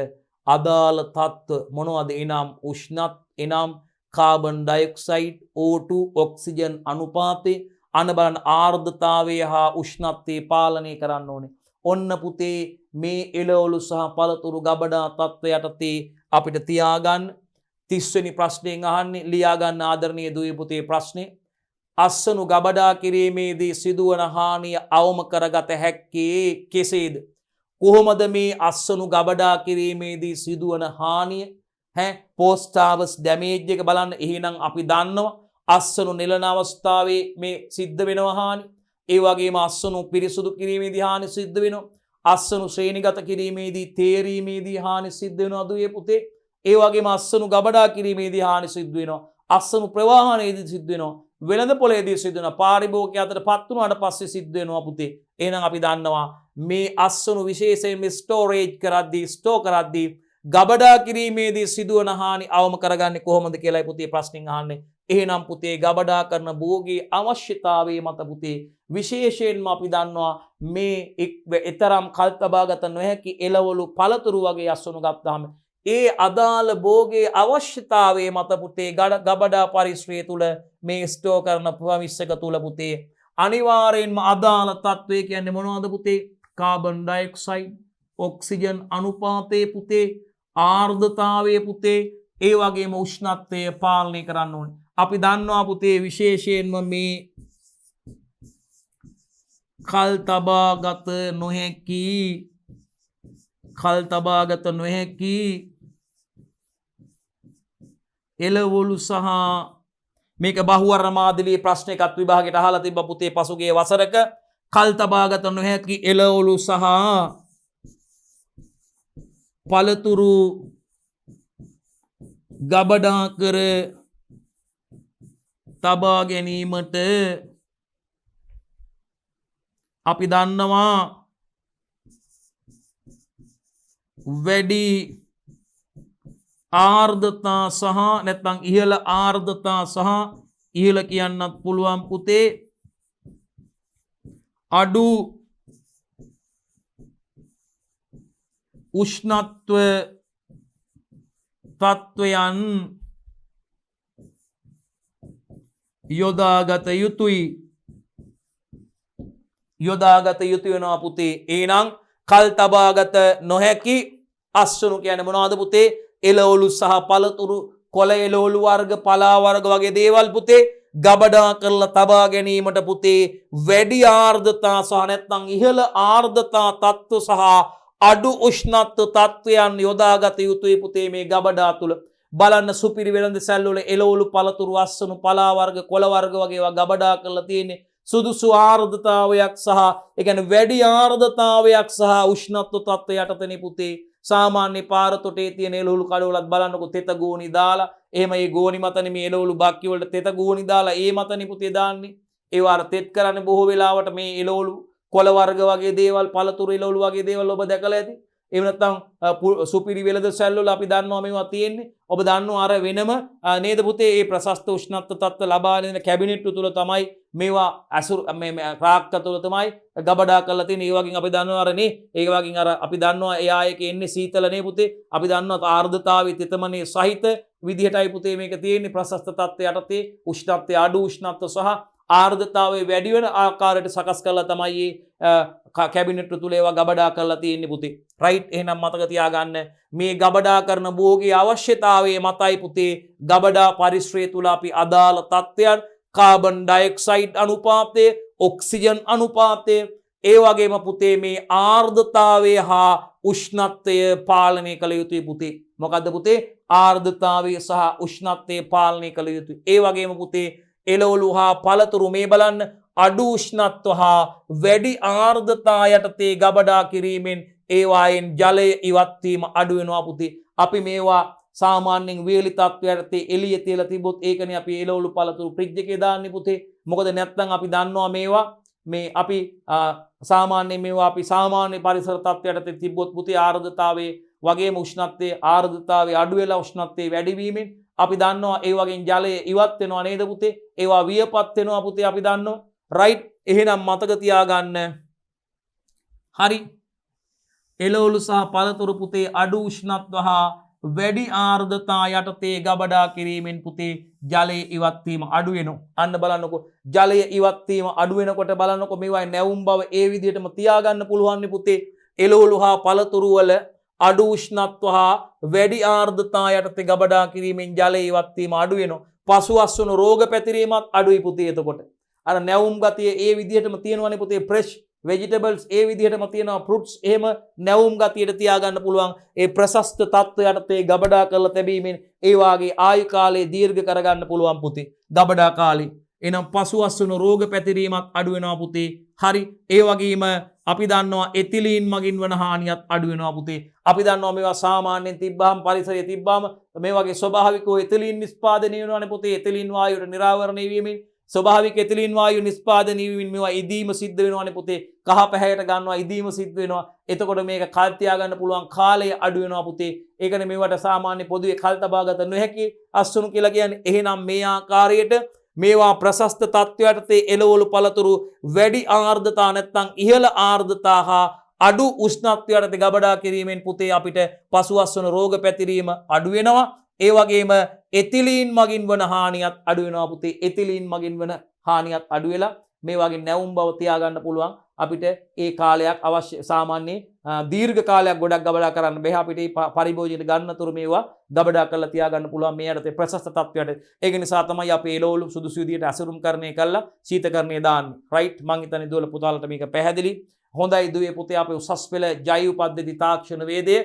අදාළ තත්ත්ව මොනවද? එනම් උෂ්ණත් එනම් කාබන් ඩයොක්සයිඩ් O2 ඔක්සිජන් අනුපාතය අන්න බලන්න ආර්ද්‍රතාවය හා උෂ්ණත්වය පාලනය කරන්න ඕනේ. ඔන්න පුතේ මේ එළවලු සහ පළතුරු ගබඩා තත්ත්වය යටතේ අපිට තියාගන්න 30 වෙනි ප්‍රශ්නයෙන් අහන්නේ ලියා ගන්න ආදරණීය දුවේ පුතේ ප්‍රශ්නේ. අස්වනු ගබඩා කිරීමේදී සිදුවන හානිය අවම කරගත හැක්කේ කෙසේද? කොහොමද මේ අස්වනු ගබඩා කිරීමේදී සිදුවන හානිය පෝස්ට් හාවර්ස් ඩැමේජ් එක බලන්න. එහෙනම් අපි දන්නවා අස්වනු නෙලන අවස්ථාවේ මේ සිද්ධ වෙනවා හානි. ඒ වගේම අස්වනු පිරිසුදු කිරීමේදී හානි සිද්ධ වෙනවා. අස්වනු ශ්‍රේණිගත කිරීමේදී තේරීමේදී හානි සිද්ධ වෙනවා දුවේ පුතේ. ඒ වගේම අස්වනු ගබඩා කිරීමේදී හානි සිද්ධ වෙනවා. අස්වනු ප්‍රවාහනයේදී සිද්ධ වෙනවා. වෙළඳ පොළේදී සිද්ධ වෙනවා. පාරිභෝගිකය අතර පත් වුණාට පස්සේ සිද්ධ වෙනවා පුතේ. එහෙනම් අපි දන්නවා මේ අස්වනු විශේෂයෙන්ම ස්ටෝරේජ් කරද්දී ස්ටෝ කරද්දී ගබඩා කිරීමේදී සිදුවන හානි අවම කරගන්නේ කොහොමද කියලායි පුතේ ප්‍රශ්نين අහන්නේ. එහෙනම් පුතේ ගබඩා කරන භෝගී අවශ්‍යතාවයේ මත පුතේ විශේෂයෙන්ම අපි දන්නවා මේ ඊතරම් කල්තබාගත නොහැකි එළවලු පළතුරු වගේ අස්වනු ගත්තාම ඒ අදාළ භෝගී අවශ්‍යතාවයේ මත පුතේ ගබඩා පරිශ්‍රය තුල මේ ස්ටෝ කරන ප්‍රමිස්සක තුල පුතේ අනිවාර්යෙන්ම අදාළ තත්වය කියන්නේ මොනවද පුතේ? කාබන් ඩයොක්සයිඩ් ඔක්සිජන් අනුපාතයේ පුතේ ආර්ද්‍රතාවයේ පුතේ ඒ වගේම උෂ්ණත්වය පාලනය කරන්න ඕනේ. අපි දන්නවා පුතේ විශේෂයෙන්ම මේ කල් තබාගත නොහැකි එළවලු සහ මේක බහුවර්ණ මාදිලී ප්‍රශ්න එකක් විභාගයට අහලා තිබ්බ පුතේ පසුගිය වසරක. කල් තබාගත නොහැකි එළවලු සහ පළතුරු ගබඩා කර තබා ගැනීමට අපි දන්නවා වැඩි ආර්ද්‍රතා සහ නැත්නම් ඉහළ ආර්ද්‍රතා සහ ඉහළ කියන්නත් පුළුවන් පුතේ අඩු උෂ්ණත්ව තත්වයන් යොදාගත යුතුයි වෙනවා පුතේ. එහෙනම් කල් තබාගත නොහැකි අස්වනු කියන්නේ මොනවද පුතේ? එළවලු සහ පළතුරු, කොළ එළවලු වර්ග, පලා වර්ග වගේ දේවල් පුතේ ගබඩා කරලා තබා ගැනීමට පුතේ වැඩි ආර්ද්‍රතා සහ නැත්නම් ඉහළ ආර්ද්‍රතා තත්ත්ව සහ අඩු උෂ්ණත්ව තත්ත්වයන් යොදාගත යුතුයි පුතේ මේ ගබඩා තුල. බලන්න සුපිරි වෙළඳ සැල් වල එළවලු, පළතුරු, අස්වනු, පලා වර්ග, කොළ වර්ග වගේ ඒවා ගබඩා කරලා තියෙන්නේ සුදුසු ආර්ද්‍රතාවයක් සහ ඒ කියන්නේ වැඩි ආර්ද්‍රතාවයක් සහ උෂ්ණත්ව තත්ත්වය යටතේනේ පුතේ. සාමාන්‍ය පාර තොටේ තියෙන එළවලු කඩවලත් බලන්නකො තෙත ගෝණි දාලා එහෙම ඒ ගෝණි මතනේ මේ එළවලු බක්කි වලට තෙත ගෝණි දාලා ඒ මතනේ පුතේ දාන්නේ. ඒවා අර තෙත් කරන්නේ බොහෝ වෙලාවට මේ එළවලු, කොළ වර්ග වගේ දේවල්, පළතුරු එළවලු වගේ දේවල් ඔබ දැකලා ඇති. එහෙම නැත්නම් සුපිරි වෙළඳ සැල් වල අපි දන්නවා මේවා තියෙන්නේ. ඔබ දන්නවා අර වෙනම නේද පුතේ මේ ප්‍රශස්ත උෂ්ණත්ව තත්ත්ව ලබා දෙන කැබිනට් තුල තමයි මේවා අසුර මේ රාක්ක තුල තමයි ගබඩා කරලා තියෙන්නේ. ඒ වගේම අපි දන්නවා අර නේ ඒ වගේම අර අපි දන්නවා එයා එකේ එන්නේ සීතල නේ පුතේ. අපි දන්නවා ආර්ද්‍රතාවයේ තෙතමනේ සහිත විදිහටයි පුතේ මේක තියෙන්නේ. ප්‍රශස්ත තත්ත්වය යටතේ උෂ්ණත්වය අඩු උෂ්ණත්ව සහ ආර්ද්‍රතාවයේ වැඩි වෙන ආකාරයට සකස් කරලා තමයි කැබිනට් තුල ඒවා ගබඩා කරලා තියෙන්නේ පුතේ. රයිට්. එහෙනම් මතක තියාගන්න මේ ගබඩා කරන භෝගයේ අවශ්‍යතාවයේ මතයි පුතේ ගබඩා පරිශ්‍රය තුල අපි අදාළ තත්ත්වයන් කාබන් ඩයොක්සයිඩ් අනුපාතය, ඔක්සිජන් අනුපාතය, ඒ වගේම පුතේ මේ ආර්ද්‍රතාවය හා උෂ්ණත්වය පාලනය කළ යුතුයි පුතේ. මොකද්ද පුතේ? ආර්ද්‍රතාවය සහ උෂ්ණත්වය පාලනය කළ යුතුයි. ඒ වගේම පුතේ එළවලු හා පළතුරු මේ බලන්න අඩු උෂ්ණත්ව හා වැඩි ආර්ද්‍රතා යටතේ ගබඩා කිරීමෙන් ඒවායෙන් ජලය ඉවත් වීම අඩු වෙනවා පුතේ. අපි මේවා සාමාන්‍යයෙන් වේලි තත්ත්වයට එළිය තියලා තිබොත් ඒකනේ අපි එළවලු පළතුරු ෆ්‍රිජ් එකේ දාන්නේ පුතේ. මොකද නැත්නම් අපි දන්නවා මේවා මේ අපි සාමාන්‍යයෙන් මේවා අපි සාමාන්‍ය පරිසර තත්ත්වයට තිබොත් පුතේ ආර්ද්‍රතාවයේ වගේම උෂ්ණත්වයේ ආර්ද්‍රතාවයේ අඩු වෙලා උෂ්ණත්වයේ වැඩි වීමෙන් අපි දන්නවා ඒ වගේ ජලය ඉවත් වෙනවා නේද පුතේ? ඒවා වියපත් වෙනවා පුතේ අපි දන්නවා. රයිට්. එහෙනම් මතක තියාගන්න. හරි. එළවලු සහ පළතුරු පුතේ අඩු උෂ්ණත්ව හා වැඩි ආර්ද්‍රතා යටතේ ගබඩා කිරීමෙන් පුතේ ජලයේ ඉවත් වීම අඩු වෙනවා. අන්න බලන්නකො ජලයේ ඉවත් වීම අඩු වෙනකොට බලන්නකො මේවා නැවුම් බව ඒ විදිහටම තියාගන්න පුළුවන් නේ පුතේ. එළවලු හා පළතුරු වල අඩු උෂ්ණත්ව හා වැඩි ආර්ද්‍රතා යටතේ ගබඩා කිරීමෙන් ජලයේ ඉවත් වීම අඩු වෙනවා. පසු අස්වනු රෝග පැතිරීමත් අඩුයි පුතේ. එතකොට අර නැවුම් ගතිය ඒ විදිහටම තියෙනවනේ පුතේ. ෆ්‍රෙෂ් vegetables ඒ විදිහටම තියෙනවා. fruits එහෙම නැවුම් ගතියට තියාගන්න පුළුවන්. ඒ ප්‍රශස්ත තත්ත්ව යටතේ ගබඩා කරලා තැබීමෙන් ඒ වාගේ ආයු කාලය දීර්ඝ කරගන්න පුළුවන් පුතේ. ගබඩා කාලේ. එනම් පසු අස්වනු රෝග පැතිරීමත් අඩු වෙනවා පුතේ. හරි. ඒ වගේම අපි දන්නවා එතිලීන් මගින් වන හානියත් අඩු වෙනවා පුතේ. අපි දන්නවා මේවා සාමාන්‍යයෙන් තිබ්බහම පරිසරයේ තිබ්බහම මේ වගේ ස්වභාවිකව එතිලීන් නිෂ්පාදනය වෙනවානේ පුතේ. එතිලීන් වායුවට නිරාවරණය වීමෙන් ස්වභාවික එතිලීන් වායු නිෂ්පාදනය වීමෙන් මේවා ඉදීම සිද්ධ වෙනවානේ පුතේ. කහ පැහැයට ගන්නවා ඉදීම සිද්ධ වෙනවා. එතකොට මේක කල් තියාගන්න පුළුවන් කාලය අඩු වෙනවා පුතේ. ඒකනේ මේවට සාමාන්‍ය පොදුවේ කල් තබාගත නොහැකි අස්වනු කියලා කියන්නේ. එහෙනම් මේ ආකාරයට මේවා ප්‍රශස්ත තත්ත්වයට එළවලු පළතුරු වැඩි ආර්ද්‍රතා නැත්නම් ඉහළ ආර්ද්‍රතා හා අඩු උෂ්ණත්වයට ගබඩා කිරීමෙන් පුතේ අපිට පසුවස්වන රෝග පැතිරීම අඩු වෙනවා. ඒ වගේම එතිලීන් මගින් වන හානියත් අඩු වෙනවා පුතේ. එතිලීන් මගින් වන හානියත් අඩු වෙලා මේ වගේ නැවුම් බව තියාගන්න පුළුවන්. අපිට ඒ කාලයක් අවශ්‍ය සාමාන්‍ය දීර්ඝ කාලයක් ගොඩක් ගබඩා කරන්න බෑ. අපිට පරිභෝජනයට ගන්නතුරු මේවා ගබඩා කරලා තියාගන්න පුළුවන් මේ යටතේ ප්‍රශස්ත තත්ත්වයට. ඒක නිසා තමයි අපි එළවලු සුදුසු විදියට අසුරුම් කරණය කළා ශීතකරණය දාන්නේ. රයිට්. මං හිතන්නේ දුවල පුතාලට මේක පැහැදිලි. හොඳයි දුවේ පුතේ අපේ උසස් පෙළ ජෛව පද්ධති තාක්ෂණ වේදයේ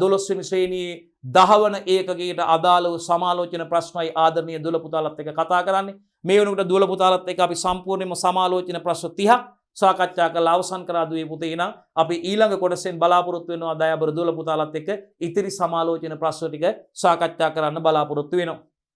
12 වෙනි ශ්‍රේණියේ 10 වන ඒකකයට අදාළව සමාලෝචන ප්‍රශ්නයි ආදරණීය දුවල පුතාලත් එක්ක කතා කරන්නේ. මේ වෙනකොට දුවල පුතාලත් එක්ක අපි සම්පූර්ණයෙන්ම සමාලෝචන ප්‍රශ්න 30ක් සාකච්ඡා කරලා අවසන් කරා දුවේ පුතේ. එහෙනම් අපි ඊළඟ කොටසෙන් බලාපොරොත්තු වෙනවා දයාබර දුවල පුතාලත් එක්ක ඉතිරි සමාලෝචන ප්‍රශ්න ටික සාකච්ඡා කරන්න බලාපොරොත්තු වෙනවා.